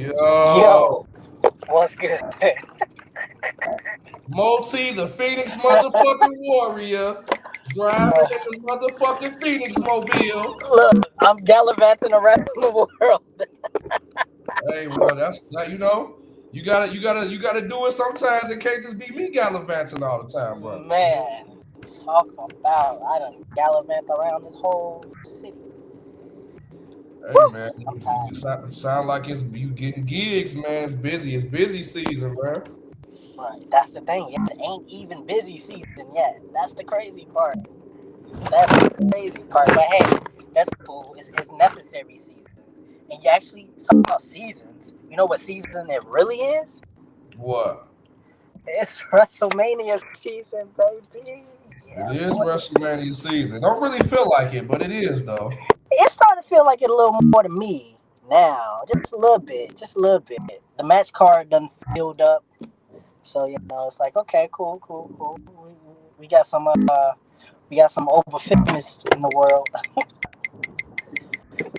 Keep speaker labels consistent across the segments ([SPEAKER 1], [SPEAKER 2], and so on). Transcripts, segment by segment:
[SPEAKER 1] Yo,
[SPEAKER 2] What's good?
[SPEAKER 1] Multi, the Phoenix motherfucking warrior, driving in the motherfucking Phoenix mobile.
[SPEAKER 2] Look, I'm gallivanting around the world.
[SPEAKER 1] Hey, well, that's that. You gotta do it sometimes. It can't just be me gallivanting all the time, brother.
[SPEAKER 2] Man, talk about I done gallivant around this whole city.
[SPEAKER 1] Hey,
[SPEAKER 2] Woo!
[SPEAKER 1] man,
[SPEAKER 2] I'm
[SPEAKER 1] you
[SPEAKER 2] tired.
[SPEAKER 1] sound like you getting gigs, man. It's busy. It's busy season, man.
[SPEAKER 2] Right, that's the thing. It ain't even busy season yet. That's the crazy part. That's the crazy part. But hey, that's cool. It's necessary season. And you actually talk about seasons. You know what season it really is?
[SPEAKER 1] What?
[SPEAKER 2] It's WrestleMania season, baby.
[SPEAKER 1] It
[SPEAKER 2] Yeah,
[SPEAKER 1] is
[SPEAKER 2] boy.
[SPEAKER 1] WrestleMania season. Don't really feel like it, but it is though.
[SPEAKER 2] It's starting to feel like it a little more to me now. Just a little bit. Just a little bit. The match card done filled up. So, it's like, okay, cool. We got some over fitness in the world.
[SPEAKER 1] I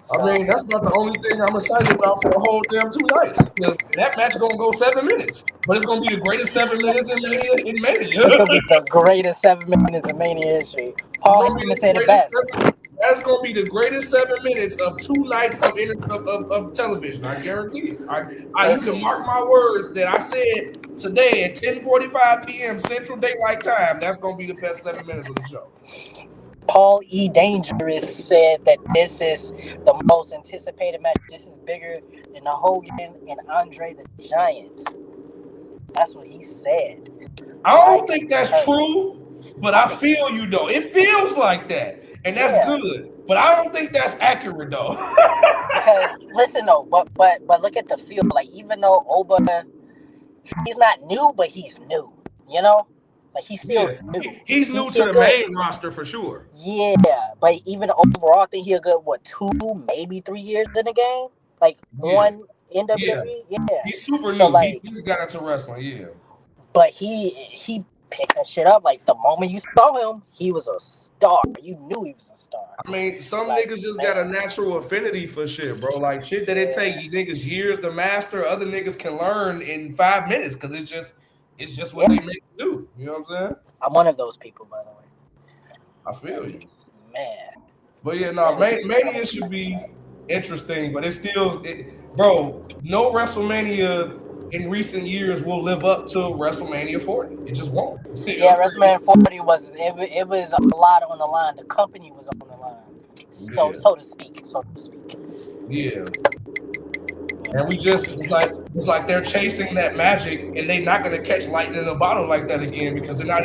[SPEAKER 2] So,
[SPEAKER 1] mean, that's not the only thing I'm excited about for the whole damn 2 nights. Because that match is gonna go 7 minutes, but it's gonna be the greatest 7 minutes in Mania.
[SPEAKER 2] it's gonna be the greatest 7 minutes of Mania history.
[SPEAKER 1] It's
[SPEAKER 2] Paul
[SPEAKER 1] gonna be
[SPEAKER 2] Heyman
[SPEAKER 1] the
[SPEAKER 2] said it
[SPEAKER 1] greatest.
[SPEAKER 2] best.
[SPEAKER 1] That's gonna be the greatest 7 minutes of 2 nights of television. I guarantee it. You can
[SPEAKER 2] Listen,
[SPEAKER 1] mark my words that I said today at 10:45 p.m. Central Daylight Time. That's gonna be the best 7 minutes of the show.
[SPEAKER 2] Paul E. Dangerous said that this is the most anticipated match. This is bigger than the Hogan and Andre the Giant. That's what he said.
[SPEAKER 1] I don't think that's true, but I feel you though. It feels like that, and that's good. But I don't think that's accurate though.
[SPEAKER 2] Because listen though, but look at the feel. Like even though Oba, he's not new, but he's new. You know, like he's still new.
[SPEAKER 1] He's new to the main roster for sure.
[SPEAKER 2] Yeah, but even overall, I think he'll good 2, maybe 3 years in the game. Like one NWA. Yeah,
[SPEAKER 1] he's super
[SPEAKER 2] so
[SPEAKER 1] new.
[SPEAKER 2] like,
[SPEAKER 1] He just got into wrestling. Yeah,
[SPEAKER 2] but he picked that shit up. Like the moment you saw him, he was a star. You knew he was a star.
[SPEAKER 1] I mean, some niggas just got a natural affinity for shit, bro. Like shit that it take you niggas years to master. Other niggas can learn in 5 minutes because it's just what they make do. You know what I'm saying?
[SPEAKER 2] I'm one of those people, by the way.
[SPEAKER 1] I feel you,
[SPEAKER 2] man.
[SPEAKER 1] But yeah, no, Mania should be interesting, but bro. No WrestleMania in recent years will live up to WrestleMania 40. It just won't.
[SPEAKER 2] Yeah, WrestleMania 40 was a lot on the line. The company was on the line, so to speak.
[SPEAKER 1] Yeah. And it's like they're chasing that magic, and they're not gonna catch lightning in a bottle like that again because they're not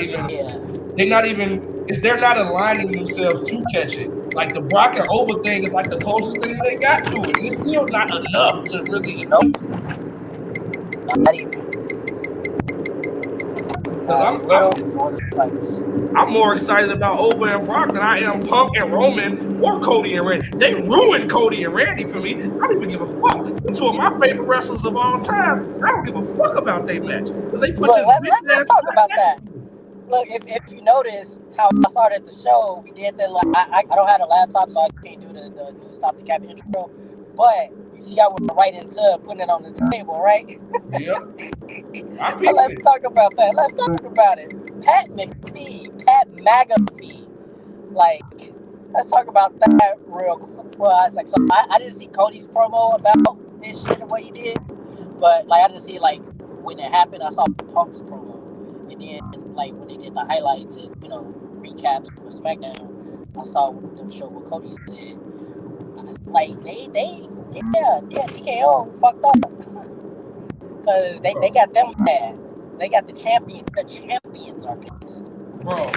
[SPEAKER 1] aligning themselves to catch it. Like the Brock and Oba thing is like the closest thing they got to it. And it's still not enough to really.
[SPEAKER 2] Nope. Not even.
[SPEAKER 1] I'm more excited about Oba and Brock than I am Punk and Roman or Cody and Randy. They ruined Cody and Randy for me. I don't even give a fuck. They're two of my favorite wrestlers of all time. I don't give a fuck about their match because they put
[SPEAKER 2] let's talk about that. Look, if you notice how I started the show, we did the I don't have a laptop, so I can't do the new Stop the Cap intro. But you see, I went right into putting it on the table, right?
[SPEAKER 1] Yeah.
[SPEAKER 2] So let's talk about that. Let's talk about it. Pat McAfee. Like, let's talk about that real quick. Well, so I didn't see Cody's promo about this shit and what he did, but like I didn't see like when it happened. I saw Punk's promo, and then like when they did the highlights and recaps for SmackDown, I saw them show what Cody said. Like TKO fucked up because they got them mad. They got the champion. The champions are pissed.
[SPEAKER 1] Bro,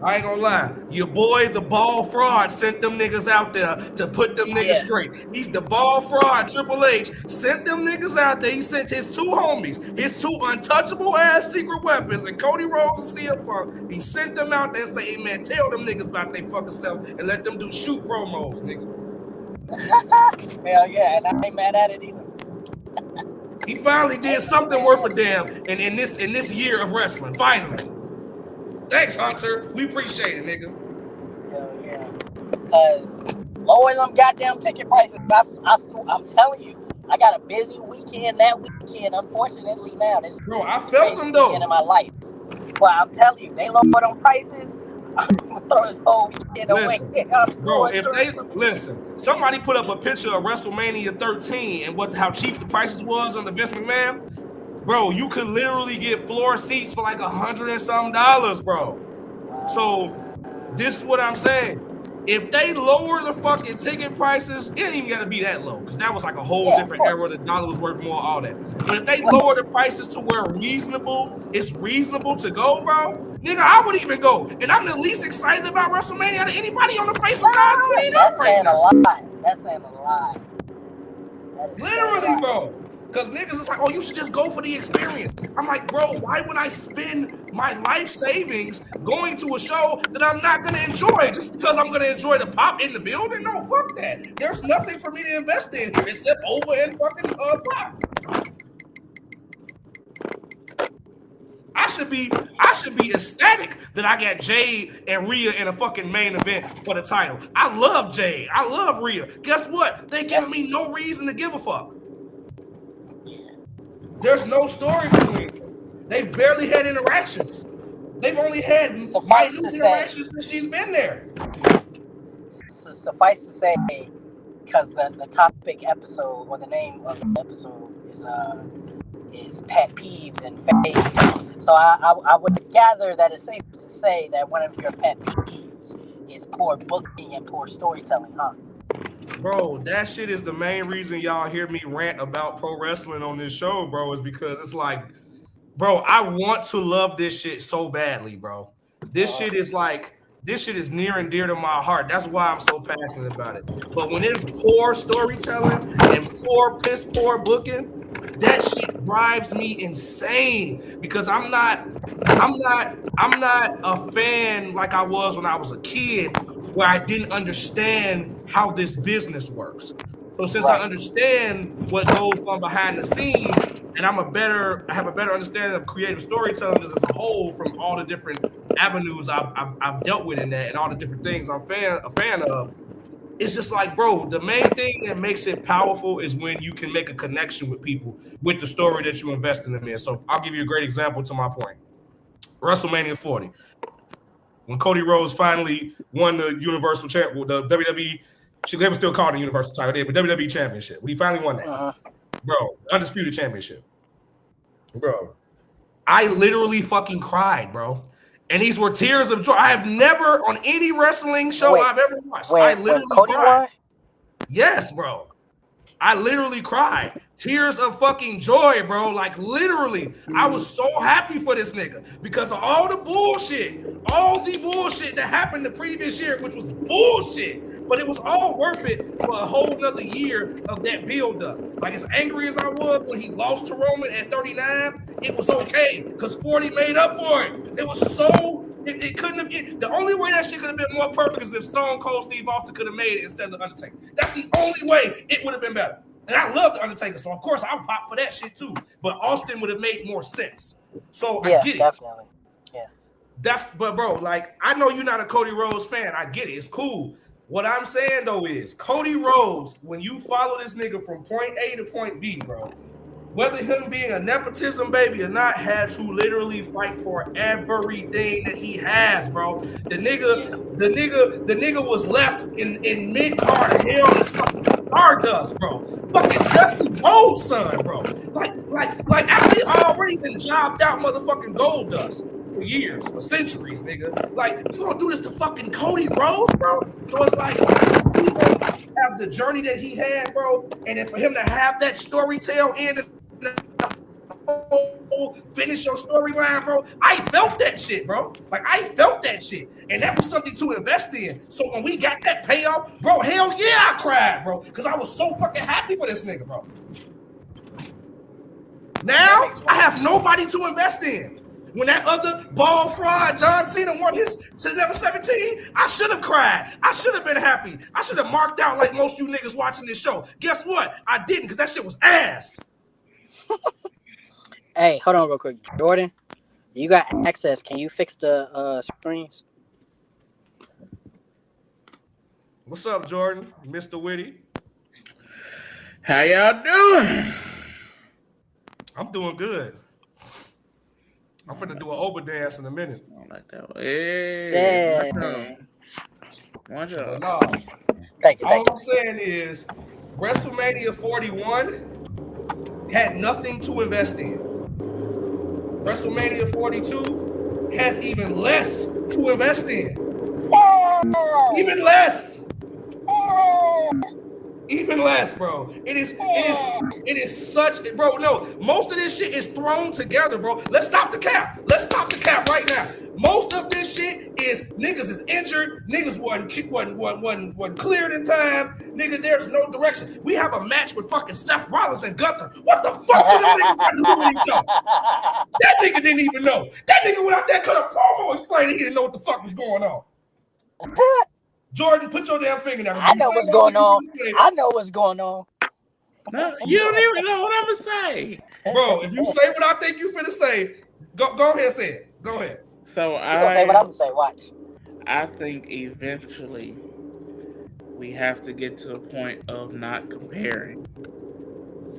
[SPEAKER 1] I ain't gonna lie. Your boy, the ball fraud, sent them niggas out there to put them niggas straight. He's the ball fraud. Triple H sent them niggas out there. He sent his two homies, his two untouchable ass secret weapons, and Cody Rhodes and CM Punk. He sent them out there and say, "Hey man, tell them niggas about they fucking self and let them do shoot promos, nigga."
[SPEAKER 2] Hell yeah, and I ain't mad at it either.
[SPEAKER 1] He finally did something worth a damn in this year of wrestling. Finally. Thanks, Hunter. We appreciate it, nigga.
[SPEAKER 2] Hell yeah. Because lower them goddamn ticket prices. I'm telling you, I got a busy weekend that weekend. Unfortunately, now this
[SPEAKER 1] Bro, I
[SPEAKER 2] is the
[SPEAKER 1] felt
[SPEAKER 2] craziest
[SPEAKER 1] them
[SPEAKER 2] weekend
[SPEAKER 1] though.
[SPEAKER 2] of my life. But I'm telling you, they lower them prices. I'm gonna throw this whole weekend away.
[SPEAKER 1] Bro, if they listen, somebody put up a picture of WrestleMania 13 and how cheap the prices was on the Vince McMahon. Bro, you could literally get floor seats for like $100 and some, bro. So this is what I'm saying. If they lower the fucking ticket prices, it ain't even gotta be that low, because that was like a whole different era. The dollar was worth more, all that. But if they lower the prices to where it's reasonable to go, bro, nigga, I would even go. And I'm the least excited about WrestleMania out of anybody on the face of God's green earth right now.
[SPEAKER 2] That's saying a lie.
[SPEAKER 1] Literally, bro. Because niggas is like, oh, you should just go for the experience. I'm like, bro, why would I spend my life savings going to a show that I'm not going to enjoy just because I'm going to enjoy the pop in the building? No, fuck that. There's nothing for me to invest in here except over and fucking pop. I should be ecstatic that I got Jade and Rhea in a fucking main event for the title. I love Jade. I love Rhea. Guess what? They giving me no reason to give a fuck. There's no story between them. They've barely had interactions. They've only had minute interactions since she's been there.
[SPEAKER 2] Suffice to say, because the topic episode, or the name of the episode is Pet Peeves and Favs. So I would gather that it's safe to say that one of your pet peeves is poor booking and poor storytelling, huh?
[SPEAKER 1] Bro, that shit is the main reason y'all hear me rant about pro wrestling on this show, bro, is because it's like, bro, I want to love this shit so badly, bro. This shit is near and dear to my heart. That's why I'm so passionate about it. But when it's poor storytelling and piss poor booking, that shit drives me insane, because I'm not a fan like I was when I was a kid, where I didn't understand how this business works. So since I understand what goes on behind the scenes, and I have a better understanding of creative storytelling as a whole, from all the different avenues I've dealt with in that, and all the different things I'm a fan of, it's just like, bro, the main thing that makes it powerful is when you can make a connection with people with the story that you invest in them in. So I'll give you a great example to my point. WrestleMania 40. When Cody Rhodes finally won the Universal Championship, the WWE, they were still called the Universal title, but WWE Championship. When he finally won that, bro, Undisputed Championship. Bro, I literally fucking cried, bro. And these were tears of joy. I have never, on any wrestling show I've ever watched, I literally cried. Yes, bro. I literally cried. Tears of fucking joy, bro. Like, literally, I was so happy for this nigga because of all the bullshit that happened the previous year, which was bullshit. But it was all worth it for a whole nother year of that build-up. Like, as angry as I was when he lost to Roman at 39, it was okay because 40 made up for it. It was so... It couldn't have... the only way that shit could have been more perfect is if Stone Cold Steve Austin could have made it instead of The Undertaker. That's the only way it would have been better. And I love The Undertaker, so of course I'll pop for that shit too. But Austin would have made more sense. So I get it.
[SPEAKER 2] Definitely. Yeah.
[SPEAKER 1] But bro, like, I know you're not a Cody Rhodes fan. I get it. It's cool. What I'm saying though is Cody Rhodes, when you follow this nigga from point A to point B, bro, whether him being a nepotism baby or not, had to literally fight for everything that he has, bro. The nigga was left in mid-card hell as fucking Stardust, bro. Fucking Dusty Rhodes' son, bro. Like after he already been jobbed out motherfucking Goldust for years, for centuries, nigga. Like, you gonna do this to fucking Cody Rhodes, bro? So it's like, see him have the journey that he had, bro, and then for him to have that storytell end, finish your storyline, bro. I felt that shit, bro. Like, I felt that shit. And that was something to invest in. So when we got that payoff, bro, hell yeah, I cried, bro. Because I was so fucking happy for this nigga, bro. Now, I have nobody to invest in. When that other ball fraud, John Cena, won his number 17, I should have cried. I should have been happy. I should have marked out like most you niggas watching this show. Guess what? I didn't, because that shit was ass.
[SPEAKER 2] Hey, hold on real quick. Jordan, you got access. Can you fix the screens?
[SPEAKER 1] What's up, Jordan? Mr. Witty.
[SPEAKER 3] How y'all doing?
[SPEAKER 1] I'm doing good. I'm finna do an Oba dance in a minute.
[SPEAKER 3] I don't like that. Hey, watch
[SPEAKER 1] But
[SPEAKER 3] out.
[SPEAKER 1] no,
[SPEAKER 2] Thank you.
[SPEAKER 1] all I'm saying is WrestleMania 41 had nothing to invest in. WrestleMania 42 has even less to invest in. Even less. Even less, bro. It is such, bro. No, most of this shit is thrown together, bro. Let's stop the cap. Let's stop the cap right now. Most of this shit is niggas is injured. Niggas wasn't cleared in time. Nigga, there's no direction. We have a match with fucking Seth Rollins and Gunther. What the fuck did them niggas trying to do with each other? That nigga didn't even know. That nigga went out there cut a promo explaining he didn't know what the fuck was going on. Jordan, put your damn finger down.
[SPEAKER 2] I know what's going on. I know what's going on.
[SPEAKER 3] No, you don't even know what I'm gonna say,
[SPEAKER 1] bro. If you say what I think you finna say, go ahead and say it. Go ahead.
[SPEAKER 3] So
[SPEAKER 2] You gonna say what I'm gonna say? Watch.
[SPEAKER 3] I think eventually we have to get to a point of not comparing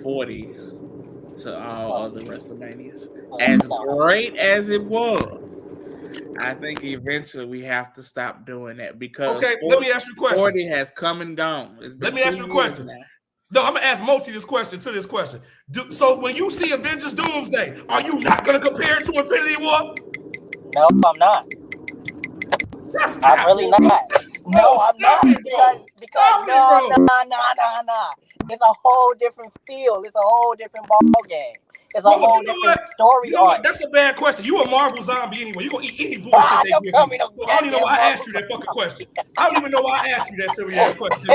[SPEAKER 3] 40 to all other WrestleManias. As great as it was, I think eventually we have to stop doing that because
[SPEAKER 1] let me ask you a question.
[SPEAKER 3] 40 has come and gone.
[SPEAKER 1] Let me ask you a question. No, I'm gonna ask Moti this question. So when you see Avengers Doomsday, are you not gonna compare it to Infinity War?
[SPEAKER 2] No, I'm not. I'm really not. No, I'm not. Because nah. It's a whole different feel. It's a whole different ball game. It's a whole different story arc.
[SPEAKER 1] That's a bad question. You a Marvel zombie anyway. You gonna eat any bullshit they give you. I don't even know why I asked you that fucking question. I don't even know why I asked you that silly ass question. You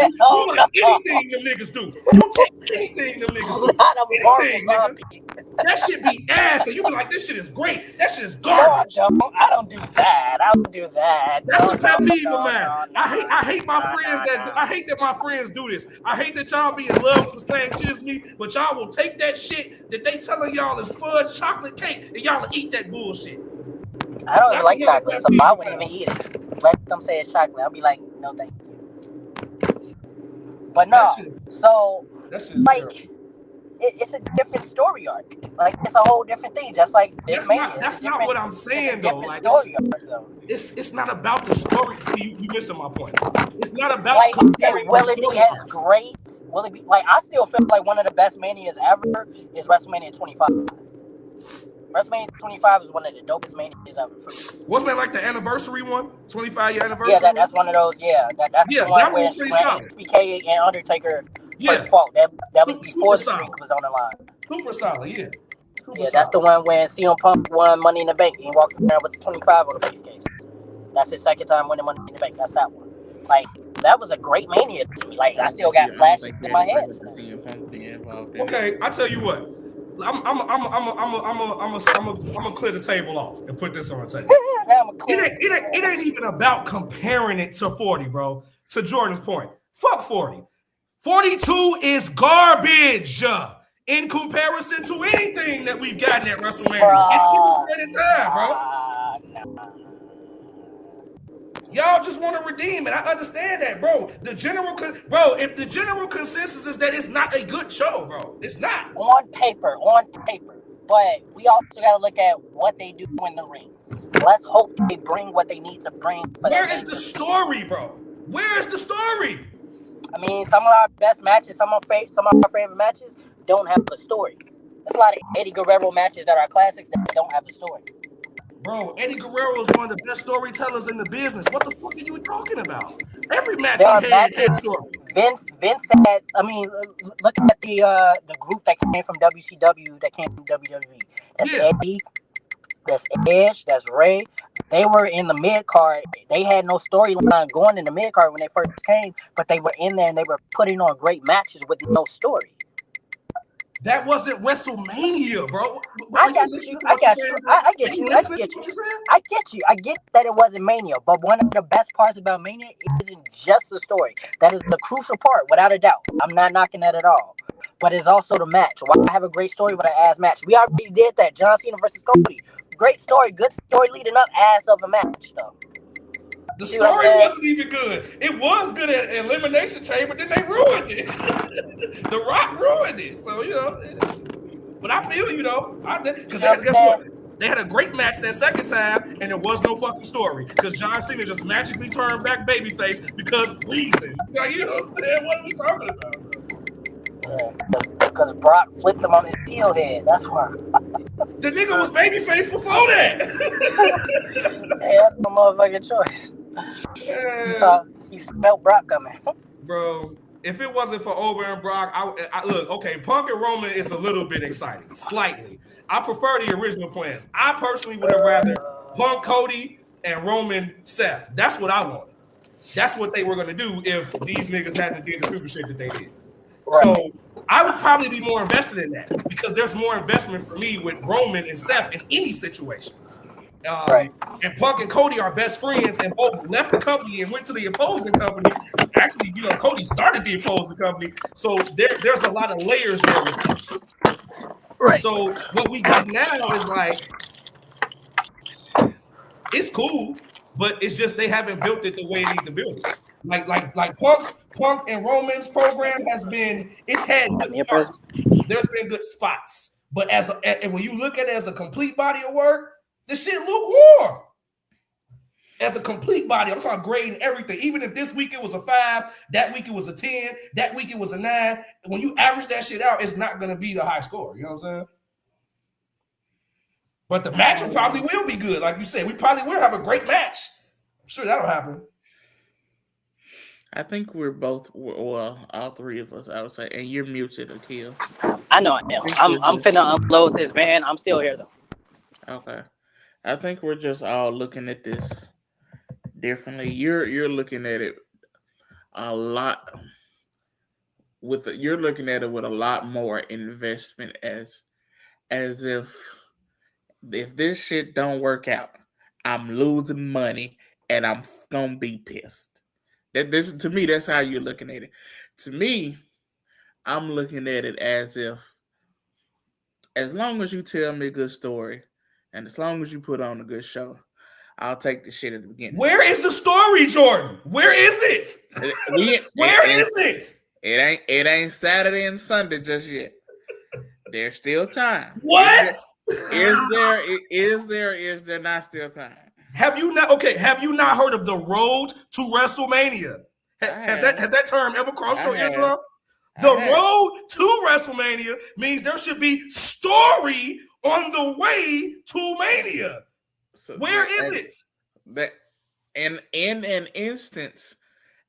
[SPEAKER 1] like anything them niggas do. You take anything them niggas do.
[SPEAKER 2] Not a Marvel zombie.
[SPEAKER 1] That shit be ass, and you be like, this shit is great. That shit is garbage.
[SPEAKER 2] No, I don't do that. I don't do that.
[SPEAKER 1] That's a pet peeve of mine. I hate my friends I hate that my friends do this. I hate that y'all be in love with the same shit as me, but y'all will take that shit that they telling y'all is fudge chocolate cake, and y'all will eat that bullshit.
[SPEAKER 2] I don't even like chocolate, so I wouldn't even eat it. Let them say it's chocolate. I'll be like, no, thank you. But no, so like. It's a different story arc. Like it's a whole different thing. Just like this
[SPEAKER 1] that's not what I'm saying though. Like it's not about the story. See, you missing my point. It's not about
[SPEAKER 2] like will it be as great? Will it be like I still feel like one of the best manias ever is WrestleMania 25. WrestleMania 25 is one of the dopest manias ever.
[SPEAKER 1] Wasn't that like the anniversary one? 25-year anniversary?
[SPEAKER 2] Yeah, that's one of those. Yeah, that's the one
[SPEAKER 1] that was pretty solid.
[SPEAKER 2] HBK and Undertaker. First fault. That was before the streak was on the line.
[SPEAKER 1] Super solid, yeah.
[SPEAKER 2] That's the one when CM Punk won Money in the Bank and he walked around with the 25 on the briefcase. That's his second time winning Money in the Bank. That's that one. Like that was a great mania to me. Like I still got flashes in my head.
[SPEAKER 1] Okay, I tell you what. I'm gonna clear the table off and put this on the table. It ain't even about comparing it to 40, bro. To Jordan's point, fuck 40. 42 is garbage in comparison to anything that we've gotten at WrestleMania. At any time, bro. Y'all just want to redeem it. I understand that, bro. If the general consensus is that it's not a good show, bro, it's not.
[SPEAKER 2] On paper. But we also got to look at what they do in the ring. Let's hope they bring what they need to bring.
[SPEAKER 1] Where is the story, bro? Where is the story?
[SPEAKER 2] I mean, some of our best matches, some of our favorite matches don't have a story. There's a lot of Eddie Guerrero matches that are classics that don't have a story.
[SPEAKER 1] Bro, Eddie Guerrero is one of the best storytellers in the business. What the fuck are you talking about? Every match he had a story.
[SPEAKER 2] Vince had, I mean, look at the group that came from WCW, that came from WWE. That's Eddie, that's Edge, that's Ray. They were in the mid card. They had no storyline going in the mid card when they first came, but they were in there and they were putting on great matches with no story.
[SPEAKER 1] That wasn't WrestleMania, bro.
[SPEAKER 2] I get you. I get you. I get that it wasn't Mania, but one of the best parts about Mania isn't just the story. That is the crucial part, without a doubt. I'm not knocking that at all. But it's also the match. Why have a great story with an ass match? We already did that. John Cena versus Cody. Great story, good story leading up, ass of a match, though.
[SPEAKER 1] The story wasn't even good. It was good at Elimination Chamber, then they ruined it. The Rock ruined it. So, but I feel because guess what? They had a great match that second time, and there was no fucking story because John Cena just magically turned back babyface because reasons. Like, you know what I'm saying? What are we talking about?
[SPEAKER 2] Because Brock flipped him on his heel head. That's why.
[SPEAKER 1] The nigga was babyface before that.
[SPEAKER 2] Hey, that's no motherfucking choice. He smelled Brock coming.
[SPEAKER 1] Bro, if it wasn't for Ober and Brock, I look, okay, Punk and Roman is a little bit exciting, slightly. I prefer the original plans. I personally would have rather Punk, Cody, and Roman, Seth. That's what I wanted. That's what they were going to do if these niggas hadn't did the stupid shit that they did. Right. So I would probably be more invested in that because there's more investment for me with Roman and Seth in any situation. Right. And Punk and Cody are best friends and both left the company and went to the opposing company. Actually, Cody started the opposing company. So there's a lot of layers there. Right. So what we got now is like, it's cool, but it's just they haven't built it the way they need to build it. Like Punk and Roman's program had good parts. There's been good spots. But and when you look at it as a complete body of work, this shit lukewarm. As a complete body, I'm talking grading everything. Even if this week it was a 5, that week it was a 10, that week it was a 9. When you average that shit out, it's not going to be the high score. You know what I'm saying? But the match probably will be good. Like you said, we probably will have a great match. I'm sure that'll happen.
[SPEAKER 3] I think we're both, well, all three of us, I would say. And you're muted, Akil.
[SPEAKER 2] I know I am. I'm finna unload this van. I'm still here, though.
[SPEAKER 3] Okay. I think we're just all looking at this differently. You're looking at it a lot you're looking at it with a lot more investment as if this shit don't work out, I'm losing money and I'm gonna be pissed. To me, that's how you're looking at it. To me, I'm looking at it as if as long as you tell me a good story and as long as you put on a good show, I'll take the shit at the beginning.
[SPEAKER 1] Where is the story, Jordan? Where is it? Where is it?
[SPEAKER 3] It ain't Saturday and Sunday just yet. There's still time.
[SPEAKER 1] What?
[SPEAKER 3] Is there not still time?
[SPEAKER 1] Have you not heard of the road to WrestleMania? Has that term ever crossed your eardrum? The road to WrestleMania means there should be story on the way to Mania. So where is it?
[SPEAKER 3] That in an instance,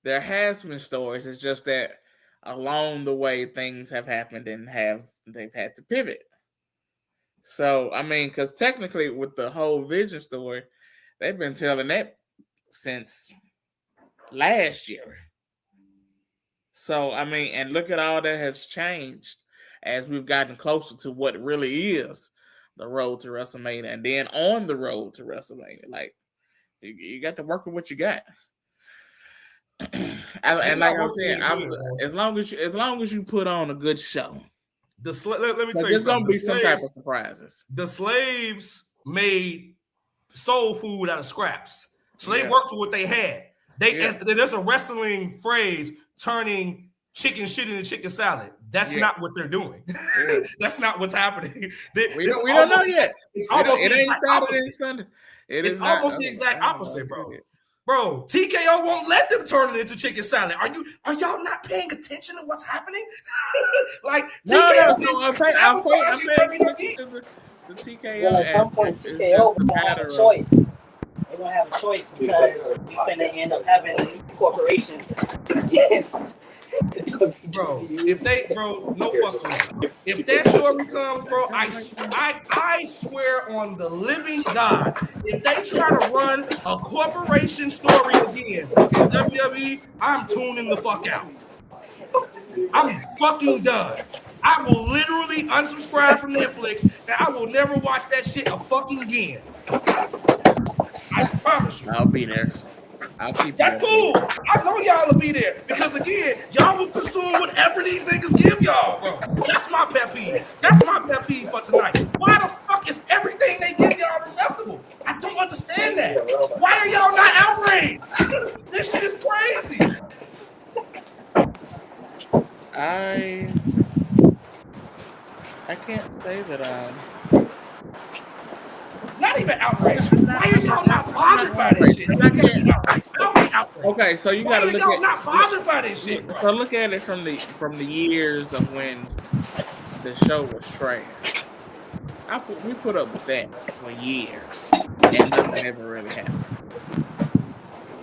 [SPEAKER 3] there has been stories. It's just that along the way, things have happened and they've had to pivot. So I mean, because technically, with the whole Vision story, they've been telling that since last year. So I mean, and look at all that has changed as we've gotten closer to what really is the road to WrestleMania, and then on the road to WrestleMania, like you got to work with what you got. and like I'm saying, as long as you put on a good show,
[SPEAKER 1] let me tell you something.
[SPEAKER 3] There's gonna be some type of surprises.
[SPEAKER 1] The slaves made soul food out of scraps, so they worked with what they had. There's a wrestling phrase: turning chicken shit into chicken salad. That's not what they're doing. Yeah. That's not what's happening.
[SPEAKER 3] We don't know yet.
[SPEAKER 1] It's almost
[SPEAKER 3] it ain't Saturday and Sunday.
[SPEAKER 1] It's almost the exact opposite, bro. Bro, TKO won't let them turn it into chicken salad. Are y'all not paying attention to what's happening? Like TKO
[SPEAKER 3] I'm paying attention to the TKO.
[SPEAKER 2] At some point, TKO will have a choice. They're gonna have a choice because we're gonna end up having a corporation.
[SPEAKER 1] Bro, no fucking way. If that story comes, bro, I swear on the living God, if they try to run a corporation story again in WWE, I'm tuning the fuck out. I'm fucking done. I will literally unsubscribe from Netflix and I will never watch that shit a fucking again. I promise you.
[SPEAKER 3] I'll be there.
[SPEAKER 1] That's cool. I know y'all will be there because again, y'all will consume whatever these niggas give y'all, bro. That's my pet peeve. That's my pet peeve for tonight. Why the fuck is everything they give y'all acceptable? I don't understand that. Why are y'all not outraged?
[SPEAKER 3] I can't say that
[SPEAKER 1] Not even outraged. Why are y'all not
[SPEAKER 3] I'm not
[SPEAKER 1] bothered by this
[SPEAKER 3] outraged.
[SPEAKER 1] shit?
[SPEAKER 3] 'Cause
[SPEAKER 1] You can't be outraged. I'll be outraged.
[SPEAKER 3] Okay, so you
[SPEAKER 1] Why
[SPEAKER 3] gotta
[SPEAKER 1] are
[SPEAKER 3] look
[SPEAKER 1] y'all
[SPEAKER 3] at
[SPEAKER 1] not bothered by this shit, bro?
[SPEAKER 3] so look at it from the years of when the show was trash. We put up with that for years, and nothing ever really happened.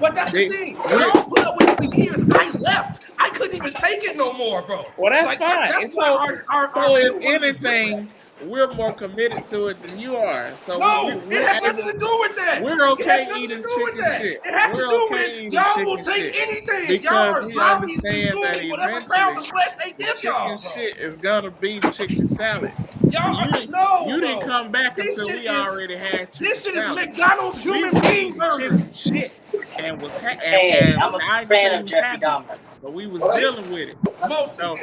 [SPEAKER 1] But that's the
[SPEAKER 3] They,
[SPEAKER 1] thing.
[SPEAKER 3] we're
[SPEAKER 1] Y'all put up with it for years. I left. I couldn't even take it no more, bro.
[SPEAKER 3] Well, that's
[SPEAKER 1] Like
[SPEAKER 3] fine.
[SPEAKER 1] that's
[SPEAKER 3] And
[SPEAKER 1] why our
[SPEAKER 3] so if
[SPEAKER 1] viewers is different.
[SPEAKER 3] anything, we're more committed to it than you are. So
[SPEAKER 1] No, it
[SPEAKER 3] we're
[SPEAKER 1] has nothing
[SPEAKER 3] able.
[SPEAKER 1] to do with that.
[SPEAKER 3] We're
[SPEAKER 1] It has
[SPEAKER 3] okay
[SPEAKER 1] nothing to
[SPEAKER 3] eating
[SPEAKER 1] do with
[SPEAKER 3] chicken
[SPEAKER 1] that.
[SPEAKER 3] shit.
[SPEAKER 1] It has to
[SPEAKER 3] We're
[SPEAKER 1] do
[SPEAKER 3] okay
[SPEAKER 1] with
[SPEAKER 3] eating
[SPEAKER 1] y'all will
[SPEAKER 3] chicken
[SPEAKER 1] take
[SPEAKER 3] shit
[SPEAKER 1] anything. Y'all
[SPEAKER 3] because
[SPEAKER 1] are
[SPEAKER 3] we
[SPEAKER 1] zombies
[SPEAKER 3] understand that
[SPEAKER 1] consuming whatever
[SPEAKER 3] eventually
[SPEAKER 1] pound of flesh they
[SPEAKER 3] the
[SPEAKER 1] give
[SPEAKER 3] chicken
[SPEAKER 1] y'all, bro.
[SPEAKER 3] shit is gonna be chicken salad.
[SPEAKER 1] Y'all
[SPEAKER 3] So
[SPEAKER 1] are no,
[SPEAKER 3] you didn't
[SPEAKER 1] bro.
[SPEAKER 3] come back
[SPEAKER 1] This
[SPEAKER 3] until
[SPEAKER 1] shit
[SPEAKER 3] we
[SPEAKER 1] is
[SPEAKER 3] already had chicken
[SPEAKER 1] this shit is
[SPEAKER 3] salad.
[SPEAKER 1] McDonald's
[SPEAKER 3] We
[SPEAKER 1] human
[SPEAKER 3] was
[SPEAKER 1] being
[SPEAKER 3] eating chicken
[SPEAKER 1] burgers.
[SPEAKER 3] shit and was
[SPEAKER 2] Hey,
[SPEAKER 3] and
[SPEAKER 2] I'm a
[SPEAKER 3] I ain't gonna say
[SPEAKER 2] fan
[SPEAKER 3] we
[SPEAKER 2] of
[SPEAKER 3] was
[SPEAKER 2] Jeffrey
[SPEAKER 3] happy,
[SPEAKER 2] Dahmer.
[SPEAKER 3] but we was
[SPEAKER 1] This
[SPEAKER 3] dealing with it.
[SPEAKER 1] Moti,
[SPEAKER 3] So now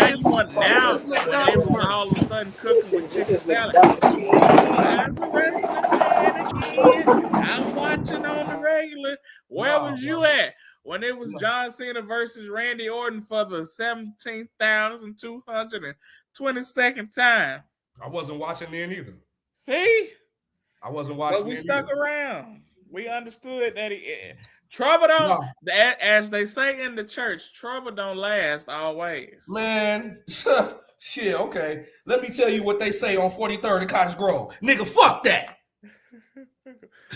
[SPEAKER 3] you want
[SPEAKER 1] this
[SPEAKER 3] now
[SPEAKER 1] is
[SPEAKER 3] when they
[SPEAKER 1] McDonald's
[SPEAKER 3] was
[SPEAKER 1] burgers.
[SPEAKER 3] all of a sudden cooking with chicken salad. As a wrestling fan again, I'm watching on the regular. Where
[SPEAKER 1] Nah,
[SPEAKER 3] was you
[SPEAKER 1] bro.
[SPEAKER 3] at when it was John Cena versus Randy Orton for the 17,222nd time?
[SPEAKER 1] I wasn't watching then either.
[SPEAKER 3] See,
[SPEAKER 1] I wasn't
[SPEAKER 3] but
[SPEAKER 1] watching
[SPEAKER 3] we
[SPEAKER 1] then
[SPEAKER 3] stuck
[SPEAKER 1] either.
[SPEAKER 3] around. We understood that trouble don't,
[SPEAKER 1] No,
[SPEAKER 3] as they say in the church, trouble don't last always.
[SPEAKER 1] man. Shit, okay. Let me tell you what they say on 43rd and Cottage Grove. Nigga, fuck that.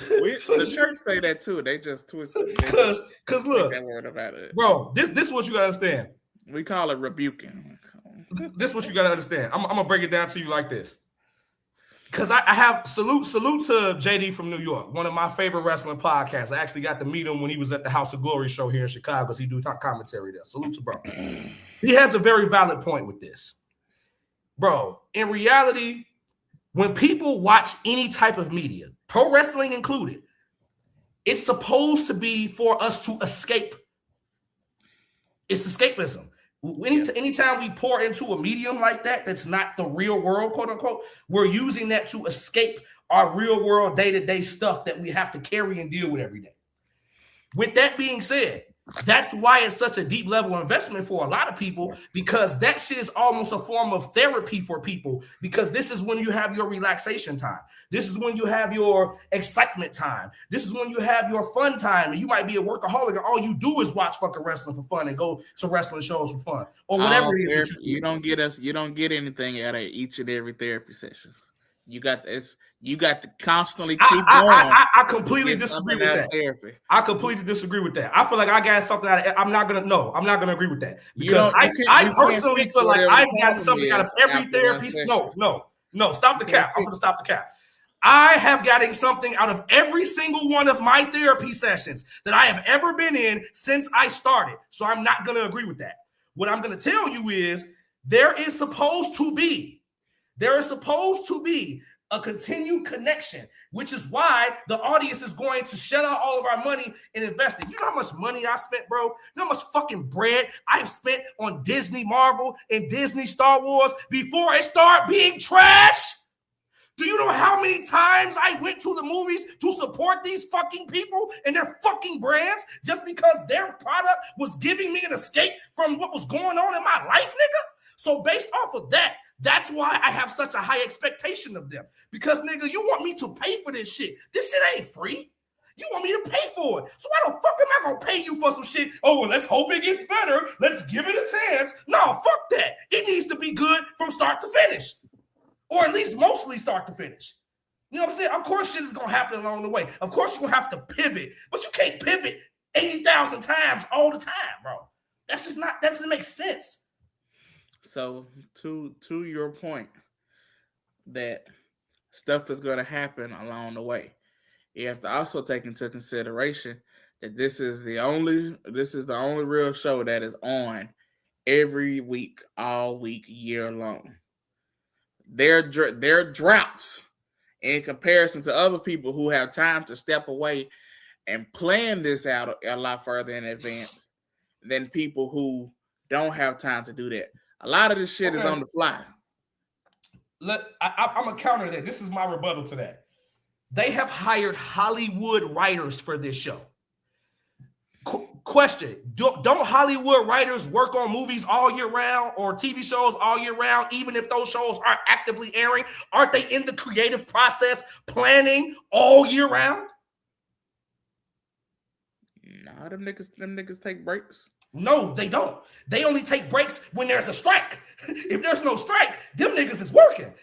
[SPEAKER 3] The church say that too. They just twist it. They just
[SPEAKER 1] Cause
[SPEAKER 3] make
[SPEAKER 1] look,
[SPEAKER 3] that word about it.
[SPEAKER 1] bro, this is what you gotta understand.
[SPEAKER 3] We call it rebuking.
[SPEAKER 1] This is what you gotta understand. I'm gonna break it down to you like this. Because I have salute to JD from New York, one of my favorite wrestling podcasts. I actually got to meet him when he was at the House of Glory show here in Chicago because he do talk commentary there. Salute to bro. He has a very valid point with this. Bro, in reality, when people watch any type of media, pro wrestling included, it's supposed to be for us to escape. It's escapism. Anytime we pour into a medium like that, that's not the real world, quote unquote, we're using that to escape our real world day-to-day stuff that we have to carry and deal with every day. With that being said, that's why it's such a deep level investment for a lot of people, because that shit is almost a form of therapy for people, because this is when you have your relaxation time. This is when you have your excitement time. This is when you have your fun time. And you might be a workaholic and all you do is watch fucking wrestling for fun and go to wrestling shows for fun or whatever it is that
[SPEAKER 3] you don't get anything out of each and every therapy session. You got this. You got to constantly keep going.
[SPEAKER 1] I completely disagree with that.
[SPEAKER 3] Therapy.
[SPEAKER 1] I completely disagree with that. I feel like I got something out of it. I'm not gonna agree with that, because I personally feel like I've gotten something out of every therapy. No, stop the cap. I'm gonna stop the cap. I have gotten something out of every single one of my therapy sessions that I have ever been in since I started. So I'm not gonna agree with that. What I'm gonna tell you is there is supposed to be a continued connection, which is why the audience is going to shell out all of our money and invest it. You know how much money I spent, bro? You know how much fucking bread I've spent on Disney Marvel and Disney Star Wars before it started being trash? Do you know how many times I went to the movies to support these fucking people and their fucking brands just because their product was giving me an escape from what was going on in my life, nigga? So based off of that, that's why I have such a high expectation of them. Because, nigga, you want me to pay for this shit. This shit ain't free. You want me to pay for it. So why the fuck am I going to pay you for some shit? Oh, well, let's hope it gets better. Let's give it a chance. No, fuck that. It needs to be good from start to finish. Or at least mostly start to finish. You know what I'm saying? Of course shit is going to happen along the way. Of course you're going to have to pivot. But you can't pivot 80,000 times all the time, bro. That's just not, that doesn't make sense.
[SPEAKER 3] So to your point that stuff is going to happen along the way, you have to also take into consideration that this is the only real show that is on every week, all week, year long. They're droughts in comparison to other people who have time to step away and plan this out a lot further in advance than people who don't have time to do that. A lot of this shit is on the fly.
[SPEAKER 1] I'm going to counter that. This is my rebuttal to that. They have hired Hollywood writers for this show. Question: don't Hollywood writers work on movies all year round or TV shows all year round, even if those shows aren't actively airing? Aren't they in the creative process planning all year round?
[SPEAKER 3] Nah, them niggas take breaks.
[SPEAKER 1] No, they don't. They only take breaks when there's a strike. If there's no strike, them niggas is working.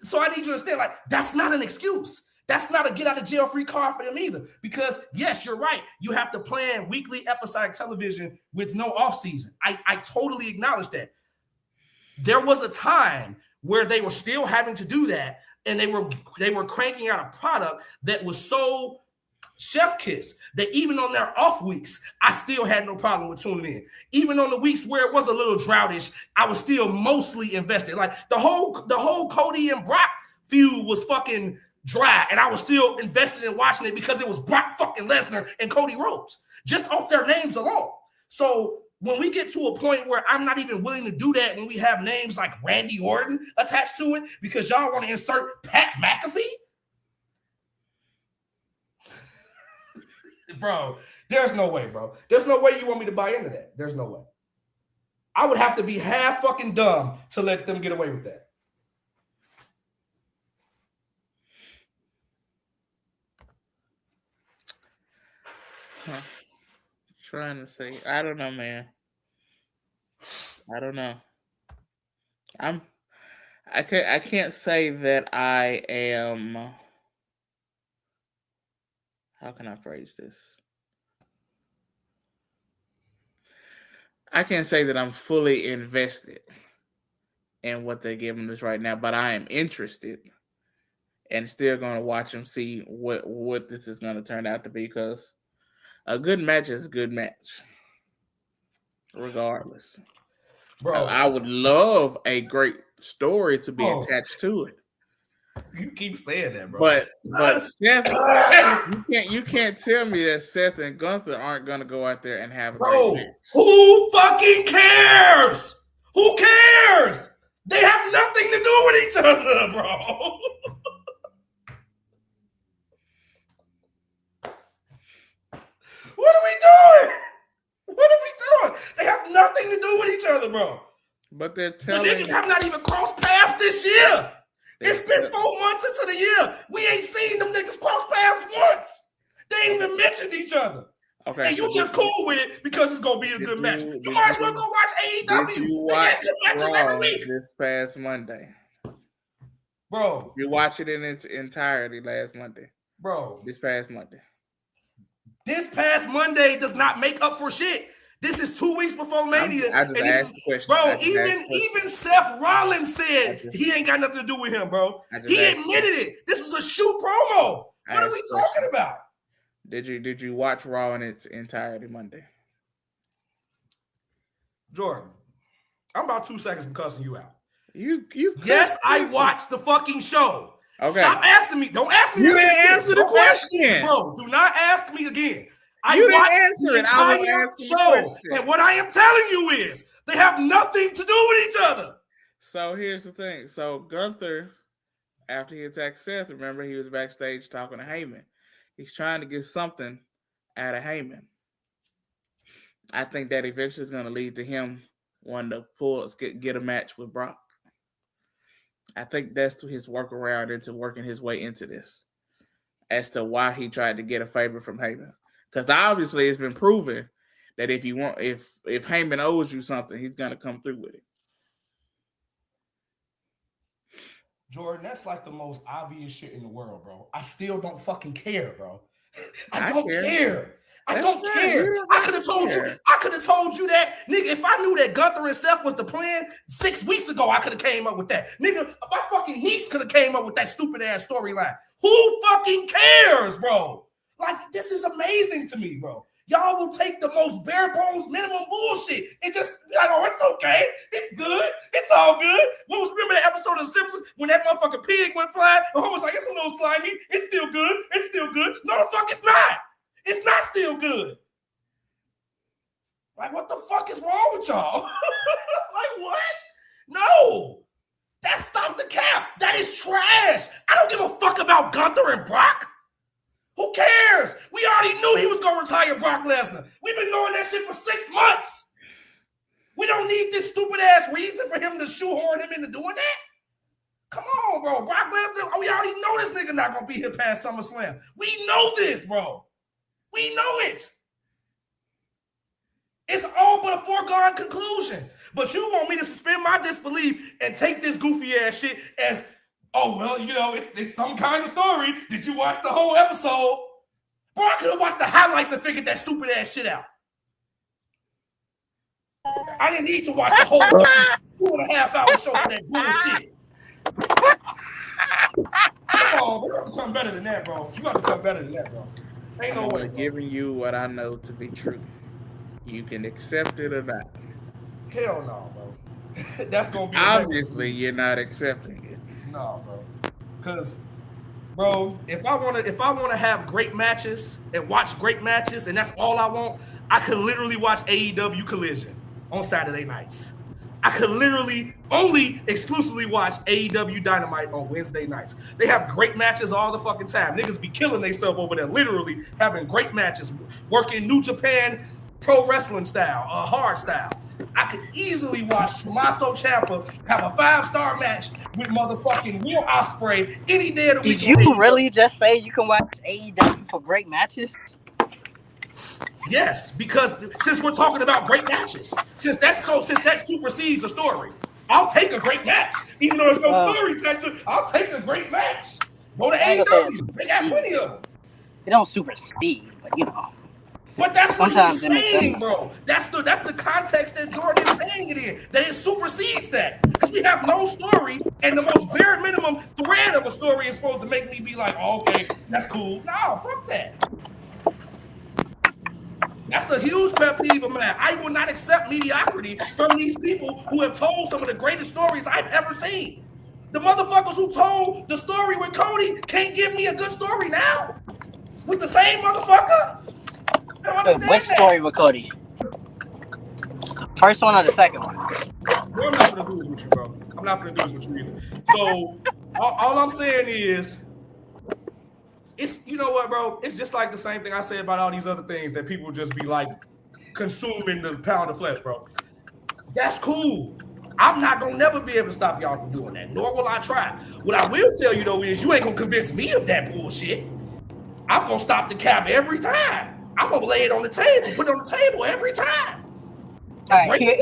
[SPEAKER 1] So I need you to understand, like, that's not an excuse. That's not a get out of jail free card for them either. Because yes, you're right. You have to plan weekly episodic television with no off season. I totally acknowledge that. There was a time where they were still having to do that, and they were cranking out a product that was so chef kiss that even on their off weeks, I still had no problem with tuning in. Even on the weeks where it was a little droughtish, I was still mostly invested. Like the whole Cody and Brock feud was fucking dry, and I was still invested in watching it because it was Brock fucking Lesnar and Cody Rhodes, just off their names alone. So when we get to a point where I'm not even willing to do that, when we have names like Randy Orton attached to it because y'all want to insert Pat McAfee, bro, there's no way, bro. There's no way you want me to buy into that. There's no way. I would have to be half fucking dumb to let them get away with that.
[SPEAKER 3] Trying to say, I don't know, man. I don't know. I can't say that I am. How can I phrase this? I can't say that I'm fully invested in what they're giving us right now, but I am interested and still going to watch them, see what this is going to turn out to be, because a good match is a good match, regardless. Bro, I would love a great story to be attached to it.
[SPEAKER 1] You keep saying that, bro.
[SPEAKER 3] But Seth, you can't tell me that Seth and Gunther aren't gonna go out there and have a great match.
[SPEAKER 1] Who fucking cares? Who cares? They have nothing to do with each other, bro. What are we doing? What are we doing? They have nothing to do with each other, bro.
[SPEAKER 3] But they're telling
[SPEAKER 1] the niggas have not even crossed paths this year. It's been 4 months into the year. We ain't seen them niggas cross paths once. They ain't even mentioned each other. Okay, and you just cool with it because it's gonna be a good match. You might as well go watch AEW.
[SPEAKER 3] Did you watch Raw every week. This past Monday?
[SPEAKER 1] Bro.
[SPEAKER 3] You watch it in its entirety last Monday.
[SPEAKER 1] Bro.
[SPEAKER 3] This past Monday.
[SPEAKER 1] This past Monday does not make up for shit. This is 2 weeks before Mania.
[SPEAKER 3] I just asked the question.
[SPEAKER 1] Bro, even Seth Rollins said he ain't got nothing to do with him, bro. He admitted it. This was a shoot promo. What are we talking about?
[SPEAKER 3] Did you watch Raw in its entirety Monday?
[SPEAKER 1] Jordan, I'm about 2 seconds from cussing you out.
[SPEAKER 3] Yes,
[SPEAKER 1] I watched the fucking show.
[SPEAKER 3] Okay.
[SPEAKER 1] Stop asking me. Don't ask me.
[SPEAKER 3] You didn't answer the question.
[SPEAKER 1] Bro, do not ask me again.
[SPEAKER 3] I watched the entire
[SPEAKER 1] show. And what I am telling you is they have nothing to do with each other.
[SPEAKER 3] So here's the thing. So Gunther, after he attacked Seth, remember he was backstage talking to Heyman. He's trying to get something out of Heyman. I think that eventually is going to lead to him wanting to get a match with Brock. I think that's his workaround into working his way into this, as to why he tried to get a favor from Heyman. Because obviously it's been proven that if Heyman owes you something, he's gonna come through with it.
[SPEAKER 1] Jordan, that's like the most obvious shit in the world, bro. I still don't fucking care, bro. I don't care. I don't care. I could have told you. I could have told you that, nigga. If I knew that Gunther and Seth was the plan 6 weeks ago, I could have came up with that, nigga. My fucking niece could have came up with that stupid ass storyline. Who fucking cares, bro? Like, this is amazing to me, bro. Y'all will take the most bare bones minimum bullshit and just be like, oh, it's okay. It's good. It's all good. Remember that episode of The Simpsons when that motherfucking pig went flying? The homie was like, it's a little slimy. It's still good. It's still good. No, the fuck it's not. It's not still good. Like, what the fuck is wrong with y'all? Like, what? No. Stop the cap. That is trash. I don't give a fuck about Gunther and Brock. Who cares? We already knew he was going to retire Brock Lesnar. We've been knowing that shit for 6 months. We don't need this stupid ass reason for him to shoehorn him into doing that. Come on, bro. Brock Lesnar, we already know this nigga not going to be here past SummerSlam. We know this, bro. We know it. It's all but a foregone conclusion. But you want me to suspend my disbelief and take this goofy ass shit as, oh, well, you know, it's some kind of story. Did you watch the whole episode? Bro, I could have watched the highlights and figured that stupid ass shit out. I didn't need to watch the whole 2.5 hour show for that bullshit. Come on, you have to come better than that, bro. You have to come better than that, bro. Ain't no way.
[SPEAKER 3] I'm giving you what I know to be true. You can accept it or not.
[SPEAKER 1] Hell no, bro. That's gonna be
[SPEAKER 3] obviously you're not accepting it.
[SPEAKER 1] No, bro. Cause, bro, if I wanna have great matches and watch great matches, and that's all I want, I could literally watch AEW Collision on Saturday nights. I could literally only exclusively watch AEW Dynamite on Wednesday nights. They have great matches all the fucking time. Niggas be killing themselves over there, literally having great matches, working New Japan pro wrestling style, hard style. I could easily watch Tommaso Ciampa have a 5-star match with motherfucking Will Ospreay any day of the week.
[SPEAKER 2] Did you really just say you can watch AEW for great matches?
[SPEAKER 1] Yes, because since we're talking about great matches, since that supersedes a story, I'll take a great match. Even though there's no story attached to it, I'll take a great match. Go to AEW. They got plenty of them.
[SPEAKER 2] They don't supersede, but you know.
[SPEAKER 1] But that's what he's saying, bro. That's the context that Jordan is saying it in. That it supersedes that. Because we have no story, and the most bare minimum thread of a story is supposed to make me be like, oh, okay, that's cool. No, fuck that. That's a huge pet peeve of mine. I will not accept mediocrity from these people who have told some of the greatest stories I've ever seen. The motherfuckers who told the story with Cody can't give me a good story now? With the same motherfucker? I don't understand
[SPEAKER 2] Which story with Cody? First one or the second one?
[SPEAKER 1] Well, I'm not going to do this with you, bro. I'm not going to do this with you either. So, all I'm saying is, it's, you know what, bro? It's just like the same thing I say about all these other things that people just be like consuming the pound of flesh, bro. That's cool. I'm not going to never be able to stop y'all from doing that, nor will I try. What I will tell you, though, is you ain't going to convince me of that bullshit. I'm going to stop the cap every time. I'm going to lay it on the table, put it on the table every time.
[SPEAKER 2] All right,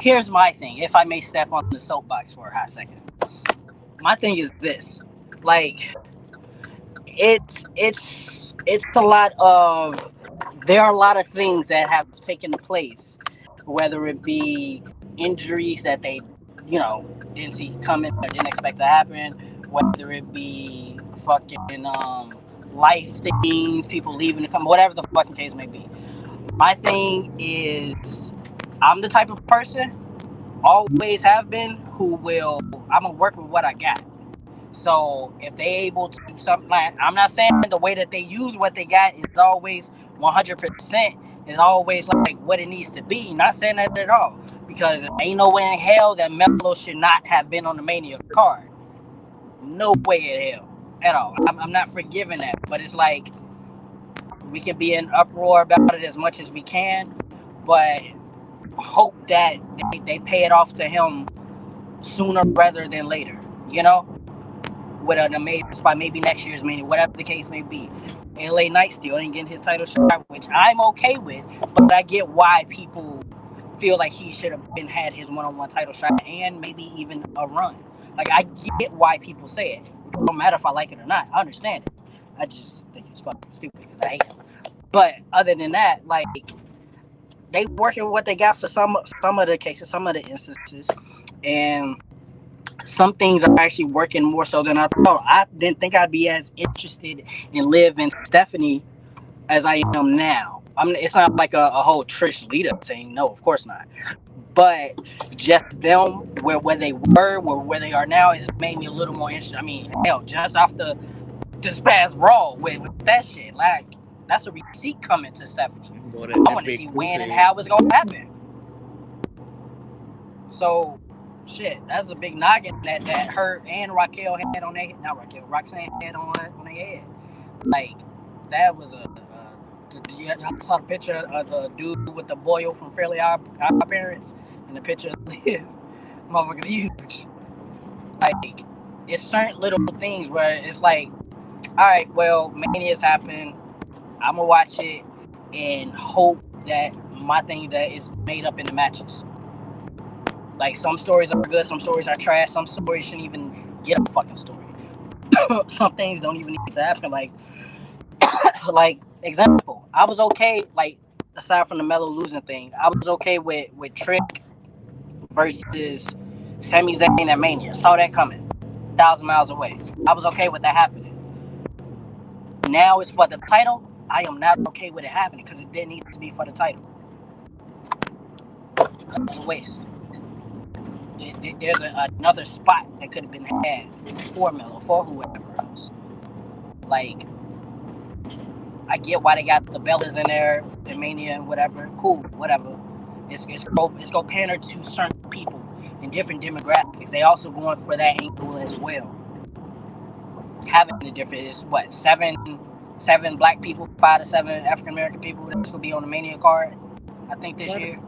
[SPEAKER 2] here's my thing, if I may step on the soapbox for a hot second. My thing is this. Like, it's a lot of, there are a lot of things that have taken place, whether it be injuries that they, you know, didn't see coming or didn't expect to happen, whether it be fucking life things, people leaving to come, whatever the fucking case may be. My thing is, I'm the type of person, always have been, who will, I'm gonna work with what I got. So if they able to do something, like, I'm not saying the way that they use what they got is always 100%, is always like what it needs to be. Not saying that at all, because ain't no way in hell that Melo should not have been on the Mania card. No way in hell at all. I'm not forgiving that, but it's like we can be in uproar about it as much as we can, but hope that they pay it off to him sooner rather than later, you know, with an amazing spot, maybe next year's Mania, whatever the case may be. LA Knight still ain't getting his title shot, which I'm okay with, but I get why people feel like he should have had his one-on-one title shot and maybe even a run. Like, I get why people say it. It don't matter if I like it or not. I understand it. I just think it's fucking stupid because I hate him. But other than that, like, they working with what they got for some of the cases, some of the instances, and some things are actually working more so than I thought. I didn't think I'd be as interested in Liv and Stephanie as I am now. I mean, it's not like a whole Trish Lita thing. No, of course not. But just them, where they were, where they are now, has made me a little more interested. I mean, hell, just off this past Raw with that shit, like, that's a receipt coming to Stephanie. I want to see when and how it's gonna happen. So, shit, that's a big noggin that her and Raquel had on their, not Raquel, Roxanne had on their head. Like, that was I saw the picture of the dude with the boil from Fairly Odd Parents, and the picture of Liv. Motherfucker's huge. Like, it's certain little things where it's like, all right, well, Mania's happened. I'm gonna watch it and hope that my thing that is made up in the matches. Like, some stories are good, some stories are trash, some stories shouldn't even get a fucking story. Some things don't even need to happen. Like, example, I was okay. Like, aside from the Melo losing thing, I was okay with Trick versus Sami Zayn at Mania. Saw that coming, 1,000 miles away. I was okay with that happening. Now it's for the title. I am not okay with it happening because it didn't need to be for the title. It was a waste. There's another spot that could have been had for Melo, for whoever else. Like, I get why they got the Bellas in there, the Mania and whatever. Cool, whatever. It's go pander to certain people in different demographics. They also going for that angle as well. Having the different is what, seven black people, 5 to 7 African American people that's gonna be on the Mania card. I think this year.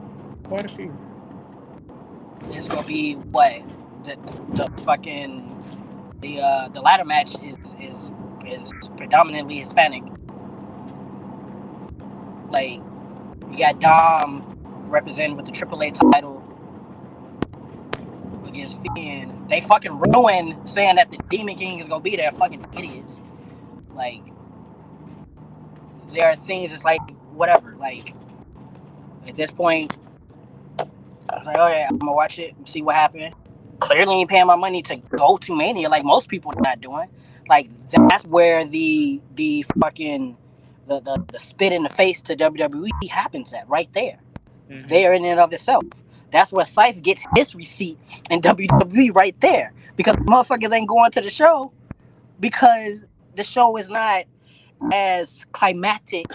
[SPEAKER 3] Quite a few.
[SPEAKER 2] It's gonna be what the fucking the ladder match is predominantly Hispanic. Like, you got Dom represented with the AAA title against Finn. They fucking ruined saying that the Demon King is gonna be there. Fucking idiots. Like, there are things. It's like whatever. Like, at this point, I was like, oh yeah, I'm gonna watch it and see what happened. Clearly ain't paying my money to go to Mania like most people are not doing. Like, that's where the fucking the spit in the face to WWE happens at, right there. Mm-hmm. There in and of itself. That's where Scythe gets his receipt in WWE right there. Because motherfuckers ain't going to the show because the show is not as climactic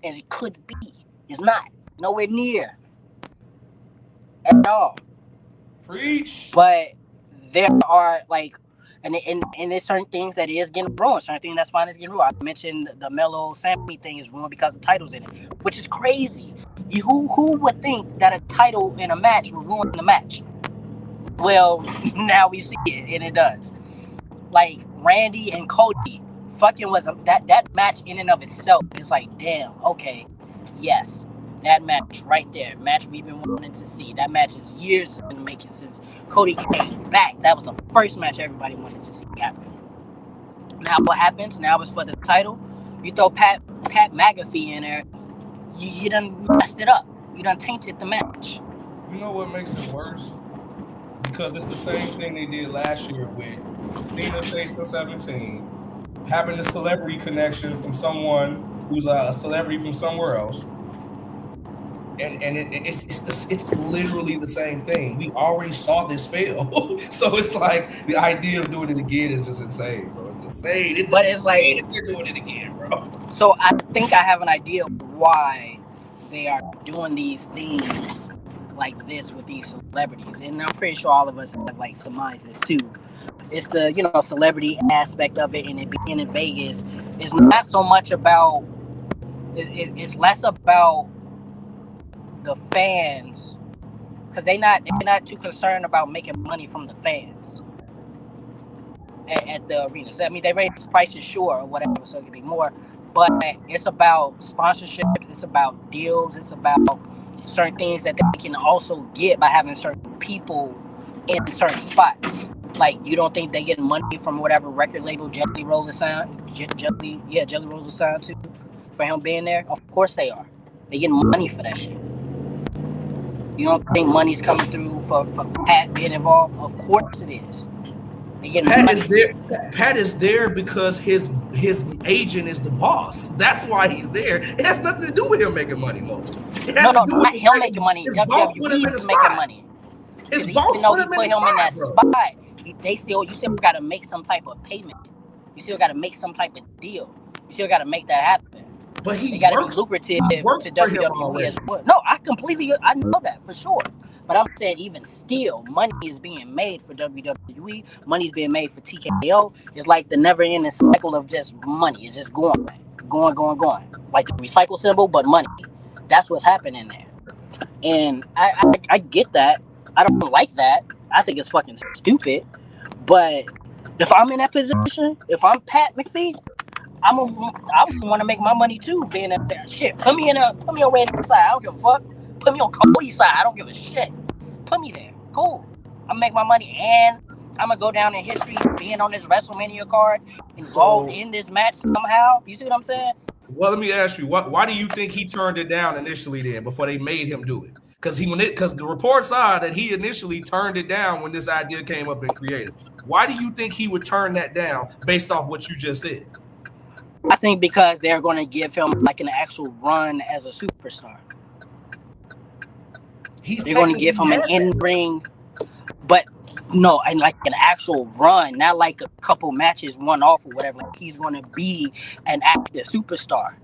[SPEAKER 2] as it could be. It's not. Nowhere near. At all.
[SPEAKER 1] Preach.
[SPEAKER 2] But there are, like, and there's certain things that is getting ruined. Certain things that's fine is getting ruined. I mentioned the Melo Sammy thing is ruined because the title's in it, which is crazy. Who would think that a title in a match would ruin the match? Well, now we see it, and it does. Like, Randy and Cody, fucking was that match in and of itself is like, damn, okay, yes. That match right there, match we've been wanting to see. That match is years in the making since Cody came back. That was the first match everybody wanted to see happen. Now what happens? Now it's for the title. You throw Pat McAfee in there. You done messed it up. You done tainted the match.
[SPEAKER 1] You know what makes it worse? Because it's the same thing they did last year with Cena chasing 17, having a celebrity connection from someone who's a celebrity from somewhere else. And it's literally the same thing. We already saw this fail, so it's like the idea of doing it again is just insane, bro. It's insane. It's like if they're doing it again, bro.
[SPEAKER 2] So I think I have an idea of why they are doing these things like this with these celebrities, and I'm pretty sure all of us have like surmised this too. It's the celebrity aspect of it, and it being in Vegas is not so much about. It's less about the fans, because they're not too concerned about making money from the fans at the arena. So I mean, they raise prices, sure, or whatever, so it could be more, but it's about sponsorship, it's about deals, it's about certain things that they can also get by having certain people in certain spots. Like, you don't think they get money from whatever record label Jelly Roll is signed to for him being there? Of course they are. They get money for that shit. You don't think money's coming through for Pat being involved? Of course it is.
[SPEAKER 1] Pat is there because his agent is the boss. That's why he's there. It has nothing to do with him making money, Moti.
[SPEAKER 2] No, not him making money.
[SPEAKER 1] His boss put him in the spot.
[SPEAKER 2] Money.
[SPEAKER 1] His boss put him in that
[SPEAKER 2] spot. You still got to make some type of payment. You still got to make some type of deal. You still got to make that happen.
[SPEAKER 1] But he
[SPEAKER 2] got to be lucrative to WWE as well. No, I know that for sure. But I'm saying even still, money is being made for WWE. Money's being made for TKO. It's like the never-ending cycle of just money. It's just going. Like the recycle symbol, but money. That's what's happening there. And I get that. I don't like that. I think it's fucking stupid. But if I'm in that position, if I'm Pat McAfee, I want to make my money too. Being at that shit, put me on Randy's side. I don't give a fuck. Put me on Cody's side. I don't give a shit. Put me there. Cool. I'm gonna make my money, and I'm gonna go down in history being on this WrestleMania card, involved in this match somehow. You see what I'm saying?
[SPEAKER 1] Well, let me ask you, why do you think he turned it down initially then before they made him do it? Because the reports are that he initially turned it down when this idea came up and created. Why do you think he would turn that down based off what you just said?
[SPEAKER 2] I think because they're going to give him like an actual run as a superstar. They're going to give him an in-ring, but no, and like an actual run, not like a couple matches one off or whatever. Like he's going to be an active superstar.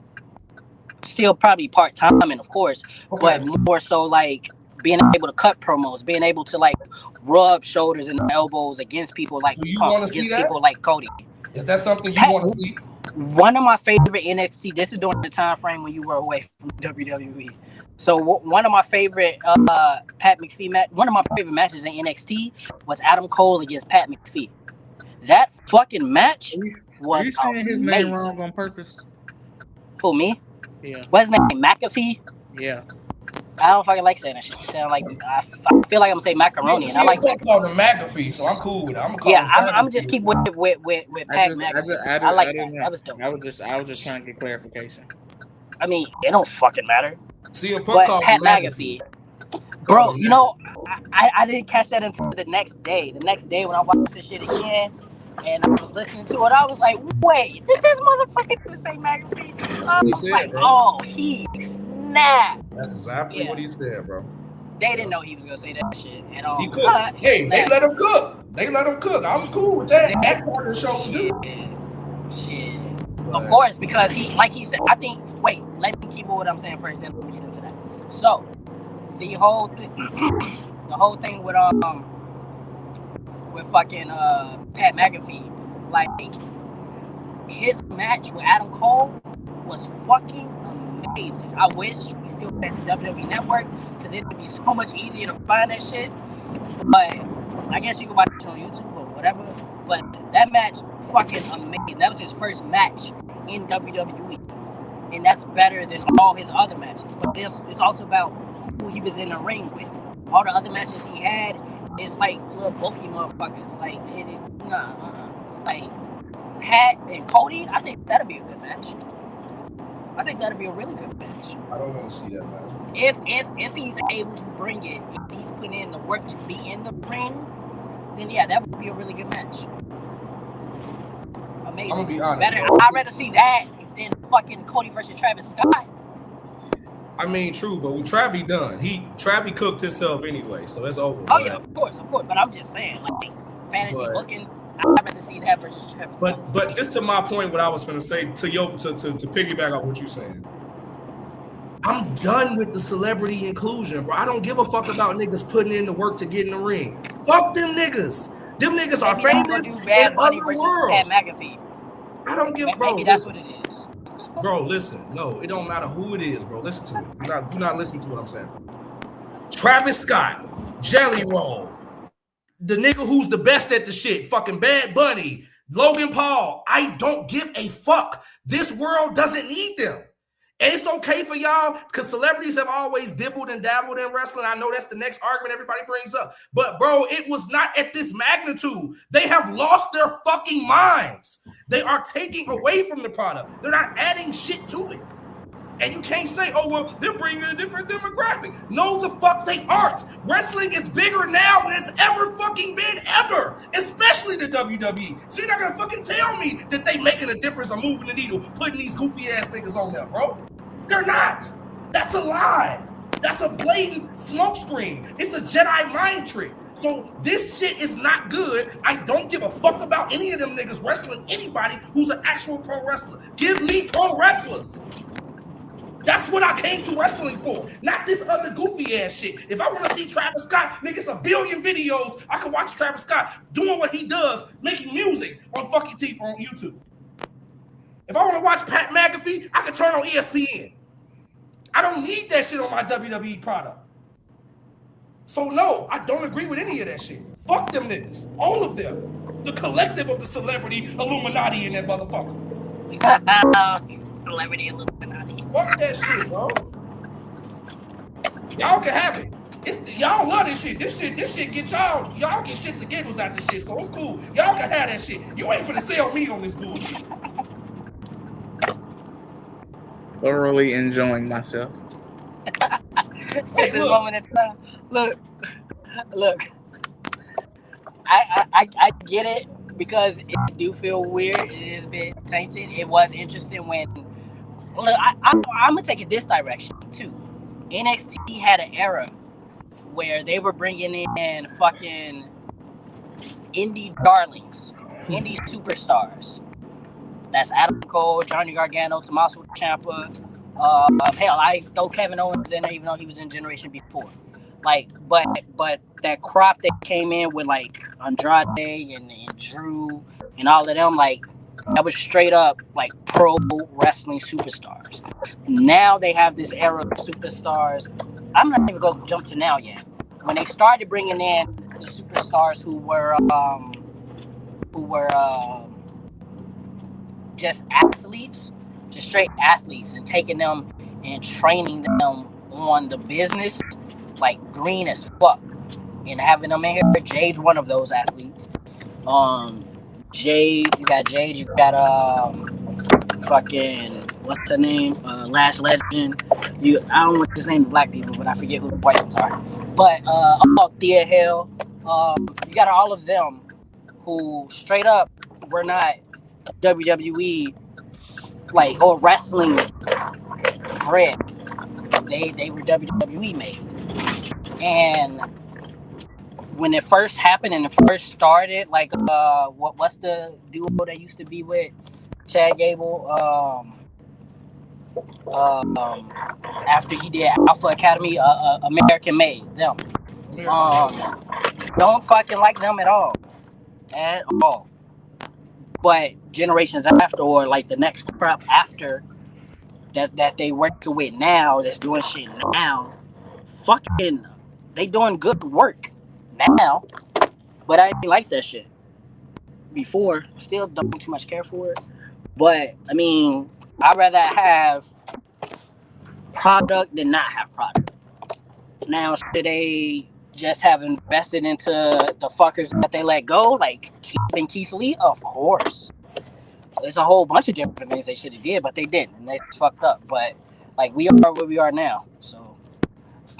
[SPEAKER 2] Still probably part-time, of course, but more so like being able to cut promos, being able to like rub shoulders and elbows against people like people like Cody.
[SPEAKER 1] Is that something you want to see?
[SPEAKER 2] One of my favorite NXT. This is during the time frame when you were away from WWE. So one of my favorite Pat McAfee match. One of my favorite matches in NXT was Adam Cole against Pat McAfee. That fucking match was amazing. Are you saying his name wrong on purpose? Who, me?
[SPEAKER 3] Yeah.
[SPEAKER 2] What's his name? McAfee?
[SPEAKER 3] Yeah.
[SPEAKER 2] I don't fucking like saying that shit. Sound like I feel like I'm saying macaroni, and I like
[SPEAKER 1] that. Call him McAfee, so I'm cool with it.
[SPEAKER 2] I'm just keep with Pat McAfee. I like that. That was dope.
[SPEAKER 3] I was just trying to get clarification.
[SPEAKER 2] I mean, it don't fucking matter.
[SPEAKER 1] See,
[SPEAKER 2] but Pat McAfee, bro, you know, I didn't catch that until the next day. The next day when I watched this shit again, and I was listening to it, I was like, wait, did this motherfucker gonna say McAfee? I was like, oh, he snapped.
[SPEAKER 1] That's exactly what he said, bro.
[SPEAKER 2] They didn't know he was gonna say that shit at all.
[SPEAKER 1] He cooked. Hey, they let him cook. I was cool with that. That part of the show was good.
[SPEAKER 2] Shit. Of course, because he, like he said, I think. Wait, let me keep what I'm saying first, then let me get into that. So, the whole thing with fucking Pat McAfee, like his match with Adam Cole was fucking amazing. I wish we still had the WWE Network because it would be so much easier to find that shit. But I guess you can watch it on YouTube or whatever. But that match, fucking amazing. That was his first match in WWE. And that's better than all his other matches. But it's also about who he was in the ring with. All the other matches he had is like little bulky motherfuckers. Like, like Pat and Cody, I think that'd be a good match. I think that'd be a really good match.
[SPEAKER 1] I don't want to see that match.
[SPEAKER 2] If he's able to bring it, if he's putting in the work to be in the ring, then yeah, that would be a really good match. Amazing.
[SPEAKER 1] I'm gonna be honest.
[SPEAKER 2] I'd rather see that than fucking Cody versus Travis Scott.
[SPEAKER 1] I mean, true, but with Travis done. Travis cooked himself anyway, so that's over.
[SPEAKER 2] Oh yeah, of course. But I'm just saying, like fantasy booking, I'd rather see that versus Travis Scott.
[SPEAKER 1] But just to my point, what I was gonna say to piggyback on what you're saying. I'm done with the celebrity inclusion, bro. I don't give a fuck about niggas putting in the work to get in the ring. Fuck them niggas. Them niggas are famous in other worlds.
[SPEAKER 2] Pat McAfee.
[SPEAKER 1] I don't give, bro.
[SPEAKER 2] Maybe that's what it is.
[SPEAKER 1] Bro, listen. No, it don't matter who it is, bro. Listen to me. Do not listen to what I'm saying. Travis Scott, Jelly Roll, the nigga who's the best at the shit, fucking Bad Bunny, Logan Paul. I don't give a fuck. This world doesn't need them. And it's okay for y'all because celebrities have always dibbled and dabbled in wrestling. I know that's the next argument everybody brings up. But, bro, it was not at this magnitude. They have lost their fucking minds. They are taking away from the product. They're not adding shit to it. And you can't say, oh, well, they're bringing a different demographic. No, the fuck they aren't. Wrestling is bigger now than it's ever fucking been, ever. Especially the WWE. So you're not going to fucking tell me that they making a difference or moving the needle, putting these goofy-ass niggas on there, bro. They're not. That's a lie. That's a blatant smokescreen. It's a Jedi mind trick. So this shit is not good. I don't give a fuck about any of them niggas wrestling anybody who's an actual pro wrestler. Give me pro wrestlers. That's what I came to wrestling for, not this other goofy ass shit. If I want to see Travis Scott, nigga, it's a billion videos. I can watch Travis Scott doing what he does, making music on fucking TV on YouTube. If I want to watch Pat McAfee, I can turn on ESPN. I don't need that shit on my WWE product. So no, I don't agree with any of that shit. Fuck them niggas, all of them. The collective of the celebrity Illuminati in that motherfucker.
[SPEAKER 2] Celebrity Illuminati.
[SPEAKER 1] Fuck that shit, bro. Y'all can have it. Y'all love this shit. This shit get y'all get shits and giggles out this shit. So it's cool. Y'all can have that shit. You ain't finna sell me on this bullshit.
[SPEAKER 3] Thoroughly enjoying myself.
[SPEAKER 2] At this moment in time, look. I get it because it do feel weird. It is a bit tainted. It was interesting when. Look, I'm gonna take it this direction too. NXT had an era where they were bringing in fucking indie darlings, indie superstars. That's Adam Cole, Johnny Gargano, Tommaso Ciampa. Hell, I throw Kevin Owens in there even though he was in Generation before. Like, but that crop that came in with like Andrade and Drew and all of them, like that was straight up like pro wrestling superstars. Now they have this era of superstars. I'm not even gonna jump to now yet. When they started bringing in the superstars who were just athletes, just straight athletes, and taking them and training them on the business, like green as fuck, and having them in here. Jade's one of those athletes. Jade, you got fucking what's her name? Lash Legend. I don't know what's his name, black people, but I forget who the white ones are. But Thea Hill, you got all of them who straight up were not WWE like or wrestling bred. They were WWE made. And when it first happened and it first started, like what's the duo that used to be with Chad Gable? After he did Alpha Academy, American Made them. Don't fucking like them at all. But generations after, or like the next crop after that they working with now, that's doing shit now, fucking they doing good work now. But I didn't like that shit before. Still don't too much care for it. But I mean, I'd rather have product than not have product. Now, should they just have invested into the fuckers that they let go, like Keith Lee? Of course. There's a whole bunch of different things they should have did, but they didn't, and they fucked up. But like, we are where we are now, so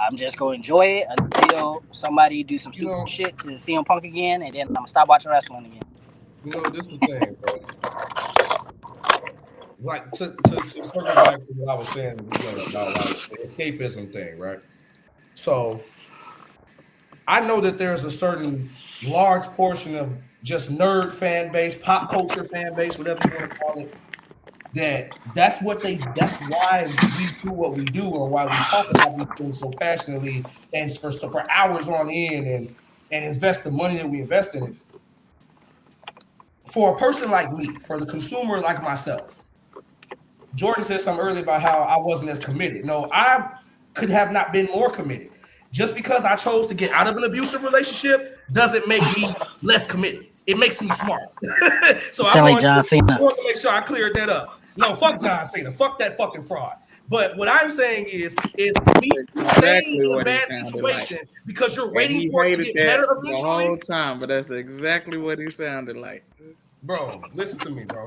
[SPEAKER 2] I'm just gonna enjoy it until somebody do some super shit to CM Punk again, and then I'm gonna stop watching wrestling again.
[SPEAKER 1] This is the thing, bro. Like to circle back to what I was saying about like the escapism thing, right? So I know that there's a certain large portion of just nerd fan base, pop culture fan base, whatever you want to call it, that's why we do what we do, or why we talk about these things so passionately and for hours on end and invest the money that we invest in it. For a person like me, for the consumer like myself, Jordan said something earlier about how I wasn't as committed. No, I could have not been more committed. Just because I chose to get out of an abusive relationship doesn't make me less committed. It makes me smart. So I want to make sure I cleared that up. No, fuck John Cena. Fuck that fucking fraud. But what I'm saying is me staying in a bad situation because you're waiting for it to get better eventually.
[SPEAKER 3] The whole time, but that's exactly what he sounded like.
[SPEAKER 1] Bro, listen to me, bro.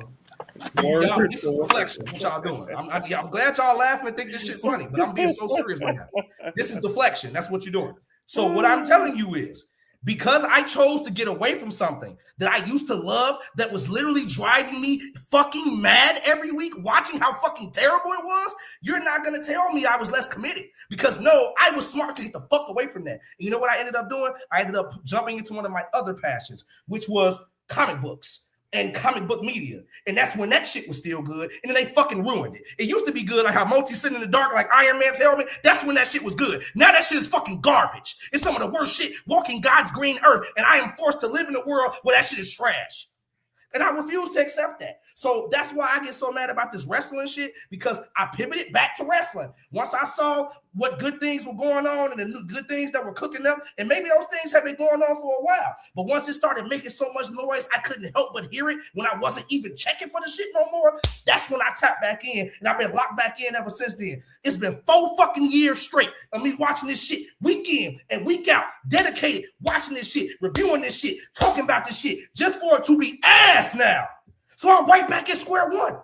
[SPEAKER 1] Y'all, this is deflection. What y'all doing? I'm glad y'all laughing and think this shit funny, but I'm being so serious right now. This is deflection. That's what you're doing. So what I'm telling you is, because I chose to get away from something that I used to love, that was literally driving me fucking mad every week, watching how fucking terrible it was, you're not going to tell me I was less committed. Because no, I was smart to get the fuck away from that. And you know what I ended up doing? I ended up jumping into one of my other passions, which was comic books. and comic book media. And that's when that shit was still good. And then they fucking ruined it. It used to be good, like how Multi's sitting in the dark like Iron Man's helmet. That's when that shit was good. Now that shit is fucking garbage. It's some of the worst shit walking God's green earth. And I am forced to live in a world where that shit is trash. And I refuse to accept that. So that's why I get so mad about this wrestling shit, because I pivoted back to wrestling. Once I saw what good things were going on and the good things that were cooking up, and maybe those things have been going on for a while. But once it started making so much noise, I couldn't help but hear it when I wasn't even checking for the shit no more. That's when I tapped back in, and I've been locked back in ever since then. It's been 4 fucking years straight of me watching this shit week in and week out, dedicated, watching this shit, reviewing this shit, talking about this shit, just for it to be ass now. So I'm right back at square one.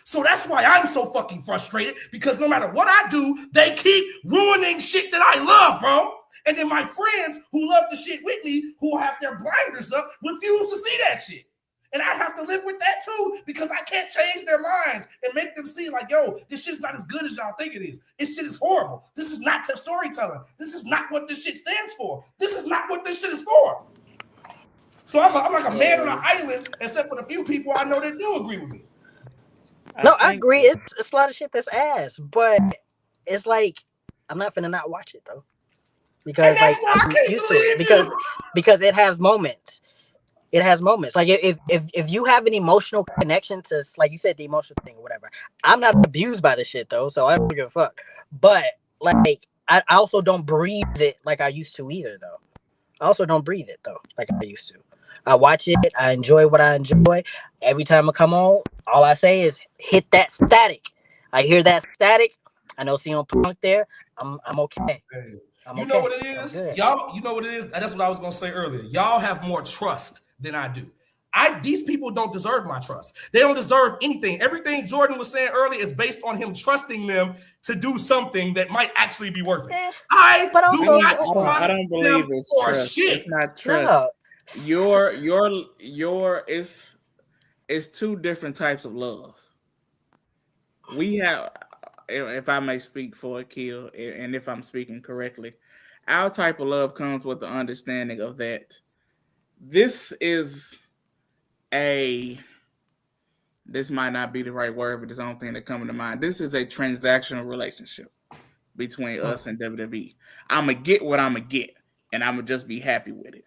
[SPEAKER 1] So that's why I'm so fucking frustrated, because no matter what I do, they keep ruining shit that I love, bro. And then my friends who love the shit with me, who have their blinders up, refuse to see that shit. And I have to live with that too, because I can't change their minds and make them see like, yo, this shit's not as good as y'all think it is. This shit is horrible. This is not storytelling. This is not what this shit stands for. This is not what this shit is for. So I'm like a man on an island, except for the few people I know that do agree with me.
[SPEAKER 2] I agree. It's a lot of shit that's ass, but it's like I'm not finna not watch it though, because like I'm used to it. Because it has moments. It has moments. Like if you have an emotional connection to, like you said, the emotional thing or whatever. I'm not abused by this shit though, so I don't give a fuck. But like I also don't breathe it like I used to either though. I also don't breathe it though like I used to. I watch it. I enjoy what I enjoy. Every time I come on, all I say is hit that static. I hear that static. I know CM Punk there. I'm okay.
[SPEAKER 1] You know what it is? Y'all, you know what it is? That's what I was gonna say earlier. Y'all have more trust than I do. These people don't deserve my trust. They don't deserve anything. Everything Jordan was saying earlier is based on him trusting them to do something that might actually be worth it. I don't believe
[SPEAKER 3] it's trust.
[SPEAKER 1] Shit.
[SPEAKER 3] It's not trust. Your it's 2 different types of love. We have, if I may speak for Akil, and if I'm speaking correctly, our type of love comes with the understanding of that this might not be the right word, but it's the only thing that comes to mind. This is a transactional relationship between us and WWE. I'm going to get what I'm going to get, and I'm going to just be happy with it.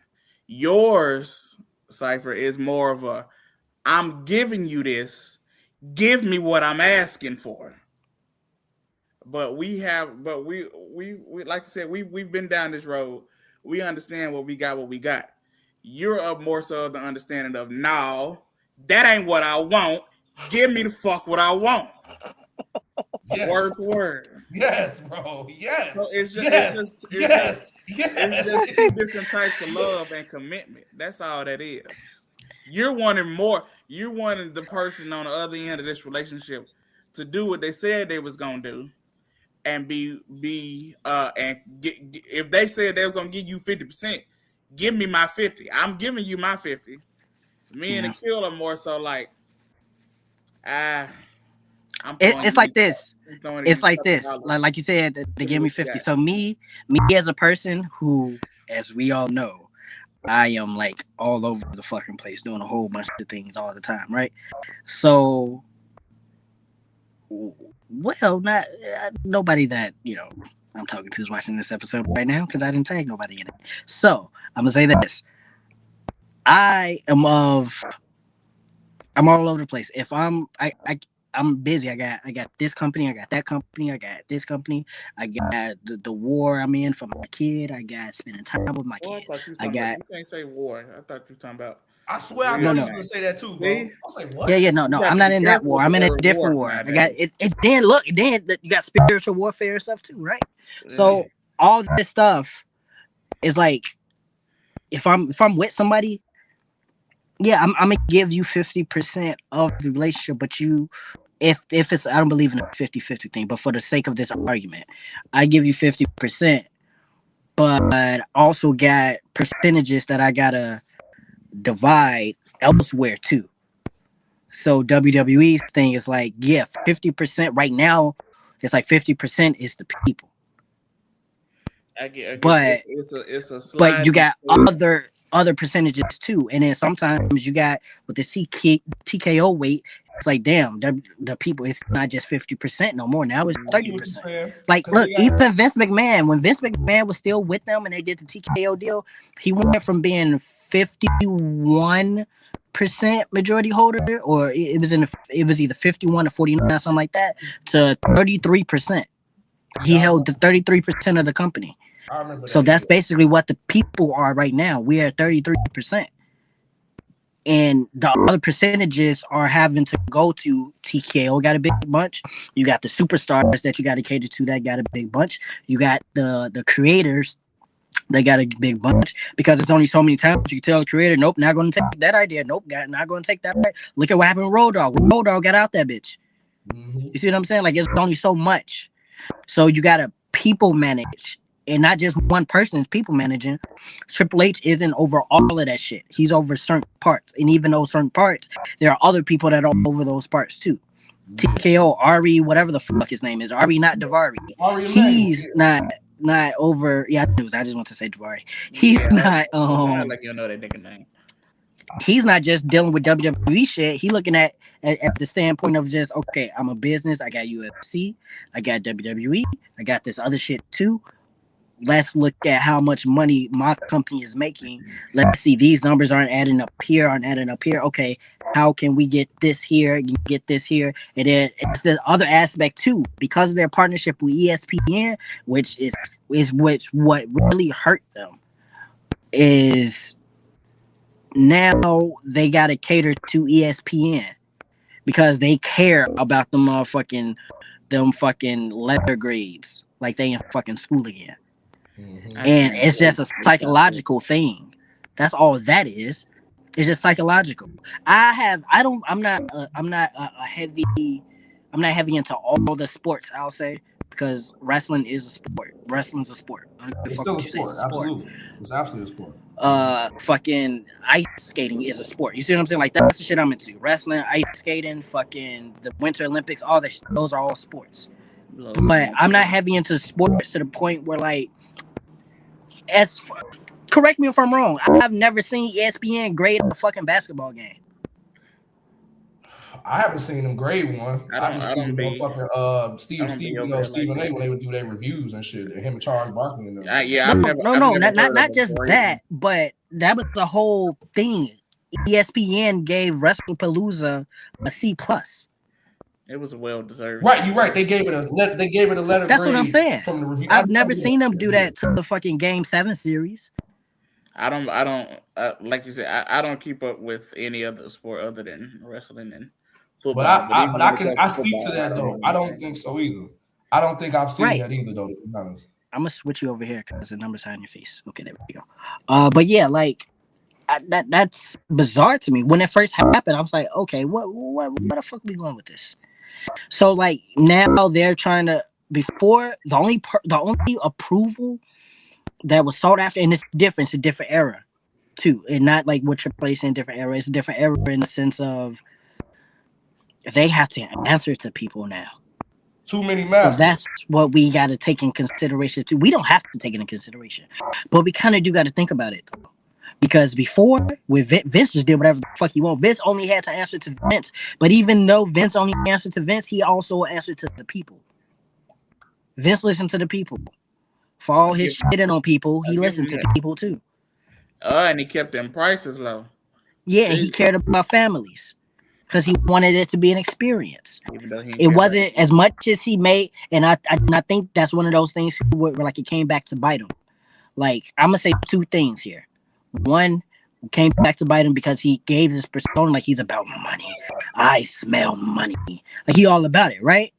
[SPEAKER 3] Yours, Cypher, is more of a, I'm giving you this, give me what I'm asking for. But we like I said, we've been down this road. We understand what we got. You're up more so of the understanding of, no, that ain't what I want. Give me the fuck what I want.
[SPEAKER 1] Yes.
[SPEAKER 3] Word to word.
[SPEAKER 1] Yes, bro. Yes.
[SPEAKER 3] So it's just 2 different types of love and commitment. That's all that is. You're wanting more. You're wanting the person on the other end of this relationship to do what they said they was gonna do, and if they said they were gonna give you 50%, give me my 50. I'm giving you my 50. Me and Akil are more so like,
[SPEAKER 4] it's like this. It's like this. Like you said, they give me 50. So me as a person who, as we all know, I am like all over the fucking place doing a whole bunch of things all the time, right? So, well, not nobody that I'm talking to is watching this episode right now because I didn't tag nobody in it. So I'm gonna say this: I'm all over the place. If I'm busy. I got this company. I got that company. I got this company. I got the war I'm in for my kid. I got spending time with my kid.
[SPEAKER 3] You can't say war. I thought you were talking about.
[SPEAKER 1] I swear I thought you were gonna say that too, bro. I was like, what?
[SPEAKER 4] Yeah, no. I'm not in that war. I'm in a different war. I got it. Then you got spiritual warfare and stuff too, right? Yeah. So all this stuff is like, if I'm with somebody, yeah, I'm gonna give you 50% of the relationship, but if it's, I don't believe in a 50-50 thing, but for the sake of this argument, I give you 50%, but also got percentages that I gotta divide elsewhere too. So WWE's thing is like, yeah, 50% right now, it's like 50% is the people.
[SPEAKER 3] I get
[SPEAKER 4] but
[SPEAKER 3] it's a
[SPEAKER 4] but you got other other percentages too. And then sometimes you got with the TKO weight, it's like, damn, the people, it's not just 50% no more. Now it's 30%. Like, look, even Vince McMahon, when Vince McMahon was still with them and they did the TKO deal, he went from being 51% majority holder, or it was either 51 or 49, something like that, to 33%. He held the 33% of the company.
[SPEAKER 1] I remember
[SPEAKER 4] so that's basically what the people are right now. We are at 33%. And the other percentages are having to go to TKO, got a big bunch. You got the superstars that you got to cater to, that got a big bunch. You got the creators, they got a big bunch, because it's only so many times you can tell the creator, nope, not going to take that idea. Nope, not going to take that. Look at what happened with Road Dogg. Road Dogg got out that bitch. You see what I'm saying? Like, it's only so much. So you got to people manage. And not just one person is people managing. Triple H isn't over all of that shit. He's over certain parts. And even those certain parts, there are other people that are over those parts too. TKO, Ari, whatever the fuck his name is. Ari, not Davari. He's not over. Yeah, I just want to say Davari. He's not.
[SPEAKER 3] Like, you know that nigga name.
[SPEAKER 4] He's not just dealing with WWE shit. He looking at the standpoint of just, okay, I'm a business. I got UFC. I got WWE. I got this other shit too. Let's look at how much money my company is making. Let's see, these numbers aren't adding up here, Okay, how can we get this here, get this here? And then it's the other aspect too, because of their partnership with ESPN, which is what really hurt them, is now they got to cater to ESPN because they care about them fucking letter grades, like they in fucking school again. And it's just a psychological thing. That's all that is. It's just psychological. I'm not heavy into all the sports, I'll say, because wrestling is a sport. Wrestling's a sport.
[SPEAKER 1] It's still a sport. Absolutely. It's absolutely a sport.
[SPEAKER 4] Fucking ice skating is a sport. You see what I'm saying? Like, that's the shit I'm into. Wrestling, ice skating, fucking the Winter Olympics, all that. Those are all sports. But I'm not heavy into sports to the point where, like, correct me if I'm wrong, I've never seen ESPN grade a fucking basketball game.
[SPEAKER 1] I haven't seen them grade one. I just seen fucking Stephen A. when they would do their reviews and shit. Him and Charles Barkley and them.
[SPEAKER 4] Not just that, but that was the whole thing. ESPN gave WrestlePalooza a C+.
[SPEAKER 3] It was well deserved.
[SPEAKER 1] Right, you're right. They gave it a letter.
[SPEAKER 4] That's what I'm saying.
[SPEAKER 1] From the review.
[SPEAKER 4] I've never seen them do that to the fucking Game 7 series.
[SPEAKER 3] I don't. Like you said, I don't keep up with any other sport other than wrestling and football.
[SPEAKER 1] But I speak to that though. I don't think so either. I don't think I've seen that either though. To be honest.
[SPEAKER 4] I'm gonna switch you over here because the number's high on your face. Okay, there we go. But yeah, like that's bizarre to me. When it first happened, I was like, okay, what the fuck are we going with this? So like now they're trying to. Before the only approval that was sought after, and it's different. It's a different era too, and not like what Triple H in a different era. It's a different era in the sense of they have to answer to people now.
[SPEAKER 1] Too many masters.
[SPEAKER 4] So that's what we got to take in consideration too. We don't have to take it in consideration, but we kind of do got to think about it though. Because before, with Vince just did whatever the fuck he wanted. Vince only had to answer to Vince. But even though Vince only answered to Vince, he also answered to the people. Vince listened to the people. For all his shitting on people, he listened to people too.
[SPEAKER 3] And he kept them prices low.
[SPEAKER 4] Yeah, he cared about families. Because he wanted it to be an experience. It wasn't as much as he made. And I think that's one of those things where like it came back to bite him. Like, I'm going to say two things here. One, came back to bite him because he gave this persona like he's about money. I smell money. Like he all about it, right?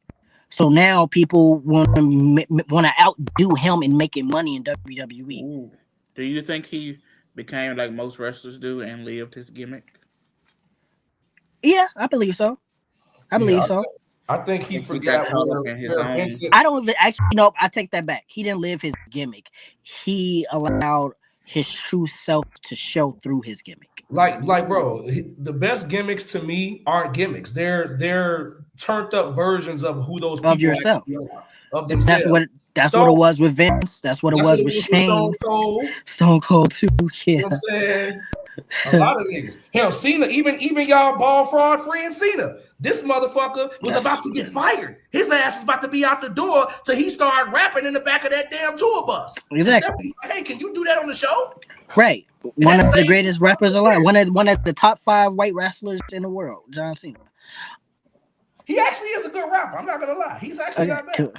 [SPEAKER 4] So now people want to outdo him in making money in WWE.
[SPEAKER 3] Ooh. Do you think he became like most wrestlers do and lived his gimmick?
[SPEAKER 4] Yeah, I believe so. I
[SPEAKER 1] think he forgot his own.
[SPEAKER 4] I don't actually. No, I take that back. He didn't live his gimmick. He allowed his true self to show through his gimmick.
[SPEAKER 1] Like, bro, the best gimmicks to me aren't gimmicks. They're turned up versions of who those people
[SPEAKER 4] of yourself.
[SPEAKER 1] Of themselves.
[SPEAKER 4] That's what it was with Vince. That's what it was with Shane.
[SPEAKER 1] Stone Cold.
[SPEAKER 4] Stone Cold too. Yeah.
[SPEAKER 1] You know what I'm saying? A lot of niggas. Hell, Cena, even y'all ball fraud friend Cena. This motherfucker was about to get fired. His ass was about to be out the door till he started rapping in the back of that damn tour bus.
[SPEAKER 4] Exactly.
[SPEAKER 1] Hey, can you do that on the show?
[SPEAKER 4] Right. One of the greatest rappers alive. One of the top 5 white wrestlers in the world, John Cena.
[SPEAKER 1] He actually is a good rapper. I'm not gonna lie. He's actually not bad.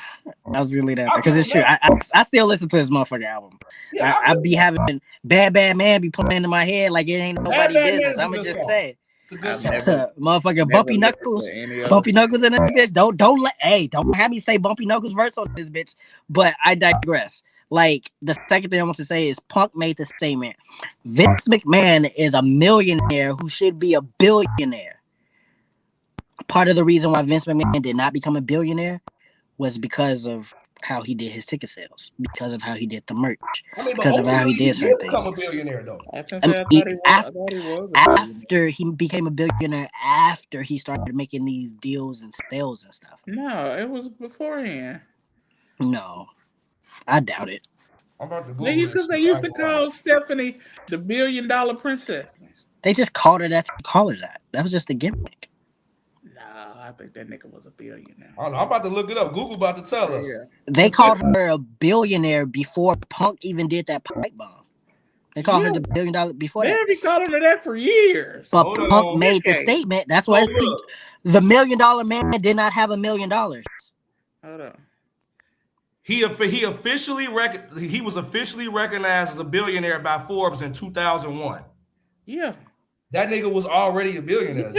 [SPEAKER 4] I was gonna leave that because it's true. I still listen to his motherfucking album. Yeah, I be having Bad Man be playing in my head like it ain't nobody business. I'ma just say, motherfucking Bumpy Knuckles in this bitch. Don't have me say Bumpy Knuckles verse on this bitch. But I digress. Like, the second thing I want to say is Punk made the statement. Vince McMahon is a millionaire who should be a billionaire. Part of the reason why Vince McMahon did not become a billionaire was because of how he did his ticket sales, because of how he did the merch, because of how he did certain things.
[SPEAKER 1] Become a billionaire though.
[SPEAKER 4] After he became a billionaire, after he started making these deals and sales and stuff.
[SPEAKER 3] No, it was beforehand.
[SPEAKER 4] No, I doubt it.
[SPEAKER 1] I'm about to go.
[SPEAKER 3] Because they used to call Stephanie the $1 billion princess.
[SPEAKER 4] They just called her that to call her that. That was just a gimmick.
[SPEAKER 3] I think that nigga was a billionaire.
[SPEAKER 1] I'm about to look it up. Google about to tell us.
[SPEAKER 3] Yeah.
[SPEAKER 4] They called her a billionaire before Punk even did that pipe bomb. They called her the $1 billion before that.
[SPEAKER 3] They've been calling her that for years.
[SPEAKER 4] But Punk made the statement. That's why the $1 million man did not have $1 million.
[SPEAKER 3] Hold on.
[SPEAKER 1] He was officially recognized as a billionaire by Forbes in 2001.
[SPEAKER 3] Yeah.
[SPEAKER 1] That nigga was already a billionaire.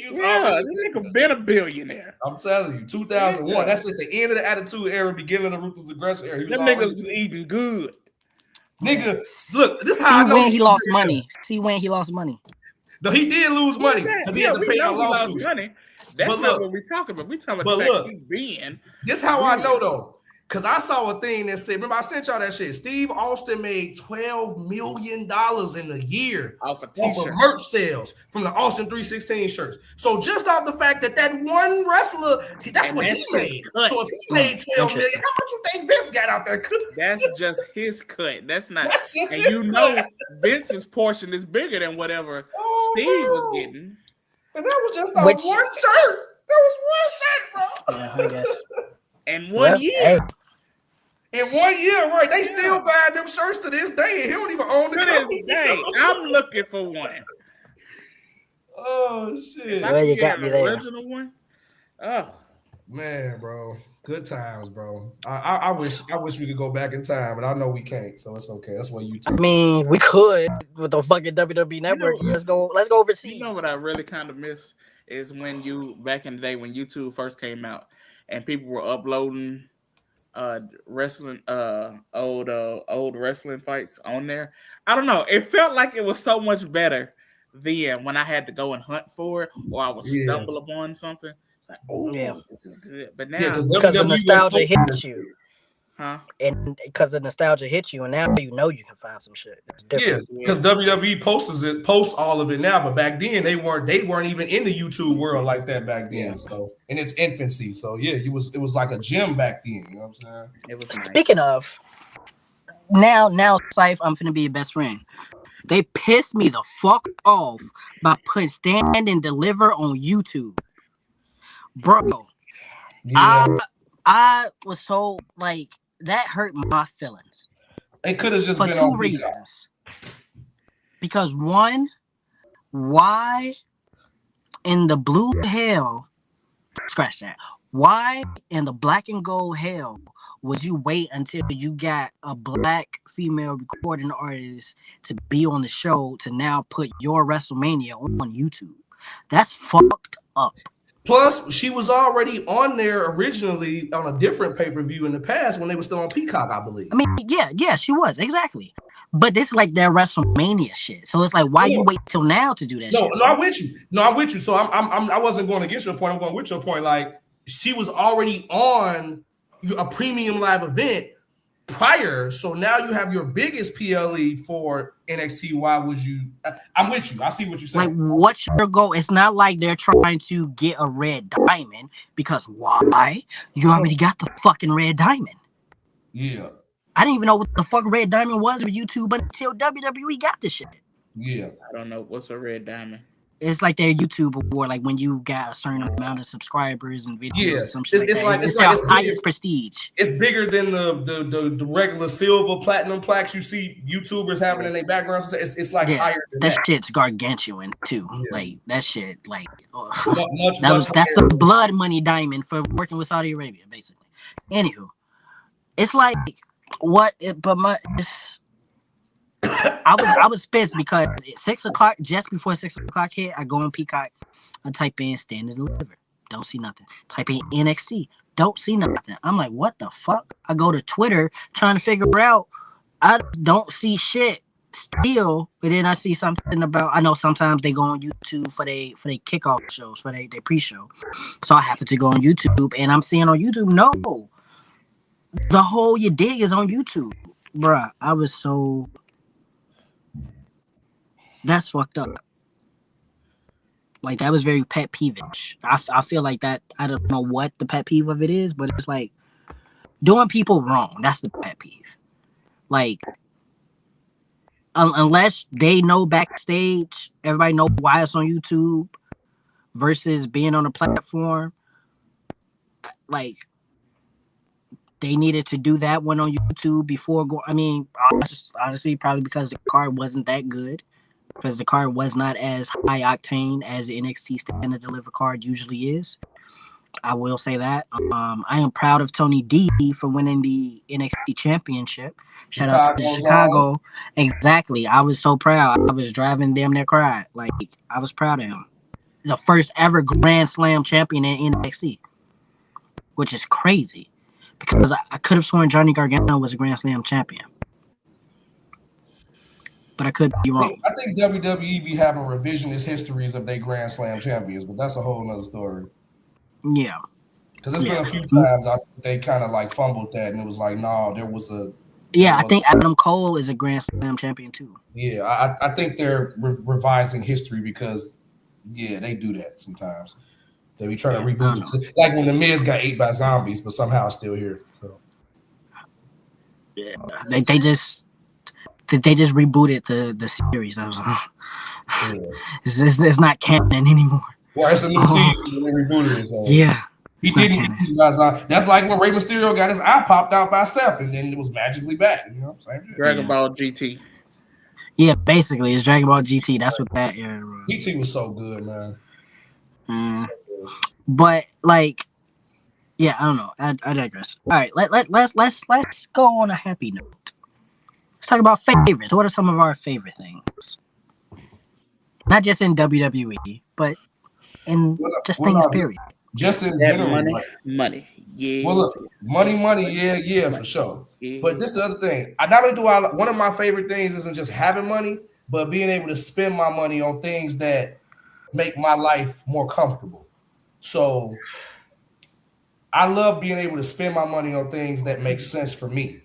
[SPEAKER 3] Yeah, this nigga been a billionaire.
[SPEAKER 1] I'm telling you, 2001. Yeah. That's at the end of the Attitude Era, beginning of the Ruthless Aggression era.
[SPEAKER 3] Them niggas was eating good.
[SPEAKER 1] Nigga, look, this is how I know
[SPEAKER 4] when he lost money. See when he lost money.
[SPEAKER 1] No, he did lose money because he had to pay a lawsuit.
[SPEAKER 3] That's not what we talking about. We talking about the fact he's being.
[SPEAKER 1] This how I know though. Because I saw a thing that said, remember I sent y'all that shit. Steve Austin made $12 million in a year off of merch sales from the Austin 316 shirts. So just off the fact that one wrestler, that's what he made. Cut. So if he made $12 million, how much you think Vince got out there?
[SPEAKER 3] That's just his cut. That's not. And you know Vince's portion is bigger than whatever Steve was getting.
[SPEAKER 1] And that was just on one shirt. That was one shirt, bro.
[SPEAKER 4] Yeah, I guess.
[SPEAKER 3] In 1 year.
[SPEAKER 1] In 1 year, right? They still buying them shirts to this day. He don't even own the company.
[SPEAKER 3] I'm looking for one.
[SPEAKER 1] Oh shit!
[SPEAKER 4] Well, you got me there.
[SPEAKER 3] Original one. Oh
[SPEAKER 1] man, bro, good times, bro. I wish we could go back in time, but I know we can't, so it's okay. That's what you.
[SPEAKER 4] I mean, we could with the fucking WWE network. Let's go overseas.
[SPEAKER 3] You know what I really kind of miss is when back in the day when YouTube first came out and people were uploading wrestling old wrestling fights on there. I don't know. It felt like it was so much better then when I had to go and hunt for it or I would stumble upon something. It's like, this is good. But now
[SPEAKER 4] because the nostalgia hits you. Huh? And because the nostalgia hits you, and now you know you can find some shit. It's different.
[SPEAKER 1] Yeah, because WWE posts all of it now, but back then they weren't even in the YouTube world like that back then. Yeah. So in its infancy. So yeah, it was like a gym back then. You know what I'm saying?
[SPEAKER 3] It was nice.
[SPEAKER 4] Speaking of now, Syph, I'm finna be your best friend. They pissed me the fuck off by putting Stand and Deliver on YouTube, bro. Yeah. I was so like. That hurt my feelings.
[SPEAKER 1] It could have just been
[SPEAKER 4] for 2 reasons. Because one, why in the blue hell, scratch that. Why in the black and gold hell would you wait until you got a black female recording artist to be on the show to now put your WrestleMania on YouTube? That's fucked up.
[SPEAKER 1] Plus, she was already on there originally on a different pay-per-view in the past when they were still on Peacock, I believe.
[SPEAKER 4] I mean, yeah, she was, exactly. But this is like their WrestleMania shit. So it's like, why you wait till now to do that shit?
[SPEAKER 1] No, I'm with you. So I wasn't going against your point. I'm going with your point. Like, she was already on a premium live event prior. So now you have your biggest PLE for NXT. Why would you? I'm with you. I see what you're saying.
[SPEAKER 4] Like, what's your goal? It's not like they're trying to get a red diamond because why? You already got the fucking red diamond.
[SPEAKER 1] Yeah.
[SPEAKER 4] I didn't even know what the fuck Red Diamond was for YouTube until WWE got this shit.
[SPEAKER 1] Yeah.
[SPEAKER 3] I don't know what's a red diamond.
[SPEAKER 4] It's like their YouTube award, like when you got a certain amount of subscribers and videos
[SPEAKER 1] Yeah.
[SPEAKER 4] or some shit
[SPEAKER 1] It's like
[SPEAKER 4] it's
[SPEAKER 1] it's
[SPEAKER 4] their
[SPEAKER 1] bigger,
[SPEAKER 4] highest prestige.
[SPEAKER 1] it's bigger than the regular silver platinum plaques you see YouTubers having in their backgrounds. It's like higher than that.
[SPEAKER 4] That shit's gargantuan too.
[SPEAKER 1] Yeah.
[SPEAKER 4] Like that shit, like
[SPEAKER 1] that's
[SPEAKER 4] the blood money diamond for working with Saudi Arabia, basically. Anywho, it's like I was pissed because at 6 o'clock, just before 6 o'clock hit, I go on Peacock, I type in Stand and Deliver, don't see nothing. Type in NXT, don't see nothing. I'm like, what the fuck? I go to Twitter trying to figure out, I don't see shit still, but then I see something about, I know sometimes they go on YouTube for they kickoff shows, for they pre-show. So I happen to go on YouTube and I'm seeing on YouTube, no, the whole You Dig is on YouTube. Bruh, I was so... That's fucked up. Like, that was very pet peevish. I feel like that, I don't know what the pet peeve of it is, but it's like, doing people wrong, that's the pet peeve. Like, unless they know backstage, everybody know why it's on YouTube versus being on a platform, like, they needed to do that one on YouTube before honestly, probably because the card wasn't that good. Because the card was not as high octane as the NXT Stand and Deliver card usually is. I will say that. I am proud of Tony D for winning the NXT Championship. Shout out to Chicago. Exactly. I was so proud. I was driving damn near cried. Like, I was proud of him. The first ever Grand Slam champion in NXT. Which is crazy. Because I could have sworn Johnny Gargano was a Grand Slam champion. But I could be wrong.
[SPEAKER 1] I think WWE be having revisionist histories of their Grand Slam champions, but that's a whole nother story.
[SPEAKER 4] Yeah.
[SPEAKER 1] Because there's been a few times they kind of like fumbled that, and it was like, no, there was a...
[SPEAKER 4] Yeah, I think Adam Cole is a Grand Slam champion too.
[SPEAKER 1] Yeah, I think they're revising history because, yeah, they do that sometimes. They be trying to reboot it. Like when The Miz got ate by zombies, but somehow it's still here. So
[SPEAKER 4] yeah, they just rebooted the series. I was it's not canon anymore.
[SPEAKER 1] Well, it's a new season when they rebooted it. So.
[SPEAKER 4] Yeah.
[SPEAKER 1] He didn't get eaten by zombies. That's like when Rey Mysterio got his eye popped out by Seth, and then it was magically back. You know, same shit.
[SPEAKER 3] Dragon Ball GT.
[SPEAKER 4] Yeah, basically, it's Dragon Ball GT. That's what that era was.
[SPEAKER 1] GT was so good, man.
[SPEAKER 4] So good. But like, yeah, I don't know. I digress. All right, let's go on a happy note. Let's talk about favorites. What are some of our favorite things? Not just in WWE, but in just things, period.
[SPEAKER 1] Just in general.
[SPEAKER 3] Money. Yeah.
[SPEAKER 1] Well, look, money, yeah, for sure. Yeah. But this is the other thing. One of my favorite things isn't just having money, but being able to spend my money on things that make my life more comfortable. So I love being able to spend my money on things that make sense for me.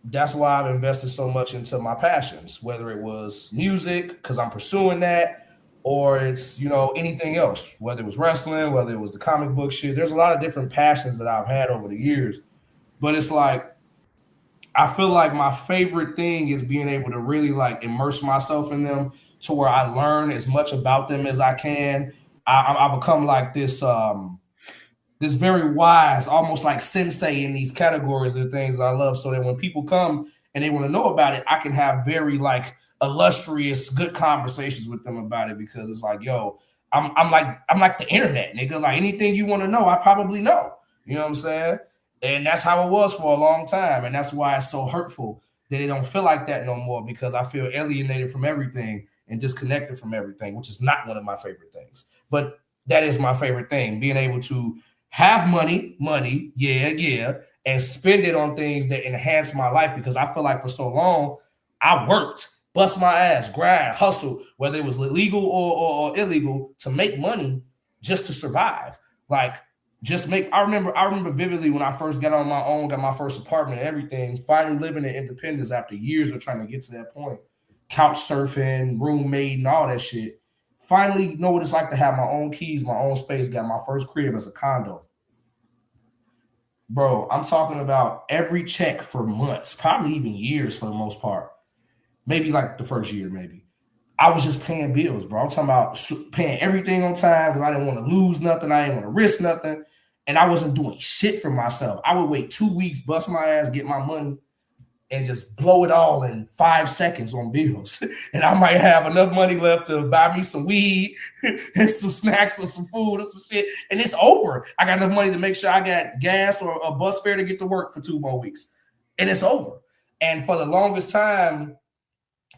[SPEAKER 1] That's why I've invested so much into my passions, whether it was music, because I'm pursuing that, or it's, anything else, whether it was wrestling, whether it was the comic book shit. There's a lot of different passions that I've had over the years. But it's like, I feel like my favorite thing is being able to really like immerse myself in them to where I learn as much about them as I can. I become like this this very wise, almost like sensei in these categories of things that I love, so that when people come and they want to know about it, I can have very like illustrious, good conversations with them about it, because it's like, yo, I'm like the internet, nigga. Like anything you want to know, I probably know. You know what I'm saying? And that's how it was for a long time. And that's why it's so hurtful that it don't feel like that no more, because I feel alienated from everything and disconnected from everything, which is not one of my favorite things. But that is my favorite thing, being able to have money, yeah, and spend it on things that enhance my life, because I feel like for so long, I worked, bust my ass, grind, hustle, whether it was legal or illegal, to make money just to survive. Like, I remember vividly when I first got on my own, got my first apartment and everything, finally living in independence after years of trying to get to that point. Couch surfing, roommate, and all that shit. Finally know what it's like to have my own keys, my own space, got my first crib as a condo. Bro, I'm talking about every check for months, probably even years for the most part. Maybe like the first year, maybe. I was just paying bills, bro. I'm talking about paying everything on time because I didn't want to lose nothing. I didn't want to risk nothing. And I wasn't doing shit for myself. I would wait 2 weeks, bust my ass, get my money, and just blow it all in 5 seconds on bills. And I might have enough money left to buy me some weed and some snacks or some food or some shit. And it's over. I got enough money to make sure I got gas or a bus fare to get to work for 2 more weeks. And it's over. And for the longest time,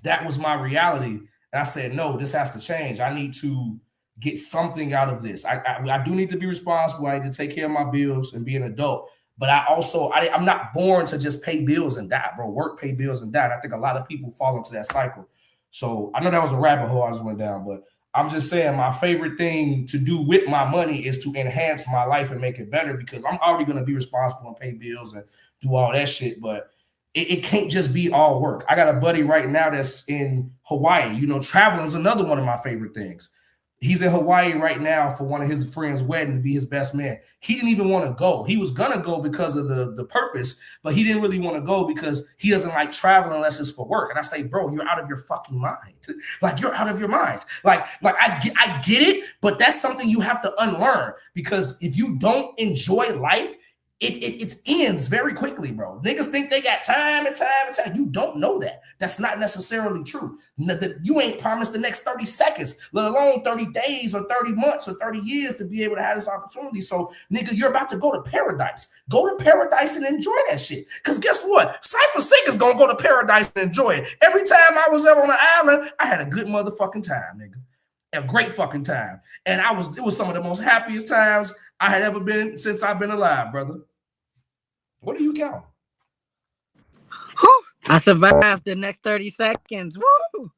[SPEAKER 1] that was my reality. And I said, no, this has to change. I need to get something out of this. I do need to be responsible. I need to take care of my bills and be an adult. But I'm not born to just pay bills and die, bro. Work, pay bills and die. And I think a lot of people fall into that cycle. So I know that was a rabbit hole I just went down, but I'm just saying my favorite thing to do with my money is to enhance my life and make it better because I'm already going to be responsible and pay bills and do all that shit. But it can't just be all work. I got a buddy right now that's in Hawaii. You know, traveling is another one of my favorite things. He's in Hawaii right now for one of his friends' wedding to be his best man. He didn't even want to go. He was going to go because of the purpose, but he didn't really want to go because he doesn't like traveling unless it's for work. And I say, bro, you're out of your fucking mind. Like, you're out of your mind. Like I get it, but that's something you have to unlearn because if you don't enjoy life, it ends very quickly, bro. Niggas think they got time and time and time. You don't know that. That's not necessarily true. You ain't promised the next 30 seconds, let alone 30 days or 30 months or 30 years to be able to have this opportunity. So, nigga, you're about to go to paradise. Go to paradise and enjoy that shit. Because guess what? Cypher Sink is going to go to paradise and enjoy it. Every time I was ever on the island, I had a good motherfucking time, nigga. A great fucking time. And it was some of the most happiest times I had ever been since I've been alive, brother. What do you count?
[SPEAKER 4] I survived the next 30 seconds. Woo!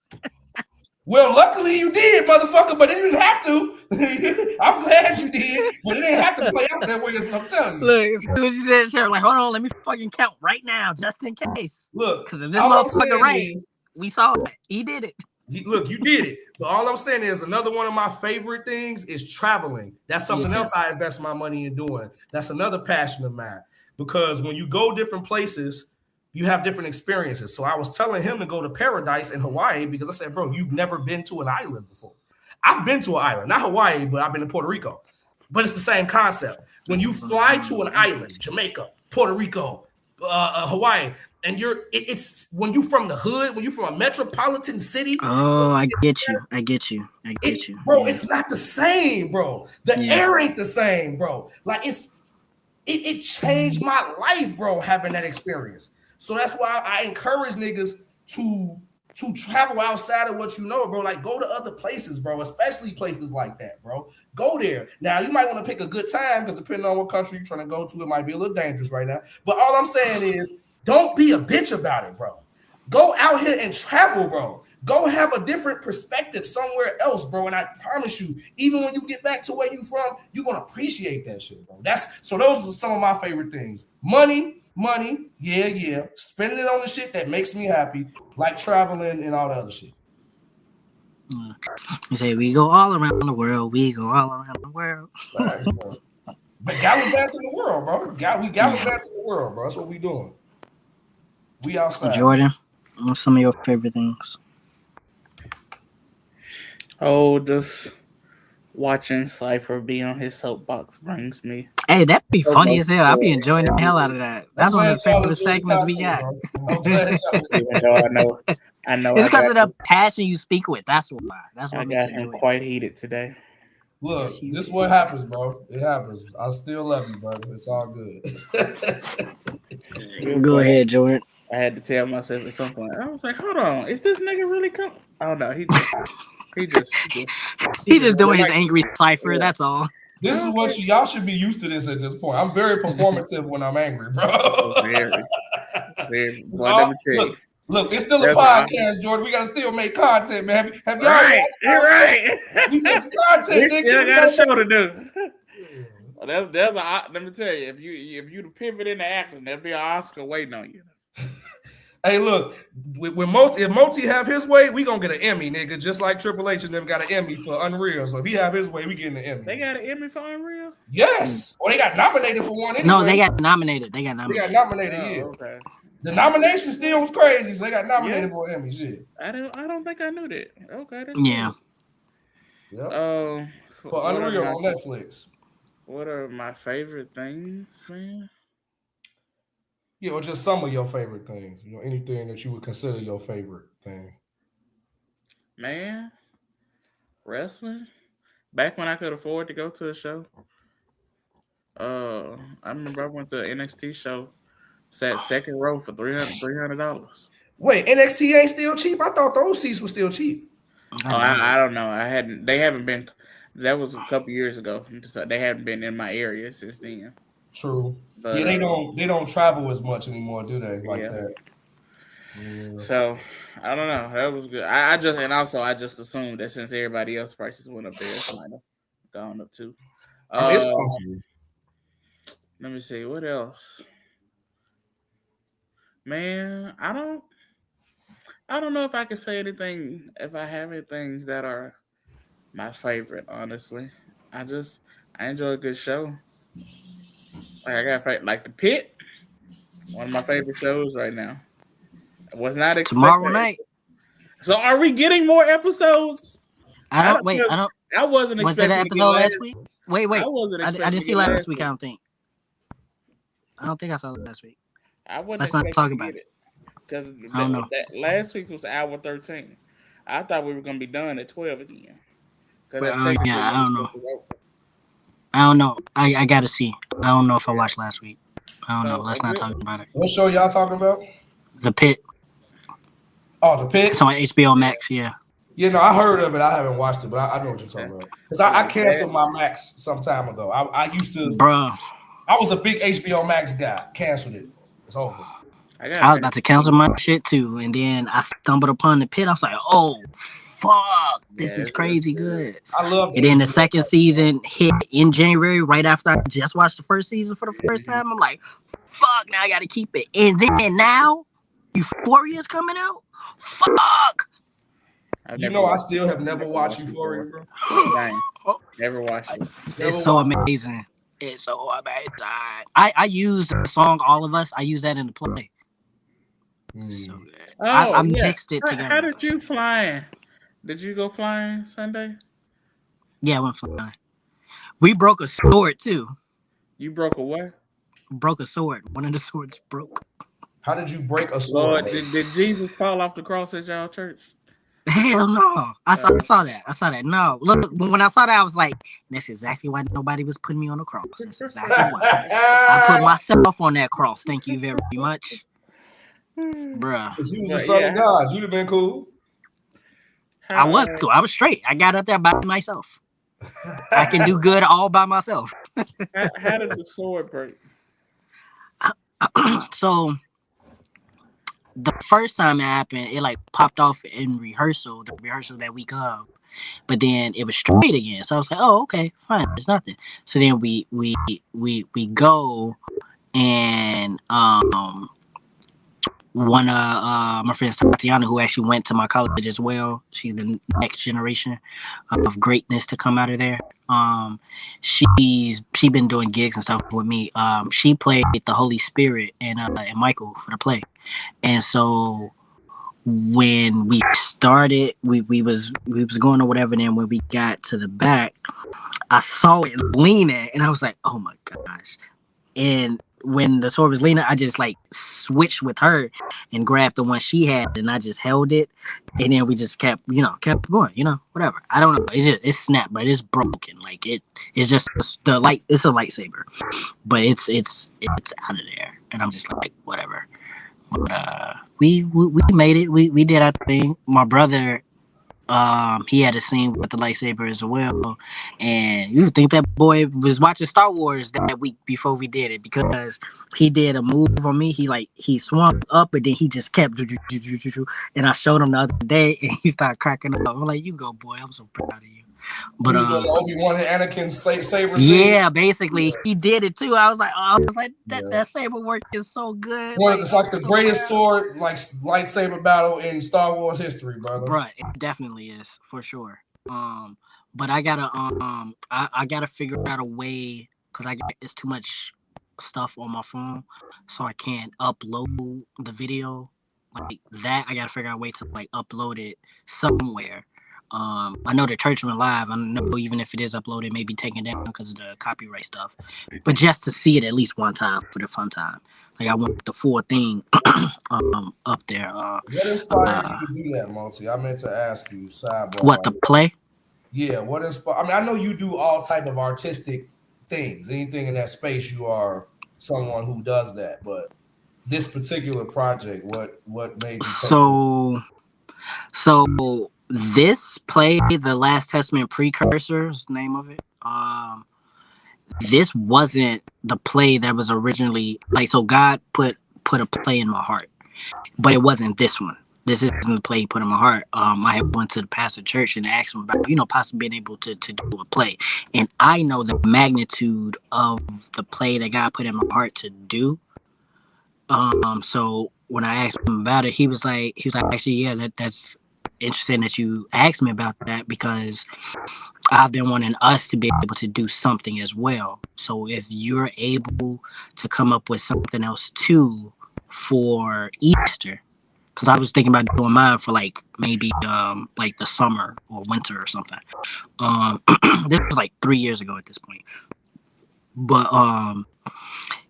[SPEAKER 1] Well, luckily you did, motherfucker, but it didn't have to. I'm glad you did, but it didn't have to play out that way, is what I'm telling you.
[SPEAKER 4] Look, as soon as you said share, like, hold on, let me fucking count right now, just in case.
[SPEAKER 1] Look,
[SPEAKER 4] because if this motherfucker right, we saw it. He did it.
[SPEAKER 1] Look, you did it. But all I'm saying is another one of my favorite things is traveling. That's something else I invest my money in doing. That's another passion of mine. Because when you go different places, you have different experiences. So I was telling him to go to paradise in Hawaii because I said, bro, you've never been to an island before. I've been to an island, not Hawaii, but I've been to Puerto Rico. But it's the same concept. When you fly to an island, Jamaica, Puerto Rico, Hawaii, and it's when you from the hood, when you're from a metropolitan city.
[SPEAKER 4] Oh, I get you.
[SPEAKER 1] Bro, it's not the same, bro. The air ain't the same, bro. Like it changed my life, bro, having that experience. So that's why I encourage niggas to travel outside of what you know, bro. Like, go to other places, bro, especially places like that, bro. Go there. Now, you might want to pick a good time because depending on what country you're trying to go to, it might be a little dangerous right now. But all I'm saying is don't be a bitch about it, bro. Go out here and travel, bro. Go have a different perspective somewhere else, bro. And I promise you, even when you get back to where you from, you're going to appreciate that shit, bro. So those are some of my favorite things. Money, yeah. Spending it on the shit that makes me happy, like traveling and all the other shit.
[SPEAKER 4] You say we go all around the world.
[SPEAKER 1] Right, but gallivanting the world, bro. We gallivanting the world, bro. That's what we doing. We outside.
[SPEAKER 4] Jordan, what's some of your favorite things?
[SPEAKER 3] Oh, just watching Cypher be on his soapbox brings me.
[SPEAKER 4] Hey, that'd be funny as hell. I'd be enjoying the hell out of that. That's one of the favorite segments we got.
[SPEAKER 3] I know.
[SPEAKER 4] It's because of the passion you speak with. That's why. That's why
[SPEAKER 3] I got him quite heated today.
[SPEAKER 1] Look, this is what happens, bro. It happens. I still love you, brother. It's all good.
[SPEAKER 4] Go ahead, Jordan.
[SPEAKER 3] I had to tell myself at some point. I was like, hold on, is this nigga really coming? Oh no, he just
[SPEAKER 4] doing his angry cipher. Yeah. That's all.
[SPEAKER 1] This is what y'all should be used to this at this point. I'm very performative when I'm angry, bro.
[SPEAKER 3] Very. Boy, let me tell you.
[SPEAKER 1] Look, it's still a podcast, Jordan. We gotta still make content, man. Have y'all
[SPEAKER 3] right?
[SPEAKER 1] We make content,
[SPEAKER 3] we still got a show to do. Let me tell you, if you the pivot into acting, there'll be an Oscar waiting on you.
[SPEAKER 1] Hey, look, when if Moti have his way, we gonna get an Emmy, nigga. Just like Triple H and them got an Emmy for Unreal. So if he have his way, we getting an Emmy.
[SPEAKER 3] They got an Emmy for Unreal?
[SPEAKER 1] Yes. Or they got nominated for one anyway.
[SPEAKER 4] No, they got nominated. They got nominated.
[SPEAKER 1] Yeah.
[SPEAKER 3] Okay.
[SPEAKER 1] The nomination still was crazy, so they got nominated for an Emmy. Shit.
[SPEAKER 3] I don't think I knew that. Okay, that's
[SPEAKER 4] yeah.
[SPEAKER 3] Cool.
[SPEAKER 1] Yep. For Unreal on Netflix.
[SPEAKER 3] What are my favorite things, man?
[SPEAKER 1] Yeah, or just some of your favorite things. You know, anything that you would consider your favorite thing.
[SPEAKER 3] Man, wrestling. Back when I could afford to go to a show. I remember I went to an NXT show, sat second row for $300.
[SPEAKER 1] Wait, NXT ain't still cheap? I thought those seats were still cheap.
[SPEAKER 3] I don't know. They haven't been. That was a couple years ago. So they haven't been in my area since then.
[SPEAKER 1] True.
[SPEAKER 3] But,
[SPEAKER 1] yeah, they don't travel as much anymore, do they? Like that.
[SPEAKER 3] Yeah. So I don't know. That was good. I just assumed that since everybody else prices went up there, it might have gone up too.
[SPEAKER 1] It's possible.
[SPEAKER 3] Let me see what else. Man, I don't know if I can say anything. If I have any things that are my favorite, honestly, I enjoy a good show. Like I got like The Pit, one of my favorite shows right now. I was not expecting
[SPEAKER 4] tomorrow night.
[SPEAKER 3] So are we getting more episodes?
[SPEAKER 4] I wasn't
[SPEAKER 3] expecting.
[SPEAKER 4] Was it an episode last week? Wait. I didn't see last week. I don't think I saw it last week. Let's not talk about it.
[SPEAKER 3] Because last week was hour 13. I thought we were going to be done at 12 again.
[SPEAKER 4] I don't know. I don't know. I got to see. I don't know if I watched last week. I don't know. Let's not talk about it.
[SPEAKER 1] What show y'all talking about?
[SPEAKER 4] The Pit.
[SPEAKER 1] Oh, The Pit?
[SPEAKER 4] It's on HBO Max, yeah.
[SPEAKER 1] You know, I heard of it. I haven't watched it, but I know what you're talking about. Because I canceled my Max some time ago. I used to.
[SPEAKER 4] Bro.
[SPEAKER 1] I was a big HBO Max guy. Canceled it. It's over.
[SPEAKER 4] I was about to cancel my shit too, and then I stumbled upon The Pit. I was like, "Oh, fuck! This is crazy good."
[SPEAKER 1] I love it.
[SPEAKER 4] And then the second season hit in January, right after I just watched the first season for the first time. I'm like, "Fuck! Now I got to keep it." And then now, Euphoria's coming out. Fuck!
[SPEAKER 1] I still have never watched Euphoria, bro.
[SPEAKER 3] Dang. Never watched it.
[SPEAKER 4] It's so amazing. It's so amazing. I used the song "All of Us." I used that in the play. So good. I mixed it together.
[SPEAKER 3] How did you fly? Did you go flying Sunday?
[SPEAKER 4] Yeah, I went flying. We broke a sword too.
[SPEAKER 3] You broke a what?
[SPEAKER 4] Broke a sword. One of the swords broke.
[SPEAKER 1] How did you break a sword?
[SPEAKER 3] Lord, did Jesus fall off the cross at y'all church?
[SPEAKER 4] Hell no. I saw that. No. Look, when I saw that, I was like, that's exactly why nobody was putting me on the cross. That's exactly why. I put myself on that cross. Thank you very much. Bruh.
[SPEAKER 1] If you was the son of God, you'd have been cool.
[SPEAKER 4] I was cool. I was straight. I got up there by myself. I can do good all by myself.
[SPEAKER 3] How did the sword break?
[SPEAKER 4] So the first time it happened, it like popped off in rehearsal, the rehearsal that week of. But then it was straight again. So I was like, oh, okay, fine, it's nothing. So then we go and one of my friends, Tatiana, who actually went to my college as well. She's the next generation of greatness to come out of there. She's been doing gigs and stuff with me. She played the Holy Spirit and Michael for the play. And so when we started, we was going or whatever. Then when we got to the back, I saw it leaning, and I was like, oh my gosh. And when the sword was leaning, I just like switched with her and grabbed the one she had, and I just held it, and then we just kept going, whatever. I don't know. It's snapped, but it's broken. Like it's just the light. It's a lightsaber, but it's out of there, and I'm just like whatever. But we made it. We did our thing. My brother He had a scene with the lightsaber as well, and you think that boy was watching Star Wars that week before we did it because he did a move on me. He swung up and then he just kept, and I showed him the other day and he started cracking up. I'm like, "You go, boy! I'm so proud of you." But
[SPEAKER 1] he was doing the Obi-Wan and Anakin saber
[SPEAKER 4] yeah,
[SPEAKER 1] scene.
[SPEAKER 4] basically he did it too. I was like, that saber work is so good.
[SPEAKER 1] Well, it's like the greatest sword, like lightsaber battle in Star Wars history, brother.
[SPEAKER 4] Bruh, it definitely is for sure. But I gotta I gotta figure out a way because it's too much stuff on my phone, so I can't upload the video like that. I gotta figure out a way to like upload it somewhere. I know the church went live. I know even if it is uploaded, maybe taken down because of the copyright stuff. But just to see it at least one time for the fun time. Like I want the full thing up there.
[SPEAKER 1] What inspired you to do that, Monty? I meant to ask you, sidebar.
[SPEAKER 4] What, the play?
[SPEAKER 1] Yeah, what inspired? I mean, I know you do all type of artistic things. Anything in that space, you are someone who does that. But this particular project, what made you?
[SPEAKER 4] So this play, The Last Testament Precursor, is the name of it. This wasn't the play that was originally like. So God put a play in my heart, but it wasn't this one. This isn't the play he put in my heart. I had went to the pastor church and asked him about, possibly being able to do a play, and I know the magnitude of the play that God put in my heart to do. So when I asked him about it, he was like, actually, yeah, that's interesting that you asked me about that because I've been wanting us to be able to do something as well. So if you're able to come up with something else too for Easter, because I was thinking about doing mine for like maybe like the summer or winter or something. This was like 3 years ago at this point. But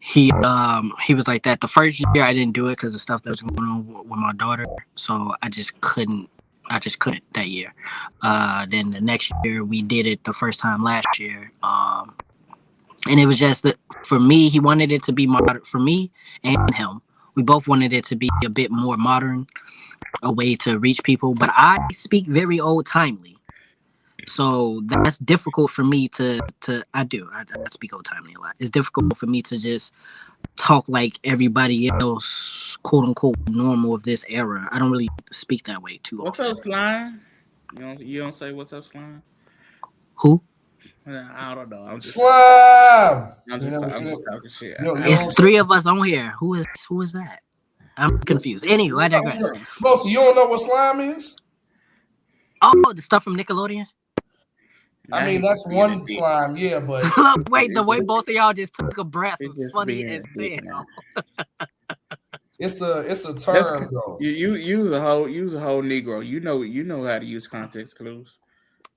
[SPEAKER 4] he was like that. The first year I didn't do it because of stuff that was going on with my daughter, so I just couldn't that year. Then the next year we did it the first time last year. And it was just that for me, he wanted it to be modern for me and him. We both wanted it to be a bit more modern, a way to reach people. But I speak very old timely. So that's difficult for me to I speak old timely a lot. It's difficult for me to just talk like everybody else, quote unquote, normal of this era. I don't really speak that way too
[SPEAKER 3] often. What's up, Slime? You don't say what's up, Slime?
[SPEAKER 4] Who?
[SPEAKER 3] I don't know. I'm
[SPEAKER 1] Slime.
[SPEAKER 3] I'm just talking shit.
[SPEAKER 4] It's three of us on here. Who is that? I'm confused. Anyway, I digress.
[SPEAKER 1] Most, you don't know what slime is?
[SPEAKER 4] Oh, the stuff from Nickelodeon.
[SPEAKER 1] I mean, that's one slime, yeah, but
[SPEAKER 4] wait, the way both of y'all just took a breath was funny as hell.
[SPEAKER 1] It's a term though.
[SPEAKER 3] You use a whole Negro. You know how to use context clues.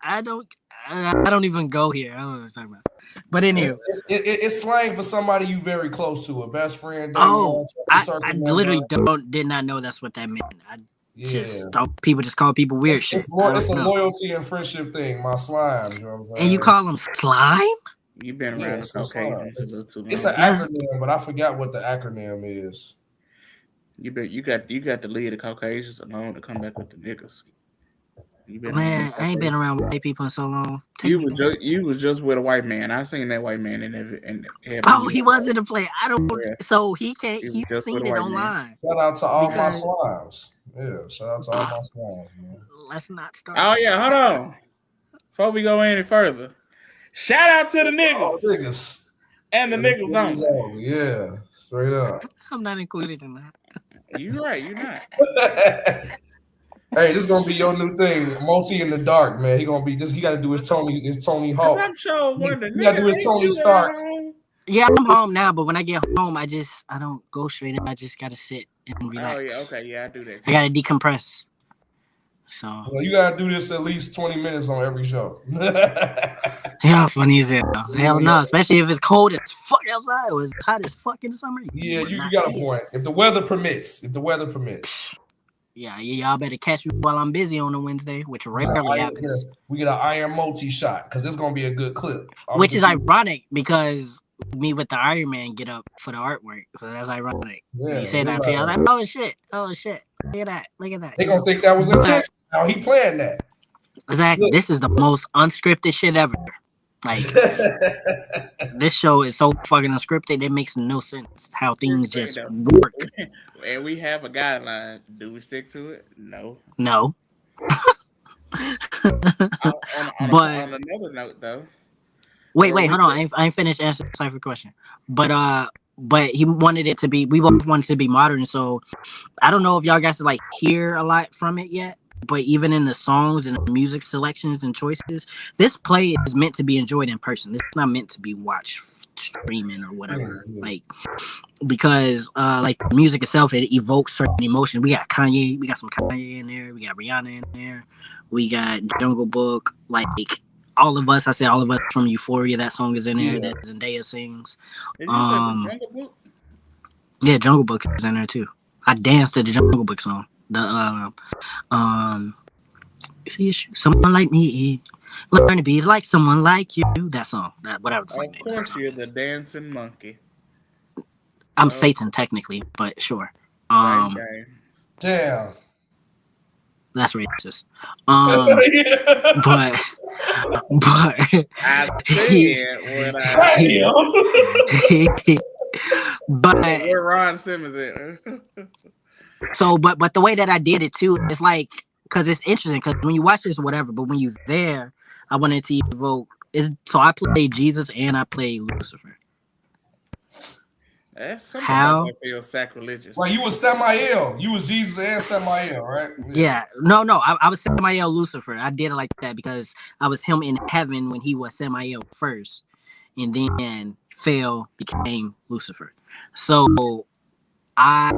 [SPEAKER 4] I don't even go here. I don't know what I'm talking about. But anyway,
[SPEAKER 1] it's slang for somebody you very close to, a best friend.
[SPEAKER 4] I literally did not know that's what that meant. People just call people weird shit.
[SPEAKER 1] It's a loyalty and friendship thing. My slimes, you know what I'm saying?
[SPEAKER 4] And you call them slime?
[SPEAKER 3] You've been around the Caucasians a little too long.
[SPEAKER 1] It's an acronym, but I forgot what the acronym is.
[SPEAKER 3] You got to leave the Caucasians alone to come back with the niggas.
[SPEAKER 4] Man, I ain't been around white people in so long.
[SPEAKER 3] You was just with a white man. I've seen that white man in
[SPEAKER 4] he was in the play. I don't. Yeah. So he can't. He's seen it online.
[SPEAKER 1] Shout out to all my slimes. Yeah, shout out to all my slimes, man.
[SPEAKER 4] Let's not start.
[SPEAKER 3] Oh yeah, hold on. Before we go any further, shout out to the niggas and the niggas only.
[SPEAKER 1] Yeah, straight up.
[SPEAKER 4] I'm not included in that.
[SPEAKER 3] You're right. You're not.
[SPEAKER 1] Hey, this is gonna be your new thing, Multi in the Dark, man. He gonna be this. He got to do his Tony Hawk.
[SPEAKER 3] I'm sure
[SPEAKER 1] he got to do his Tony Stark.
[SPEAKER 4] Yeah, I'm home now, but when I get home, I don't go straight in. I just gotta sit and relax.
[SPEAKER 3] Oh yeah, okay, yeah, I do that.
[SPEAKER 4] I gotta decompress. So
[SPEAKER 1] well, you gotta do this at least 20 minutes on every show.
[SPEAKER 4] Yeah, funny as hell. Hell no, especially if it's cold as fuck outside. It was hot as fuck in the summer.
[SPEAKER 1] Yeah, you got a point. If the weather permits.
[SPEAKER 4] Yeah, y'all better catch me while I'm busy on a Wednesday, which rarely happens.
[SPEAKER 1] We get an Iron Multi shot because it's gonna be a good clip.
[SPEAKER 4] Which is ironic because me with the Iron Man get up for the artwork, so that's ironic. Yeah, you say that, I was like, oh shit, look at that.
[SPEAKER 1] They gonna think that was intentional. How he planned that?
[SPEAKER 4] Exactly.
[SPEAKER 1] Look.
[SPEAKER 4] This is the most unscripted shit ever. Like, this show is so fucking unscripted, it makes no sense how things just work.
[SPEAKER 3] And we have a guideline. Do we stick to it? No.
[SPEAKER 4] No. But
[SPEAKER 3] on another note, though.
[SPEAKER 4] wait, hold on. I ain't finished answering the cipher question. But he wanted it to be. We both wanted to be modern. So I don't know if y'all guys like hear a lot from it yet. But even in the songs and the music selections and choices, this play is meant to be enjoyed in person. It's not meant to be watched streaming or whatever.
[SPEAKER 1] Yeah.
[SPEAKER 4] Like, because like the music itself, it evokes certain emotions. We got Kanye, we got some Kanye in there, we got Rihanna in there, we got Jungle Book, like all of us. I said all of us from Euphoria. That song is in there. That Zendaya sings.
[SPEAKER 3] Did you say the Jungle Book?
[SPEAKER 4] Yeah, Jungle Book is in there too. I danced to the Jungle Book song. See, someone like me, learn to be like someone like you. That song, whatever.
[SPEAKER 3] Of course, you're the dancing monkey.
[SPEAKER 4] I'm Satan technically, but sure.
[SPEAKER 1] Damn.
[SPEAKER 4] That's racist. But
[SPEAKER 3] I said what I
[SPEAKER 4] said. But
[SPEAKER 3] where Ron Simmons at?
[SPEAKER 4] So, but the way that I did it too, it's like, because it's interesting, because when you watch this or whatever, but when you're there, I wanted to evoke. So I play Jesus and I play Lucifer.
[SPEAKER 3] That's something that feels sacrilegious.
[SPEAKER 1] Well, you was Samael. You was Jesus and Samael, right?
[SPEAKER 4] Yeah. No. I was Samael Lucifer. I did it like that because I was him in heaven when he was Samael first, and then fell, became Lucifer. So I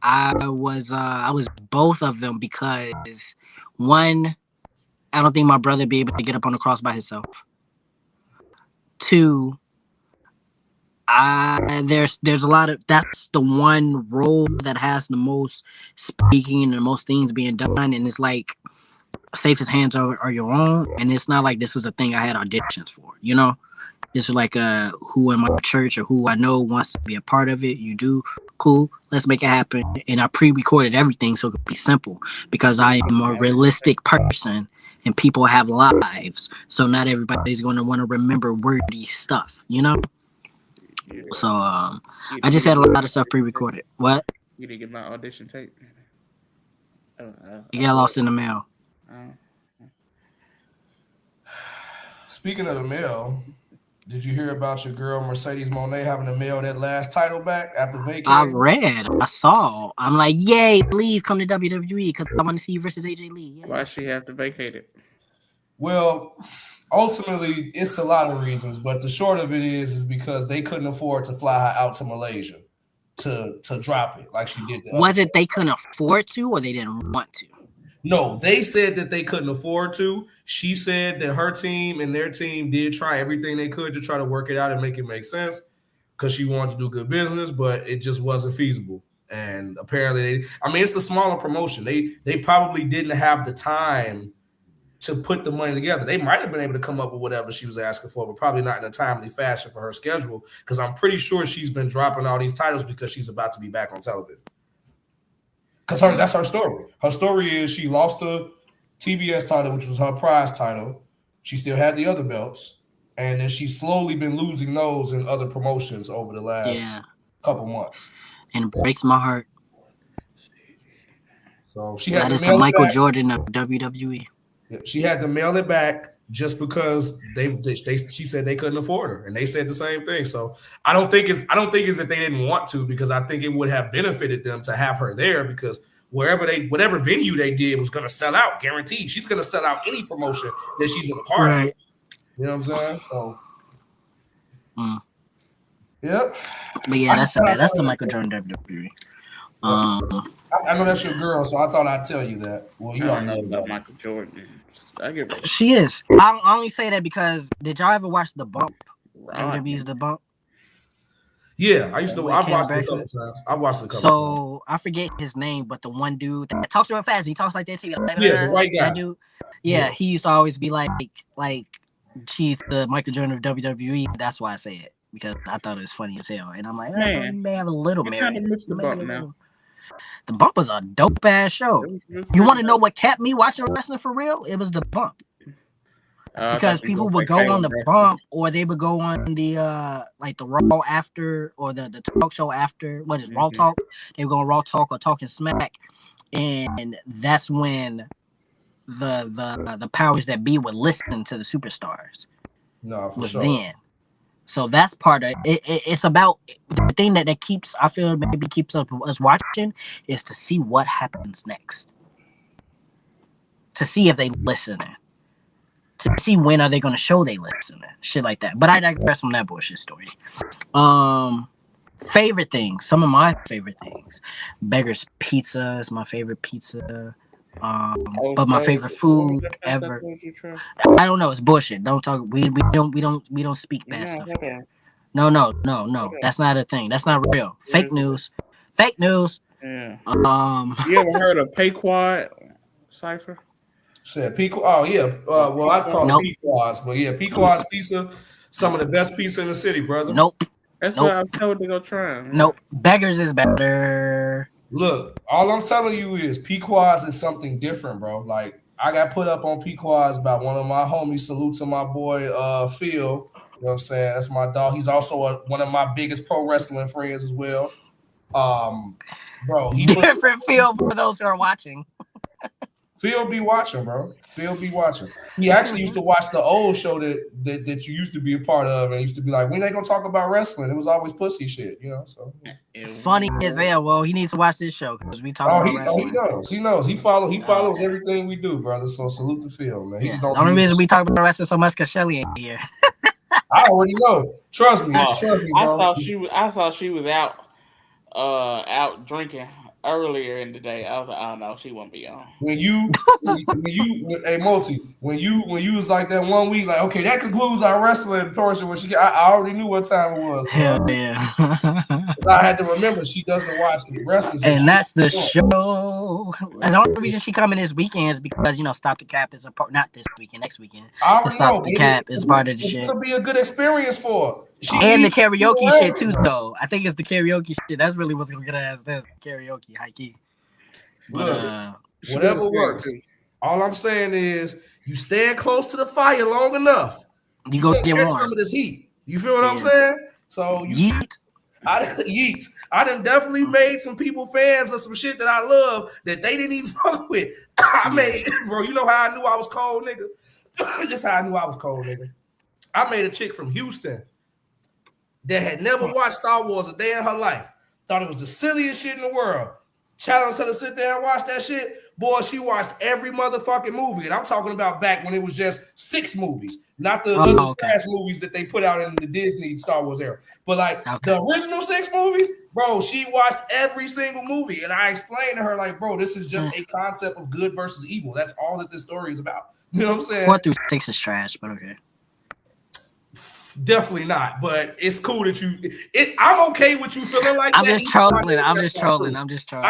[SPEAKER 4] was both of them because one, I don't think my brother would be able to get up on the cross by himself. Two, there's a lot of, that's the one role that has the most speaking and the most things being done, and it's like safest hands are your own, and it's not like this is a thing I had auditions for, you know. This is like who in my church or who I know wants to be a part of it. You do, cool, let's make it happen. And I pre-recorded everything so it could be simple because I am a realistic person and people have lives. So not everybody's going to want to remember wordy stuff, you know? Yeah. So I just had a lot of stuff pre-recorded. What?
[SPEAKER 3] You didn't get my audition tape?
[SPEAKER 4] You got lost in the mail.
[SPEAKER 1] Speaking of the mail, did you hear about your girl Mercedes Moné having to mail that last title back after vacating?
[SPEAKER 4] I saw. I'm like, yay, leave, come to WWE because I want to see you versus AJ Lee. Yeah.
[SPEAKER 3] Why she have to vacate it?
[SPEAKER 1] Well, ultimately, it's a lot of reasons, but the short of it is because they couldn't afford to fly her out to Malaysia to drop it like she did.
[SPEAKER 4] Was it they couldn't afford to or they didn't want to?
[SPEAKER 1] No, they said that they couldn't afford to. She said that her team and their team did try everything they could to try to work it out and make it make sense because she wanted to do good business, but it just wasn't feasible. And apparently, it's a smaller promotion. They probably didn't have the time to put the money together. They might have been able to come up with whatever she was asking for, but probably not in a timely fashion for her schedule because I'm pretty sure she's been dropping all these titles because she's about to be back on television. Because that's her story. Her story is she lost the TBS title, which was her prize title. She still had the other belts. And then she's slowly been losing those in other promotions over the last couple months.
[SPEAKER 4] And it breaks my heart.
[SPEAKER 1] So she had
[SPEAKER 4] that
[SPEAKER 1] to
[SPEAKER 4] is
[SPEAKER 1] mail
[SPEAKER 4] the
[SPEAKER 1] it
[SPEAKER 4] Michael
[SPEAKER 1] back.
[SPEAKER 4] Jordan of WWE.
[SPEAKER 1] She had to mail it back just because she said they couldn't afford her, and they said the same thing. So I don't think it's that they didn't want to, because I think it would have benefited them to have her there because whatever venue they did was going to sell out, guaranteed. She's going to sell out any promotion that she's in a part of. You know what I'm saying? So, yep.
[SPEAKER 4] But yeah, that's the Michael Jordan WWE.
[SPEAKER 1] I know that's your girl, so I thought I'd tell you that. Well, you already know
[SPEAKER 3] about Michael Jordan.
[SPEAKER 4] She is. I only say that because did y'all ever watch The Bump? WWE's The Bump.
[SPEAKER 1] Yeah, I watched it a couple times. I watched it a couple times.
[SPEAKER 4] So I forget his name, but the one dude that talks real fast, he talks like this.
[SPEAKER 1] The white guy.
[SPEAKER 4] That dude. Yeah, he used to always be like she's the Michael Jordan of WWE. That's why I say it, because I thought it was funny as hell. And I'm like,
[SPEAKER 3] man,
[SPEAKER 4] you may have a little
[SPEAKER 3] you
[SPEAKER 4] merit.
[SPEAKER 3] kind of missed The Bump now.
[SPEAKER 4] The Bump was a dope ass show. You want to know what kept me watching wrestling for real? It was The Bump. Because people would go on the Bump, or they would go on the like the Raw after, or the talk show after. What is Raw Talk? They would go on Raw Talk or Talking Smack, and that's when the powers that be would listen to the superstars.
[SPEAKER 1] No, for
[SPEAKER 4] was
[SPEAKER 1] sure.
[SPEAKER 4] Then. So that's part of it. It's about the thing that keeps, I feel, maybe keeps us watching, is to see what happens next, to see if they listen. To see when are they going to show they listen, shit like that. But I digress from that bullshit story. Favorite things. Some of my favorite things. Beggar's Pizza is my favorite pizza. But my favorite food ever. I don't know. It's bullshit. Don't talk. We don't speak bad stuff. No. That's not a thing. That's not real. Fake news. Fake news.
[SPEAKER 3] Yeah.
[SPEAKER 4] You
[SPEAKER 3] ever heard of Pequod Cypher?
[SPEAKER 1] Said Pequod. Oh yeah. Well, I call it Pequod's, but yeah, Pequod's Pizza, some of the best pizza in the city, brother.
[SPEAKER 4] Nope.
[SPEAKER 3] That's what I was told to go try.
[SPEAKER 4] Nope. Beggars is better.
[SPEAKER 1] Look, all I'm telling you is Pequod's is something different, bro. Like, I got put up on Pequod's by one of my homies. Salute to my boy Phil. You know what I'm saying? That's my dog. He's also one of my biggest pro wrestling friends as well. Bro, he
[SPEAKER 4] different feel for those who are watching.
[SPEAKER 1] Phil be watching, bro. Phil be watching. He actually used to watch the old show that you used to be a part of, and used to be like, when they gonna talk about wrestling? It was always pussy shit, you know. So
[SPEAKER 4] funny as hell. Well, he needs to watch this show because we talk about wrestling.
[SPEAKER 1] He knows. He follows everything we do, brother. So salute to Phil, man.
[SPEAKER 4] The only reason we talk about wrestling so much because Shelly ain't here.
[SPEAKER 1] I already know. Trust me, bro.
[SPEAKER 3] I thought she was out drinking earlier in the day. I was like, oh no, she won't be on.
[SPEAKER 1] When you hey Multi, when you was like that one week, like, okay, that concludes our wrestling portion. When I already knew what time it was.
[SPEAKER 4] Hell yeah.
[SPEAKER 1] I had to remember she doesn't watch the wrestling.
[SPEAKER 4] And that's the show. And the only reason she coming this weekend is because, Stop the Cap is a part, not this weekend, next weekend.
[SPEAKER 1] I already
[SPEAKER 4] Stop the Cap is part of the shit.
[SPEAKER 1] This will be a good experience for her.
[SPEAKER 4] And the karaoke shit too, though. I think it's the karaoke shit. That's really what's gonna get her ass this karaoke, high key. But
[SPEAKER 1] whatever works. All I'm saying is, you stand close to the fire long enough,
[SPEAKER 4] you go get warm.
[SPEAKER 1] Some of this heat. You feel what I'm saying? So I done definitely made some people fans of some shit that I love that they didn't even fuck with. I made, bro. You know how I knew I was cold, nigga? Just how I knew I was cold, nigga. I made a chick from Houston that had never watched Star Wars a day in her life. Thought it was the silliest shit in the world. Challenged her to sit there and watch that shit. Boy, she watched every motherfucking movie. And I'm talking about back when it was just 6 movies. Not the little trash movies that they put out in the Disney Star Wars era. But like the original 6 movies, bro, she watched every single movie. And I explained to her, like, bro, this is just a concept of good versus evil. That's all that this story is about. You know what I'm saying?
[SPEAKER 4] 4 through 6 is trash, but okay.
[SPEAKER 1] Definitely not, but it's cool that I'm okay with you feeling like
[SPEAKER 4] I'm
[SPEAKER 1] that.
[SPEAKER 4] Just trolling. I'm just trolling.
[SPEAKER 1] I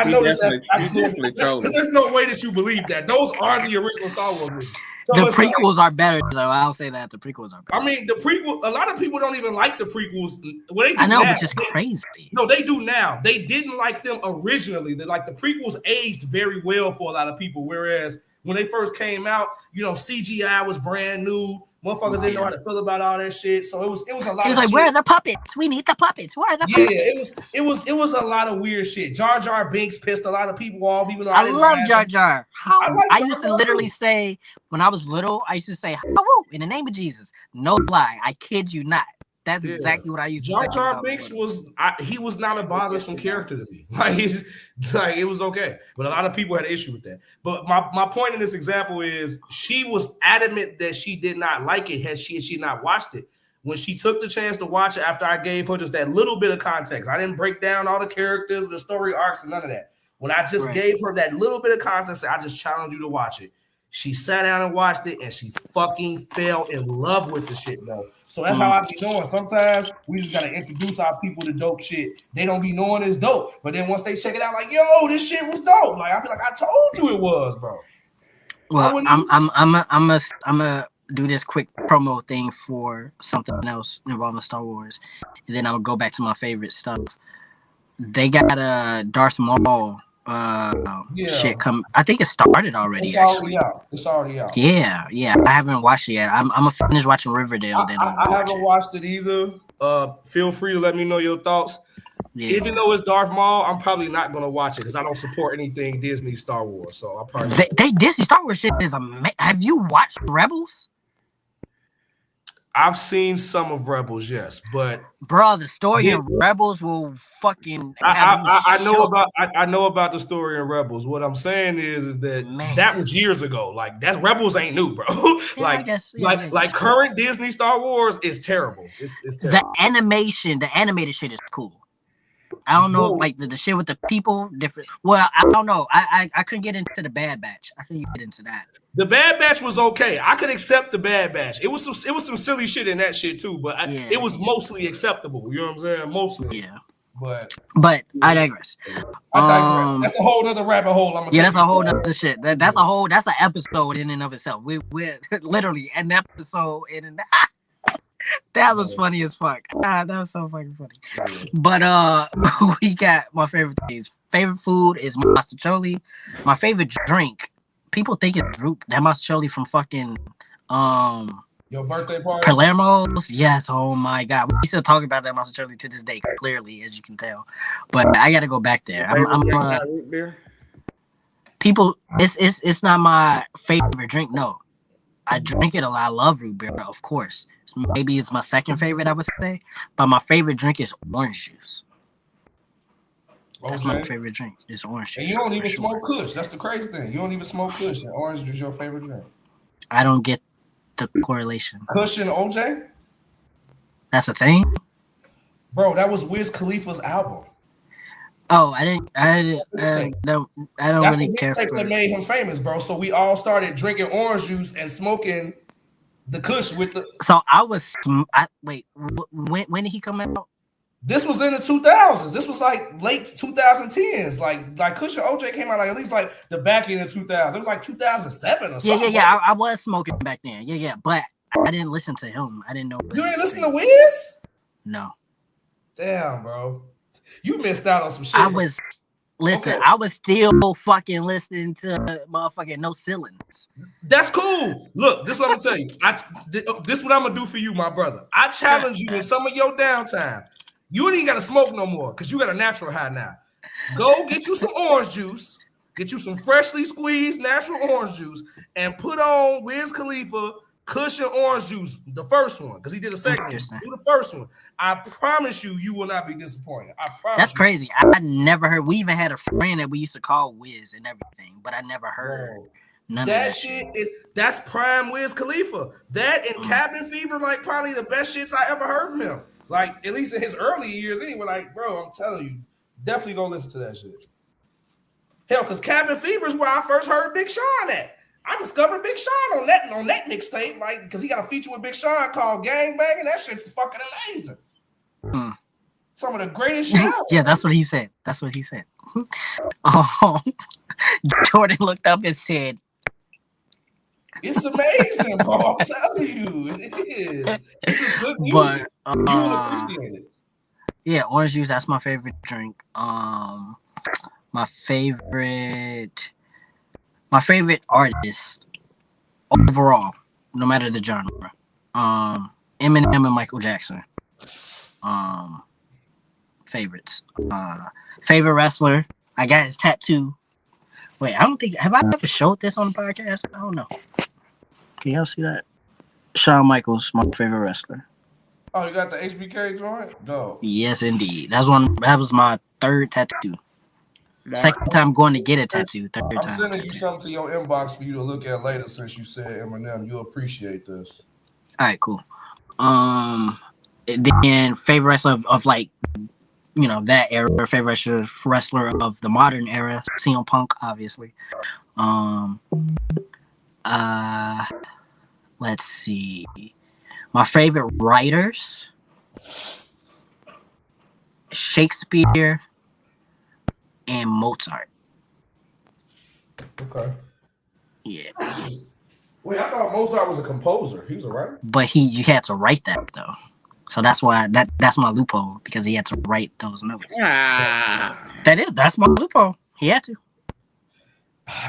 [SPEAKER 1] know that's absolutely trolling. Because there's no way that you believe that. Those are the original Star Wars movies.
[SPEAKER 4] So the prequels are better, though. I'll say that the prequels are better.
[SPEAKER 1] I mean, the prequel. A lot of people don't even like the prequels.
[SPEAKER 4] I know, which is crazy.
[SPEAKER 1] No, they do now. They didn't like them originally. The prequels aged very well for a lot of people, whereas when they first came out, CGI was brand new. Motherfuckers didn't know how to feel about all that shit, so it was a lot.
[SPEAKER 4] He was like, "Where are the puppets? We need the puppets. Where are the puppets?"
[SPEAKER 1] Yeah, it was a lot of weird shit. Jar Jar Binks pissed a lot of people off, even though
[SPEAKER 4] I love Jar Jar. I used to literally
[SPEAKER 1] too.
[SPEAKER 4] say when I was little, I used to say, "Oh, in the name of Jesus." No lie, I kid you not. That's exactly what I used to say.
[SPEAKER 1] Jar Jar Binks he was not a bothersome character to me. It was okay. But a lot of people had an issue with that. But my point in this example is she was adamant that she did not like it had she not watched it. When she took the chance to watch it after I gave her just that little bit of context, I didn't break down all the characters, the story arcs, and none of that. When I just gave her that little bit of context, I just challenged you to watch it. She sat down and watched it, and she fucking fell in love with the shit, bro. So that's how I be knowing. Sometimes we just gotta introduce our people to dope shit. They don't be knowing it's dope, but then once they check it out, like, yo, this shit was dope. Like, I be like, I told you it was, bro.
[SPEAKER 4] Well, I'm gonna do this quick promo thing for something else involving Star Wars, and then I'll go back to my favorite stuff. They got a Darth Maul shit come. I think it started already.
[SPEAKER 1] It's already out.
[SPEAKER 4] Yeah. I haven't watched it yet. I'm gonna finish watching Riverdale.
[SPEAKER 1] I haven't watched it either. Feel free to let me know your thoughts. Yeah. Even though it's Darth Maul, I'm probably not gonna watch it because I don't support anything Disney Star Wars. So I'll probably
[SPEAKER 4] they Disney Star Wars shit is amazing. Have you watched Rebels?
[SPEAKER 1] I've seen some of Rebels, yes, but
[SPEAKER 4] bro, the story in Rebels will fucking.
[SPEAKER 1] I know about the story in Rebels. What I'm saying is that that was years ago. Like Rebels ain't new, bro. like current Disney Star Wars is terrible. It's terrible.
[SPEAKER 4] The animated shit is cool. I don't know, like the shit with the people different. Well, I don't know. I couldn't get into the Bad Batch. I couldn't get into that.
[SPEAKER 1] The Bad Batch was okay. I could accept the Bad Batch. It was some silly shit in that shit too, but it was mostly acceptable. You know what I'm saying? Mostly.
[SPEAKER 4] Yeah.
[SPEAKER 1] But
[SPEAKER 4] I digress.
[SPEAKER 1] That's a whole other rabbit hole.
[SPEAKER 4] That's a whole other shit. That's an episode in and of itself. We're literally an episode in and that was funny as fuck. That was so fucking funny. But we got my favorite things. Favorite food is mastacholi. My favorite drink. People think it's root. That mastacholi from fucking
[SPEAKER 1] your birthday party.
[SPEAKER 4] Palermo's. Yes. Oh my god. We still talk about that mastacholi to this day. Clearly, as you can tell. But I gotta go back there.
[SPEAKER 3] Root beer?
[SPEAKER 4] People, it's not my favorite drink. No. I drink it a lot. I love root beer, of course. Maybe it's my second favorite, I would say. But my favorite drink is orange juice. That's my favorite drink. It's orange juice.
[SPEAKER 1] And you don't even smoke Kush. That's the crazy thing. You don't even smoke Kush, and orange juice is your favorite drink.
[SPEAKER 4] I don't get the correlation.
[SPEAKER 1] Kush and OJ?
[SPEAKER 4] That's a thing?
[SPEAKER 1] Bro, that was Wiz Khalifa's album.
[SPEAKER 4] Oh, I don't really care for it.
[SPEAKER 1] That made him famous, bro. So we all started drinking orange juice and smoking the Kush with the.
[SPEAKER 4] So wait. When did he come out?
[SPEAKER 1] This was in the 2000s. This was like late 2010s. Like Kush and OJ came out like at least like the back end of 2000. It was like 2007 or something.
[SPEAKER 4] Yeah. I was smoking back then. Yeah. But I didn't listen to him. I didn't know.
[SPEAKER 1] You ain't listen to Wiz?
[SPEAKER 4] No.
[SPEAKER 1] Damn, bro. You missed out on some shit.
[SPEAKER 4] I was still fucking listening to motherfucking No Ceilings.
[SPEAKER 1] That's cool. Look, this is what I'm gonna tell you. This is what I'm gonna do for you, my brother. I challenge you in some of your downtime. You ain't gotta smoke no more because you got a natural high now. Go get you some orange juice, get you some freshly squeezed natural orange juice, and put on Wiz Khalifa Kush and orange juice, the first one, because he did a second one. Do the first one. I promise you will not be disappointed. I promise.
[SPEAKER 4] That's crazy. I never heard. We even had a friend that we used to call Wiz and everything, but I never heard none of that shit.
[SPEAKER 1] That's prime Wiz Khalifa. That and Cabin Fever, like probably the best shits I ever heard from him. Like at least in his early years, anyway. Like, bro, I'm telling you, definitely go listen to that shit. Hell, because Cabin Fever is where I first heard Big Sean at. I discovered Big Sean on that mixtape, like because he got a feature with Big Sean called Gang Bang, and that shit's fucking amazing. Some of the greatest shit.
[SPEAKER 4] Yeah, that's what he said. Jordan looked up and said,
[SPEAKER 1] "It's amazing, bro. I'm telling you, it is. This is good music. You will appreciate it."
[SPEAKER 4] Yeah, orange juice. That's my favorite drink. My favorite artist overall, no matter the genre, Eminem and Michael Jackson. Favorites. Favorite wrestler. I got his tattoo. Wait, I don't think have I ever showed this on the podcast? I don't know. Can y'all see that? Shawn Michaels, my favorite wrestler.
[SPEAKER 1] Oh, you got the HBK joint? Dope.
[SPEAKER 4] Yes, indeed. That was my third tattoo. Second time going to get a tattoo. Third time.
[SPEAKER 1] I'm sending you something to your inbox for you to look at later since you said Eminem. You'll appreciate this.
[SPEAKER 4] All right, cool. Then favorite wrestler of like, you know, that era. Favorite wrestler of the modern era. CM Punk, obviously. Let's see. My favorite writers. Shakespeare and Mozart.
[SPEAKER 1] Okay.
[SPEAKER 4] Yeah.
[SPEAKER 1] Wait, I thought Mozart was a composer. He was a writer.
[SPEAKER 4] But you had to write that though. So that's why that's my loophole, because he had to write those notes. That's my loophole. He had to.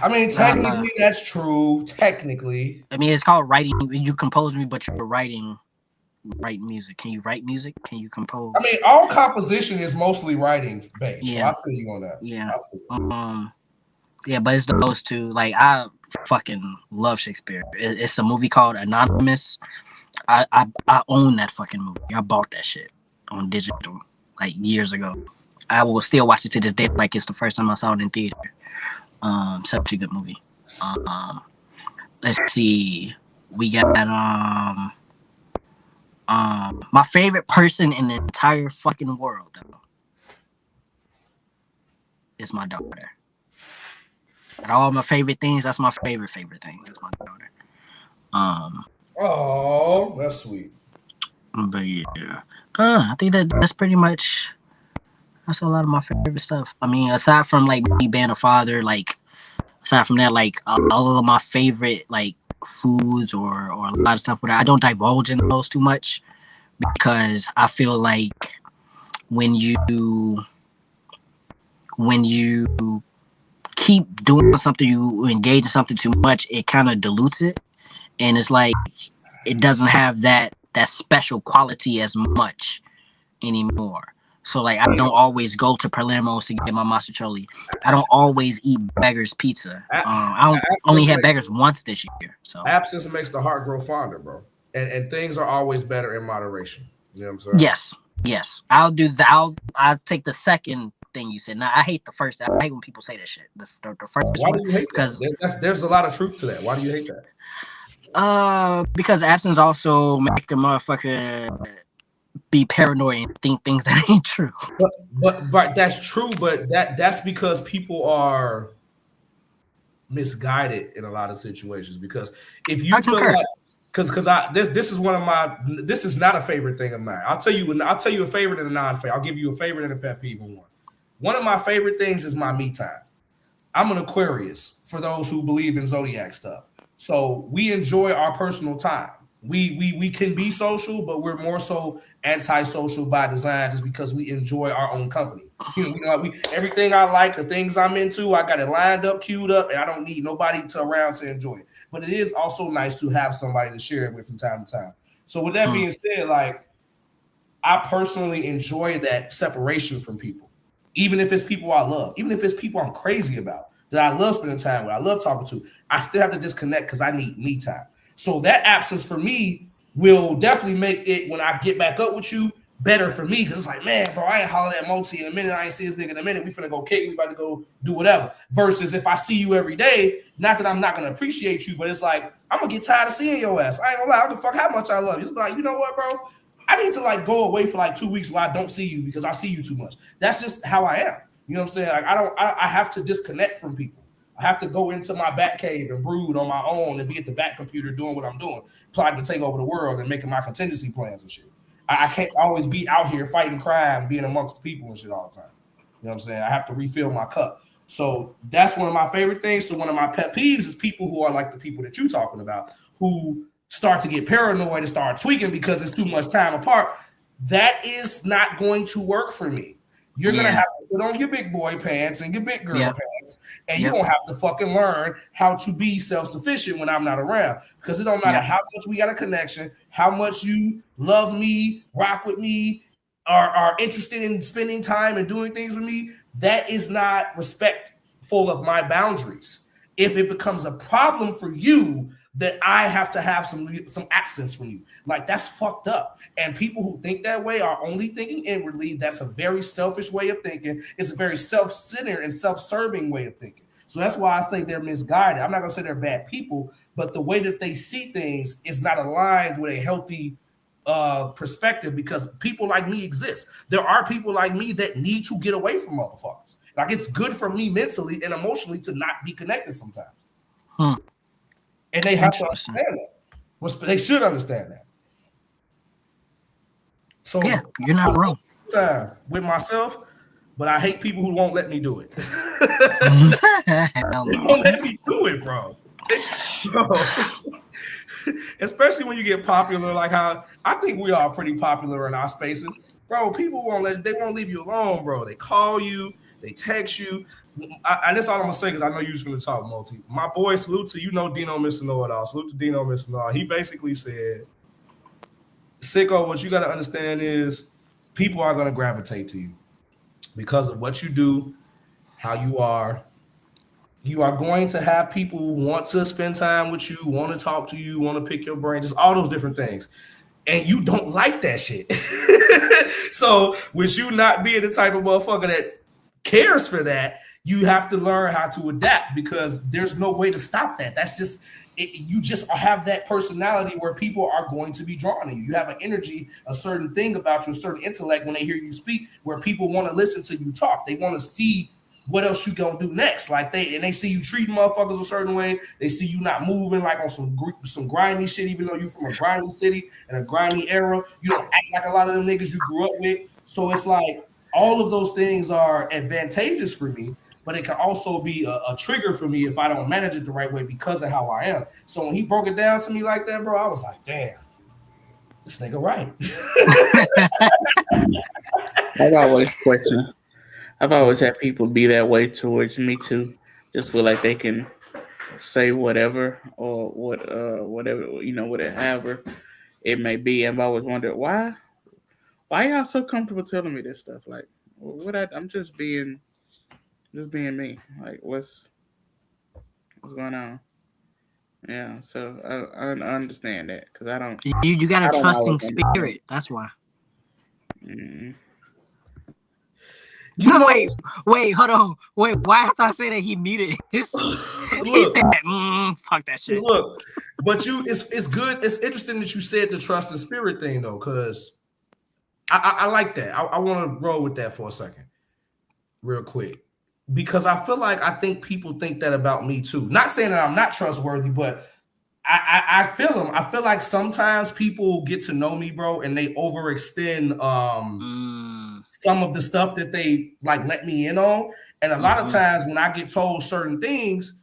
[SPEAKER 1] I mean, technically, that's true. Technically,
[SPEAKER 4] I mean, it's called writing. You compose me, but you're write music. Can you write music? Can you compose?
[SPEAKER 1] I mean, all composition is mostly writing based.
[SPEAKER 4] Yeah.
[SPEAKER 1] So I feel you on that.
[SPEAKER 4] Yeah. Yeah, but it's those two. Like, I fucking love Shakespeare. It's a movie called Anonymous. I own that fucking movie. I bought that shit on digital like years ago. I will still watch it to this day like it's the first time I saw it in theater. Such a good movie. Let's see. We got my favorite person in the entire fucking world though is my daughter. And all my favorite things, that's my favorite thing. That's my daughter.
[SPEAKER 1] Oh, that's sweet.
[SPEAKER 4] But yeah. I think that's pretty much that's a lot of my favorite stuff. I mean, aside from like me being a father, like aside from that, like all of my favorite like foods or a lot of stuff, but I don't divulge in those too much because I feel like when you keep doing something, you engage in something too much, it kind of dilutes it, and it's like it doesn't have that special quality as much anymore. So like I don't always go to Palermo's to get my masticholi. I don't always eat Beggar's Pizza. I only had Beggar's once this year. So
[SPEAKER 1] absence makes the heart grow fonder, bro. And things are always better in moderation. You know what I'm saying?
[SPEAKER 4] Yes. I'll do that. I'll take the second thing you said. Now I hate the first. I hate when people say that shit. The first.
[SPEAKER 1] Why do you hate that? There's a lot of truth to that. Why do you hate that?
[SPEAKER 4] Because absence also make a motherfucker be paranoid and think things that ain't true.
[SPEAKER 1] But that's true. But that's because people are misguided in a lot of situations. Because if you feel like, because this is one of my, this is not a favorite thing of mine. I'll tell you a favorite and a non-favorite. I'll give you a favorite and a pet peeve in one. One of my favorite things is my me time. I'm an Aquarius for those who believe in zodiac stuff. So we enjoy our personal time. We can be social, but we're more so antisocial by design just because we enjoy our own company. Everything I like, the things I'm into, I got it lined up, queued up, and I don't need nobody around to enjoy it. But it is also nice to have somebody to share it with from time to time. So with that being said, like I personally enjoy that separation from people, even if it's people I love, even if it's people I'm crazy about that I love spending time with, I love talking to. I still have to disconnect because I need me time. So that absence for me will definitely make it, when I get back up with you, better for me. Because it's like, man, bro, I ain't hollering at Moti in a minute. I ain't see this nigga in a minute. We finna go kick. We about to go do whatever. Versus if I see you every day, not that I'm not going to appreciate you, but it's like, I'm going to get tired of seeing your ass. I ain't going to lie. I don't give a fuck how much I love you. It's like, you know what, bro? I need to like go away for like 2 weeks where I don't see you because I see you too much. That's just how I am. You know what I'm saying? Like I have to disconnect from people. I have to go into my bat cave and brood on my own and be at the back computer doing what I'm doing, plotting to take over the world and making my contingency plans and shit. I can't always be out here fighting crime, being amongst the people and shit all the time. You know what I'm saying? I have to refill my cup. So that's one of my favorite things. So one of my pet peeves is people who are like the people that you're talking about, who start to get paranoid and start tweaking because it's too much time apart. That is not going to work for me. You're going to have to put on your big boy pants and your big girl pants, and you're going to have to fucking learn how to be self-sufficient when I'm not around. Because it don't matter how much we got a connection, how much you love me, rock with me, are interested in spending time and doing things with me, that is not respectful of my boundaries. If it becomes a problem for you, that I have to have some absence from you. Like, that's fucked up. And people who think that way are only thinking inwardly. That's a very selfish way of thinking. It's a very self-centered and self-serving way of thinking. So that's why I say they're misguided. I'm not going to say they're bad people, but the way that they see things is not aligned with a healthy perspective, because people like me exist. There are people like me that need to get away from motherfuckers. Like, it's good for me mentally and emotionally to not be connected sometimes. And they have to understand that. They should understand that. So
[SPEAKER 4] yeah, you're not wrong.
[SPEAKER 1] With myself, but I hate people who won't let me do it. They won't let me do it, bro. Especially when you get popular, like how I think we are pretty popular in our spaces, bro. People won't leave you alone, bro. They call you, they text you. That's all I'm gonna say because I know you was gonna talk multi. My boy, salute to Dino Mr. Know It All. Salute to Dino Mr. Know It All. He basically said, "Sicko, what you gotta understand is people are gonna gravitate to you because of what you do, how you are. You are going to have people who want to spend time with you, want to talk to you, want to pick your brain, just all those different things." And you don't like that shit. So with you not being the type of motherfucker that cares for that, you have to learn how to adapt because there's no way to stop that. That's just it, you just have that personality where people are going to be drawn to you. You have an energy, a certain thing about you, a certain intellect when they hear you speak, where people want to listen to you talk. They want to see what else you gonna do next. Like they see you treating motherfuckers a certain way. They see you not moving like on some grimy shit, even though you from a grimy city and a grimy era. You don't act like a lot of them niggas you grew up with. So it's like all of those things are advantageous for me, but it can also be a trigger for me if I don't manage it the right way because of how I am. So when he broke it down to me like that, bro, I was like, damn, this nigga right.
[SPEAKER 3] I've always had people be that way towards me too. Just feel like they can say whatever or whatever, whatever it may be. I've always wondered why y'all so comfortable telling me this stuff. Like, I'm just being me. Like, what's going on? Yeah, so I understand that because I don't.
[SPEAKER 4] You got a trusting spirit. That's why.
[SPEAKER 3] Mm-hmm.
[SPEAKER 4] Wait, hold on. Wait, why after I say that he muted his he said, fuck that shit.
[SPEAKER 1] Look, but it's good. It's interesting that you said the trust and spirit thing though, because I like that. I want to roll with that for a second, real quick. Because I think people think that about me too. Not saying that I'm not trustworthy, but I feel them. I feel like sometimes people get to know me, bro, and they overextend some of the stuff that they like let me in on. And a lot of times when I get told certain things,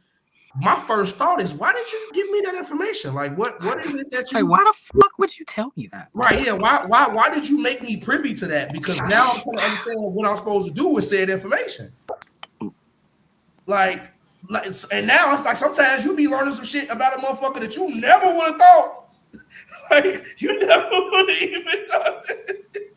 [SPEAKER 1] my first thought is, why did you give me that information? Like, what is it that you?
[SPEAKER 4] Like, why the fuck would you tell me that?
[SPEAKER 1] Right? Yeah. Why did you make me privy to that? Because now I'm trying to understand what I'm supposed to do with said information. Like, and now it's like sometimes you be learning some shit about a motherfucker that you never would have thought. Like, you never would have even thought that shit.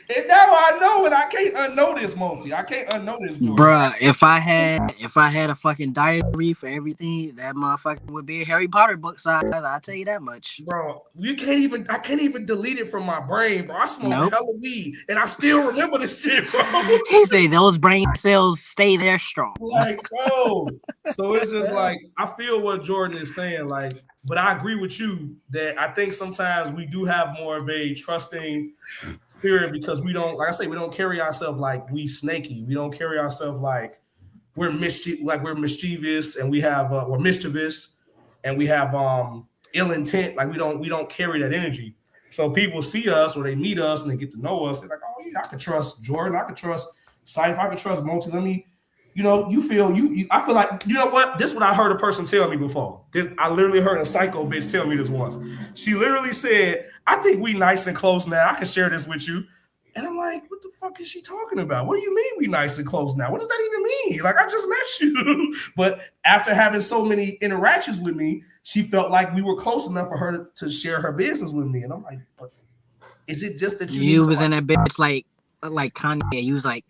[SPEAKER 1] And now I know, and I can't unknow this, Monty. I can't unknow this, Jordan.
[SPEAKER 4] Bruh, if I had a fucking diary for everything, that motherfucker would be a Harry Potter book size. I'll tell you that much.
[SPEAKER 1] Bro, I can't even delete it from my brain, bro. I smoke hella weed, and I still remember this shit, bro.
[SPEAKER 4] He say those brain cells stay there strong.
[SPEAKER 1] Like, bro. So it's just like, I feel what Jordan is saying, like, but I agree with you that I think sometimes we do have more of a trusting spirit because we don't, like I say, we don't carry ourselves like we snaky. We don't carry ourselves like we're mischievous and we have we're mischievous and we have ill intent. Like we don't carry that energy. So people see us or they meet us and they get to know us. They're like, oh yeah, I can trust Jordan. I can trust Syph. I can trust Monty. Let me, I feel like, you know what? This is what I heard a person tell me before. I literally heard a psycho bitch tell me this once. She literally said, I think we nice and close now. I can share this with you. And I'm like, what the fuck is she talking about? What do you mean we nice and close now? What does that even mean? Like, I just met you. But after having so many interactions with me, she felt like we were close enough for her to share her business with me. And I'm like, but is it just that
[SPEAKER 4] you was in that bitch like Kanye? You was like,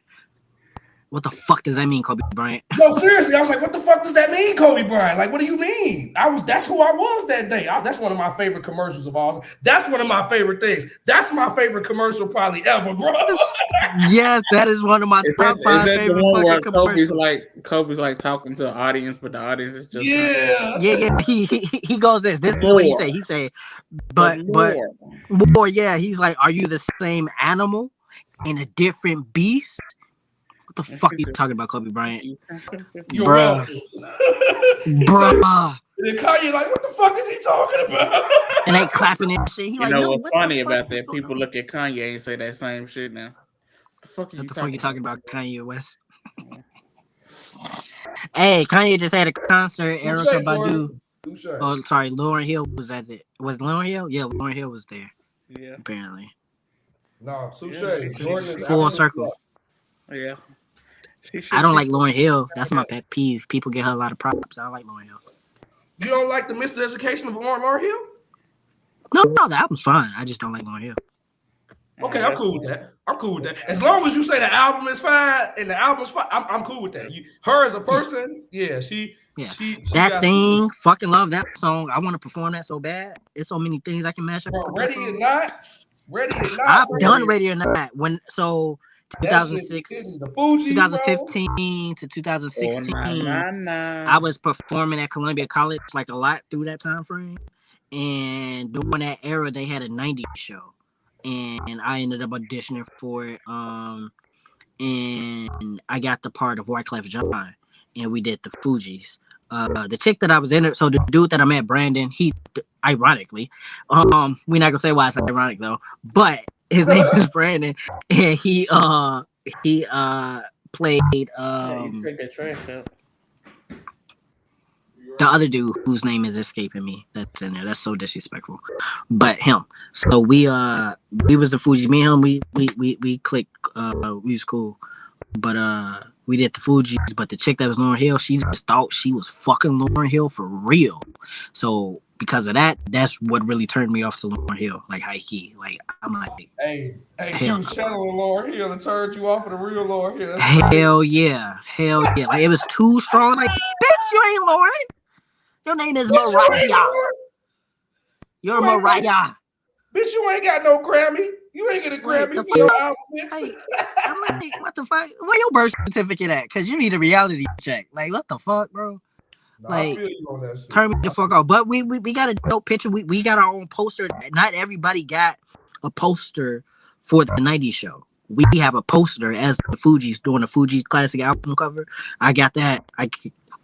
[SPEAKER 4] what the fuck does that mean, Kobe Bryant?
[SPEAKER 1] No, seriously, I was like, what the fuck does that mean, Kobe Bryant? Like, what do you mean? That's who I was that day. That's one of my favorite commercials of all. That's one of my favorite things. That's my favorite commercial probably ever, bro.
[SPEAKER 4] Yes, that is one of my top 5 favorite. Is that the one where
[SPEAKER 3] Kobe's like talking to the audience, but the audience is just
[SPEAKER 4] yeah. He goes this. This is what he say. He say, but more. Yeah, he's like, are you the same animal in a different beast? What the fuck are you talking about, Kobe Bryant? Bruh.
[SPEAKER 1] And then Kanye like, what the fuck is he talking about?
[SPEAKER 4] And they clapping and shit.
[SPEAKER 3] You know what's funny about that? People look at Kanye and say that same shit now. What the fuck are you talking about, Kanye West? Hey, Kanye just had a concert. Erykah Badu. Oh, sorry, Lauryn Hill was at it. Was Lauryn Hill? Yeah, Lauryn Hill was there. Yeah.
[SPEAKER 4] Apparently.
[SPEAKER 1] No, Touche.
[SPEAKER 4] Full circle.
[SPEAKER 3] Yeah.
[SPEAKER 4] I don't like Lauryn Hill. That's my pet peeve. People give her a lot of props. I don't like Lauryn Hill.
[SPEAKER 1] You don't like the miseducation of Lauryn Hill?
[SPEAKER 4] No, the album's fine. I just don't like Lauryn Hill.
[SPEAKER 1] Okay, I'm cool with that. As long as you say the album is fine and the album's fine, I'm cool with that. Her as a person, she
[SPEAKER 4] that thing, fucking love that song. I want to perform that so bad. There's so many things I can mash up.
[SPEAKER 1] Bro, Ready or Not.
[SPEAKER 4] I've done Ready or Not. 2006, 2015 to 2016. I was performing at Columbia College like a lot through that time frame. And during that era, they had a 90s show. And I ended up auditioning for it. And I got the part of Wyclef Jean. And we did the Fugees. The chick that I was in it, so the dude that I met, Brandon, he ironically, we're not gonna say why it's ironic though, but his name is Brandon, and he played
[SPEAKER 3] you take that trash out.
[SPEAKER 4] the other dude whose name is escaping me. That's in there. That's so disrespectful. But him. So we was the Fugees. Me and him, we clicked. We was cool. But we did the Fugees. But the chick that was Lauryn Hill, she just thought she was fucking Lauryn Hill for real. So because of that, that's what really turned me off to Lauryn Hill. Like high key. Like I'm like,
[SPEAKER 1] hey, she was channeling Lauryn Hill and turned you off of the real Lauryn Hill.
[SPEAKER 4] Hell yeah. Like it was too strong. Like, bitch, you ain't Lauryn. Your name is Mariah. You're Mariah.
[SPEAKER 1] Bitch, you ain't got no Grammy. You ain't get a Grammy for your album, bitch.
[SPEAKER 4] I'm like, what the fuck? Where your birth certificate at? Because you need a reality check. Like, what the fuck, bro?
[SPEAKER 1] No,
[SPEAKER 4] like,
[SPEAKER 1] I feel you on that shit.
[SPEAKER 4] Turn me the fuck off. But we got a dope picture. We got our own poster. Not everybody got a poster for the 90s show. We have a poster as the Fugees doing the Fugees classic album cover. I got that.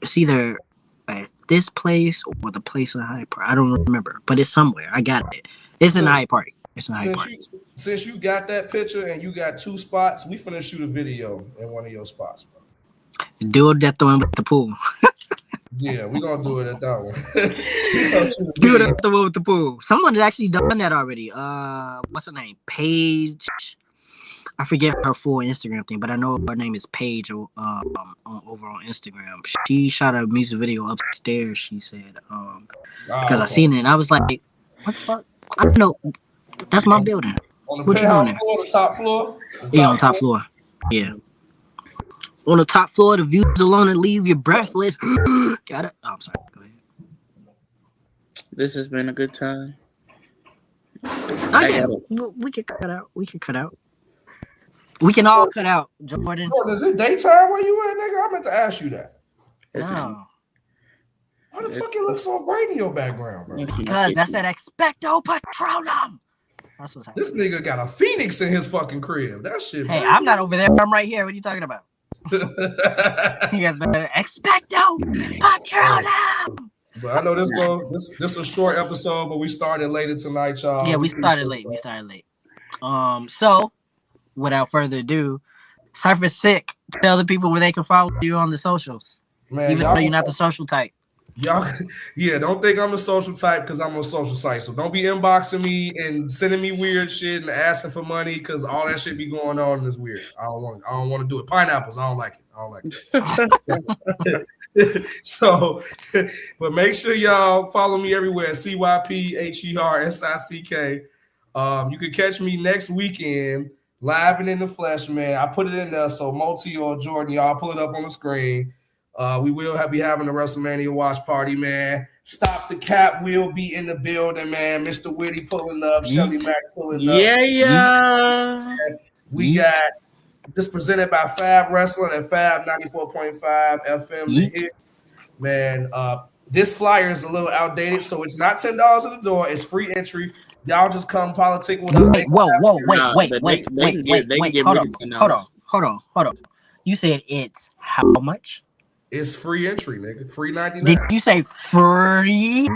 [SPEAKER 4] It's either at this place or the place in Hyde Park. I don't remember, but it's somewhere. I got it. It's in Hyde Park.
[SPEAKER 1] Since you got that picture and you got 2 spots, we finna shoot a video in one of your spots, bro.
[SPEAKER 4] Do that the one with the pool.
[SPEAKER 1] Yeah, we're gonna do it at that one.
[SPEAKER 4] Do it at the one with the pool. Someone has actually done that already. What's her name? Paige. I forget her full Instagram thing, but I know her name is Paige over on Instagram. She shot a music video upstairs, she said. Because I seen it and I was like, what the fuck? I don't know. That's my building.
[SPEAKER 1] On the penthouse floor, the top floor?
[SPEAKER 4] Yeah, on top floor. Yeah. On the top floor, the views alone and leave you breathless. Got it? Oh, I'm sorry. Go ahead.
[SPEAKER 3] This has been a good time.
[SPEAKER 4] We can cut out. We can all cut out, Jordan.
[SPEAKER 1] Is it daytime where you at, nigga? I meant to ask you that.
[SPEAKER 4] No.
[SPEAKER 1] Why the fuck you look so bright in your background, bro?
[SPEAKER 4] Because that's that expecto patronum. That's what's happening.
[SPEAKER 1] This nigga got a phoenix in his fucking crib. That shit.
[SPEAKER 4] Hey, I'm not over there. I'm right here. What are you talking about? You guys better expecto patronum.
[SPEAKER 1] But I know this is a short episode, but we started later tonight, y'all.
[SPEAKER 4] Yeah, we started late. So without further ado, Cypher Sick, tell the people where they can follow you on the socials.
[SPEAKER 1] Man,
[SPEAKER 4] even though you're not the social type.
[SPEAKER 1] Y'all, yeah, don't think I'm a social type because I'm on social site. So don't be inboxing me and sending me weird shit and asking for money because all that shit be going on and it's weird. I don't want to do it. Pineapples, I don't like it. So, but make sure y'all follow me everywhere. CYPHERSICK. You can catch me next weekend live and in the flesh, man. I put it in there so Multi or Jordan, y'all pull it up on the screen. We will be having a WrestleMania watch party, man. Stop the Cap will be in the building, man. Mr. Witty pulling up, Shelly Mack pulling up.
[SPEAKER 3] Yeah.
[SPEAKER 1] We got this presented by Fab Wrestling and Fab 94.5 FM. The hits, man. This flyer is a little outdated, so it's not $10 at the door. It's free entry. Y'all just come politic with us.
[SPEAKER 4] Wait. Hold on. You said it's how much?
[SPEAKER 1] It's free entry, nigga. Free 99.
[SPEAKER 4] Did you say free?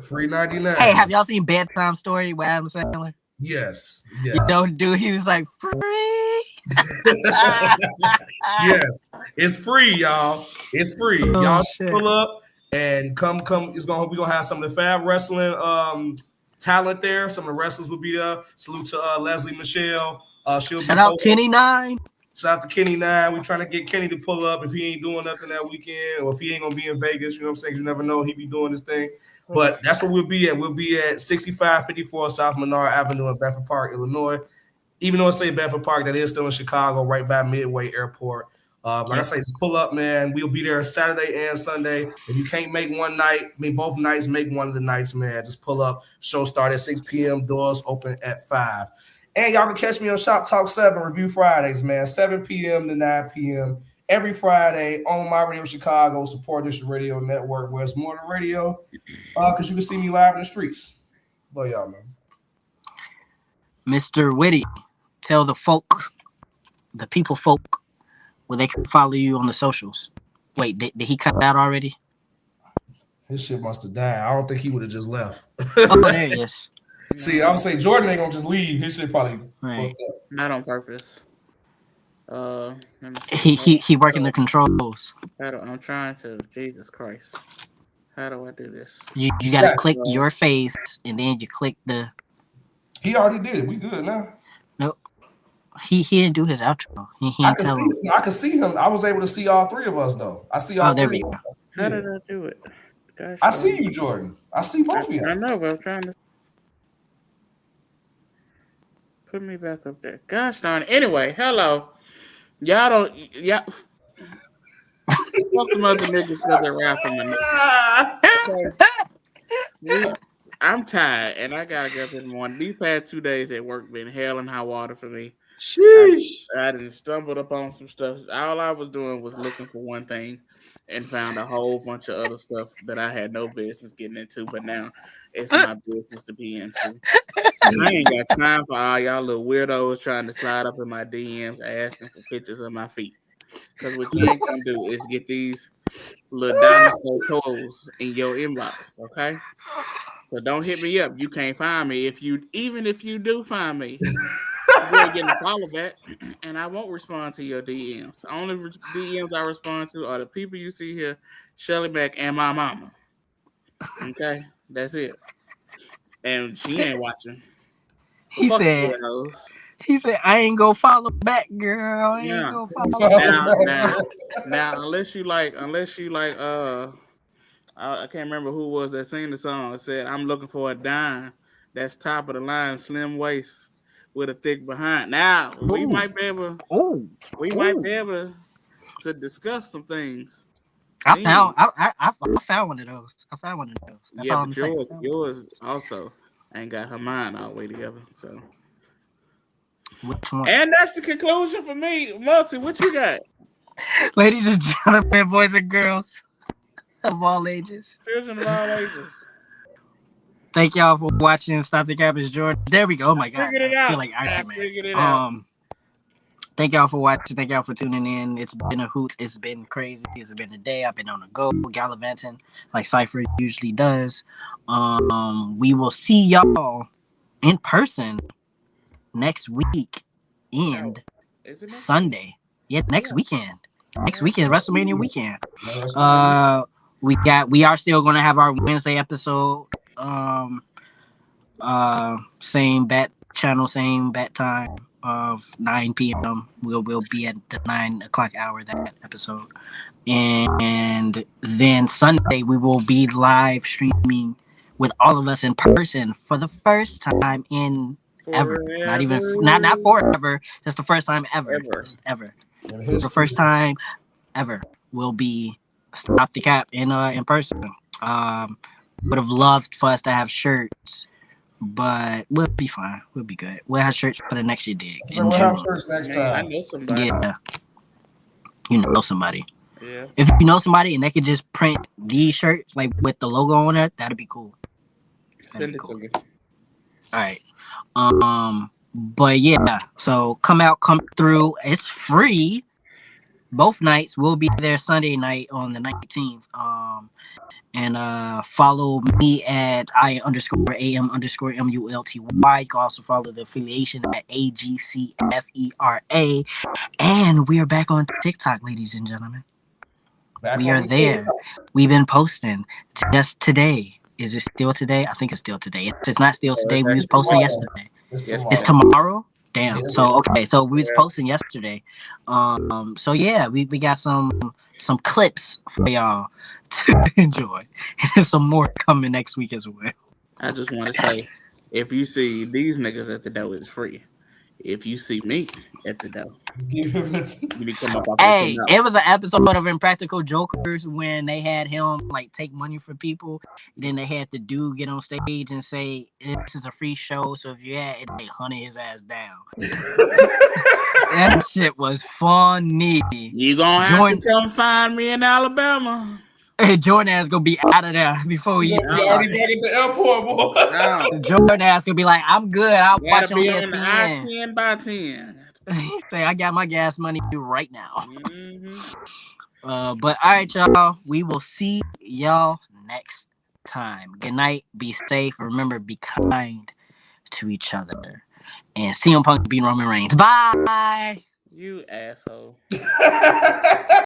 [SPEAKER 1] Free 99.
[SPEAKER 4] Hey, have y'all seen Bedtime Story with Adam Sandler?
[SPEAKER 1] Yes.
[SPEAKER 4] You don't do. He was like free.
[SPEAKER 1] Yes, it's free, y'all. It's free. Y'all pull up and come. We're gonna have some of the Fab Wrestling talent there. Some of the wrestlers will be there. Salute to Leslie Michelle. She'll
[SPEAKER 4] shout out Kenny 9.
[SPEAKER 1] Shout out to Kenny 9. We trying to get Kenny to pull up if he ain't doing nothing that weekend or if he ain't going to be in Vegas. You know what I'm saying? 'Cause you never know. He be doing this thing. But that's where we'll be at. We'll be at 6554 South Menard Avenue in Bedford Park, Illinois. Even though it say Bedford Park, that is still in Chicago, right by Midway Airport. Like I say, just pull up, man. We'll be there Saturday and Sunday. If you can't make one night, both nights, make one of the nights, man. Just pull up. Show start at 6 p.m. Doors open at 5. And y'all can catch me on Shop Talk 7 Review Fridays, man. 7 p.m. to 9 p.m. every Friday on My Radio Chicago, Support District Radio Network, where it's more than radio, because you can see me live in the streets. Love y'all, man.
[SPEAKER 4] Mr. Witty, tell the people folk, where they can follow you on the socials. Wait, did he cut out already?
[SPEAKER 1] His shit must have died. I don't think he would have just left.
[SPEAKER 4] Oh, there he is.
[SPEAKER 1] See, I would say Jordan ain't gonna just leave. His shit probably
[SPEAKER 4] right.
[SPEAKER 3] Not on purpose.
[SPEAKER 4] He working the controls.
[SPEAKER 3] I'm trying to. Jesus Christ. How do I do this?
[SPEAKER 4] You gotta click your face and then you click the.
[SPEAKER 1] He already did it. We good now.
[SPEAKER 4] Nope. He didn't do his outro.
[SPEAKER 1] I could see him. I was able to see all three of us though. I see all three of us.
[SPEAKER 3] How did I do it? Gosh,
[SPEAKER 1] I see you, Jordan. I see both of you.
[SPEAKER 3] I know, but I'm trying to put me back up there. Gosh darn. Anyway, hello. Y'all fuck them other niggas because they're rapping me. I'm tired and I gotta get up in the morning. These past 2 days at work been hell and high water for me.
[SPEAKER 1] Sheesh.
[SPEAKER 3] I done stumbled upon some stuff. All I was doing was looking for one thing and found a whole bunch of other stuff that I had no business getting into, but now it's my business to be into. I ain't got time for all y'all little weirdos trying to slide up in my DMs asking for pictures of my feet. Because what you ain't gonna do is get these little dinosaur toes in your inbox, okay? So don't hit me up. You can't find me. Even if you do find me, you ain't getting a follow back, and I won't respond to your DMs. The only DMs I respond to are the people you see here, Shelly Mack and my mama. Okay, that's it. And she ain't watching.
[SPEAKER 4] He said, I ain't gonna follow back, girl. I ain't gonna follow back.
[SPEAKER 3] Now, unless you like, I can't remember who was that sang the song. It said, I'm looking for a dime that's top of the line, slim waist with a thick behind. Now, we might be able to discuss some things.
[SPEAKER 4] I found one of those. That's
[SPEAKER 3] yeah,
[SPEAKER 4] all
[SPEAKER 3] but
[SPEAKER 4] I'm
[SPEAKER 3] yours also ain't got her mind all the way together. So,
[SPEAKER 4] which one?
[SPEAKER 3] And that's the conclusion for me. Multi, what you got?
[SPEAKER 4] Ladies and gentlemen, boys and girls of all ages.
[SPEAKER 3] Children of all ages.
[SPEAKER 4] Thank y'all for watching Stop the Cap is Jordan. There we go. Oh my God.
[SPEAKER 3] I
[SPEAKER 4] feel like Iron Man.
[SPEAKER 3] figured it out.
[SPEAKER 4] Thank y'all for watching. Thank y'all for tuning in. It's been a hoot. It's been crazy. It's been a day. I've been on the go, gallivanting like Cypher usually does. We will see y'all in person next week and Sunday. Yeah, next weekend. Next weekend, WrestleMania weekend. We are still gonna have our Wednesday episode. Same bat channel, same bat time of 9 p.m. We'll be at the 9 o'clock hour that episode, and then Sunday we will be live streaming with all of us in person for the first time in ever. Not forever. Just the first time ever. The first time ever will be Stop the Cap in person. Would have loved for us to have shirts, but we'll be fine. We'll be good. We'll have shirts for the next year dig.
[SPEAKER 1] So we'll have shirts next time.
[SPEAKER 3] I know somebody.
[SPEAKER 4] Yeah. You know somebody.
[SPEAKER 3] Yeah.
[SPEAKER 4] If you know somebody and they could just print these shirts like with the logo on it, that'd be cool.
[SPEAKER 3] Send it to me.
[SPEAKER 4] All right. But yeah, so come through. It's free. Both nights. We'll be there Sunday night on the 19th. And follow me at I_AM_MULTY. You can also follow the affiliation at AGCFERA. And we are back on TikTok, ladies and gentlemen. We are there. We've been posting just today. Is it still today? I think it's still today. If it's not still today, we was posting yesterday. It's tomorrow. Damn. So okay, so we was posting yesterday. So yeah, we got some clips for y'all to enjoy. And some more coming next week as well.
[SPEAKER 3] I just want to say, if you see these niggas at the door, it's free. If you see me at the door, you need to come up off
[SPEAKER 4] Hey,
[SPEAKER 3] your
[SPEAKER 4] it was an episode of Impractical Jokers when they had him like take money from people. Then they had the dude get on stage and say, "This is a free show, so if you had it, they hunted his ass down." That shit was funny.
[SPEAKER 3] You gonna have to come find me in Alabama.
[SPEAKER 4] Hey, Jordan ass gonna be out of there before he.
[SPEAKER 1] already back at the airport, boy.
[SPEAKER 3] No.
[SPEAKER 4] Jordan ass gonna be like, "I'm good. I'll watch on
[SPEAKER 3] be
[SPEAKER 4] ESPN."
[SPEAKER 3] on the I-10 by 10.
[SPEAKER 4] He say, "I got my gas money right now."
[SPEAKER 3] Mm-hmm.
[SPEAKER 4] But all right, y'all. We will see y'all next time. Good night. Be safe. Remember, be kind to each other. And CM Punk beating Roman Reigns. Bye.
[SPEAKER 3] You asshole.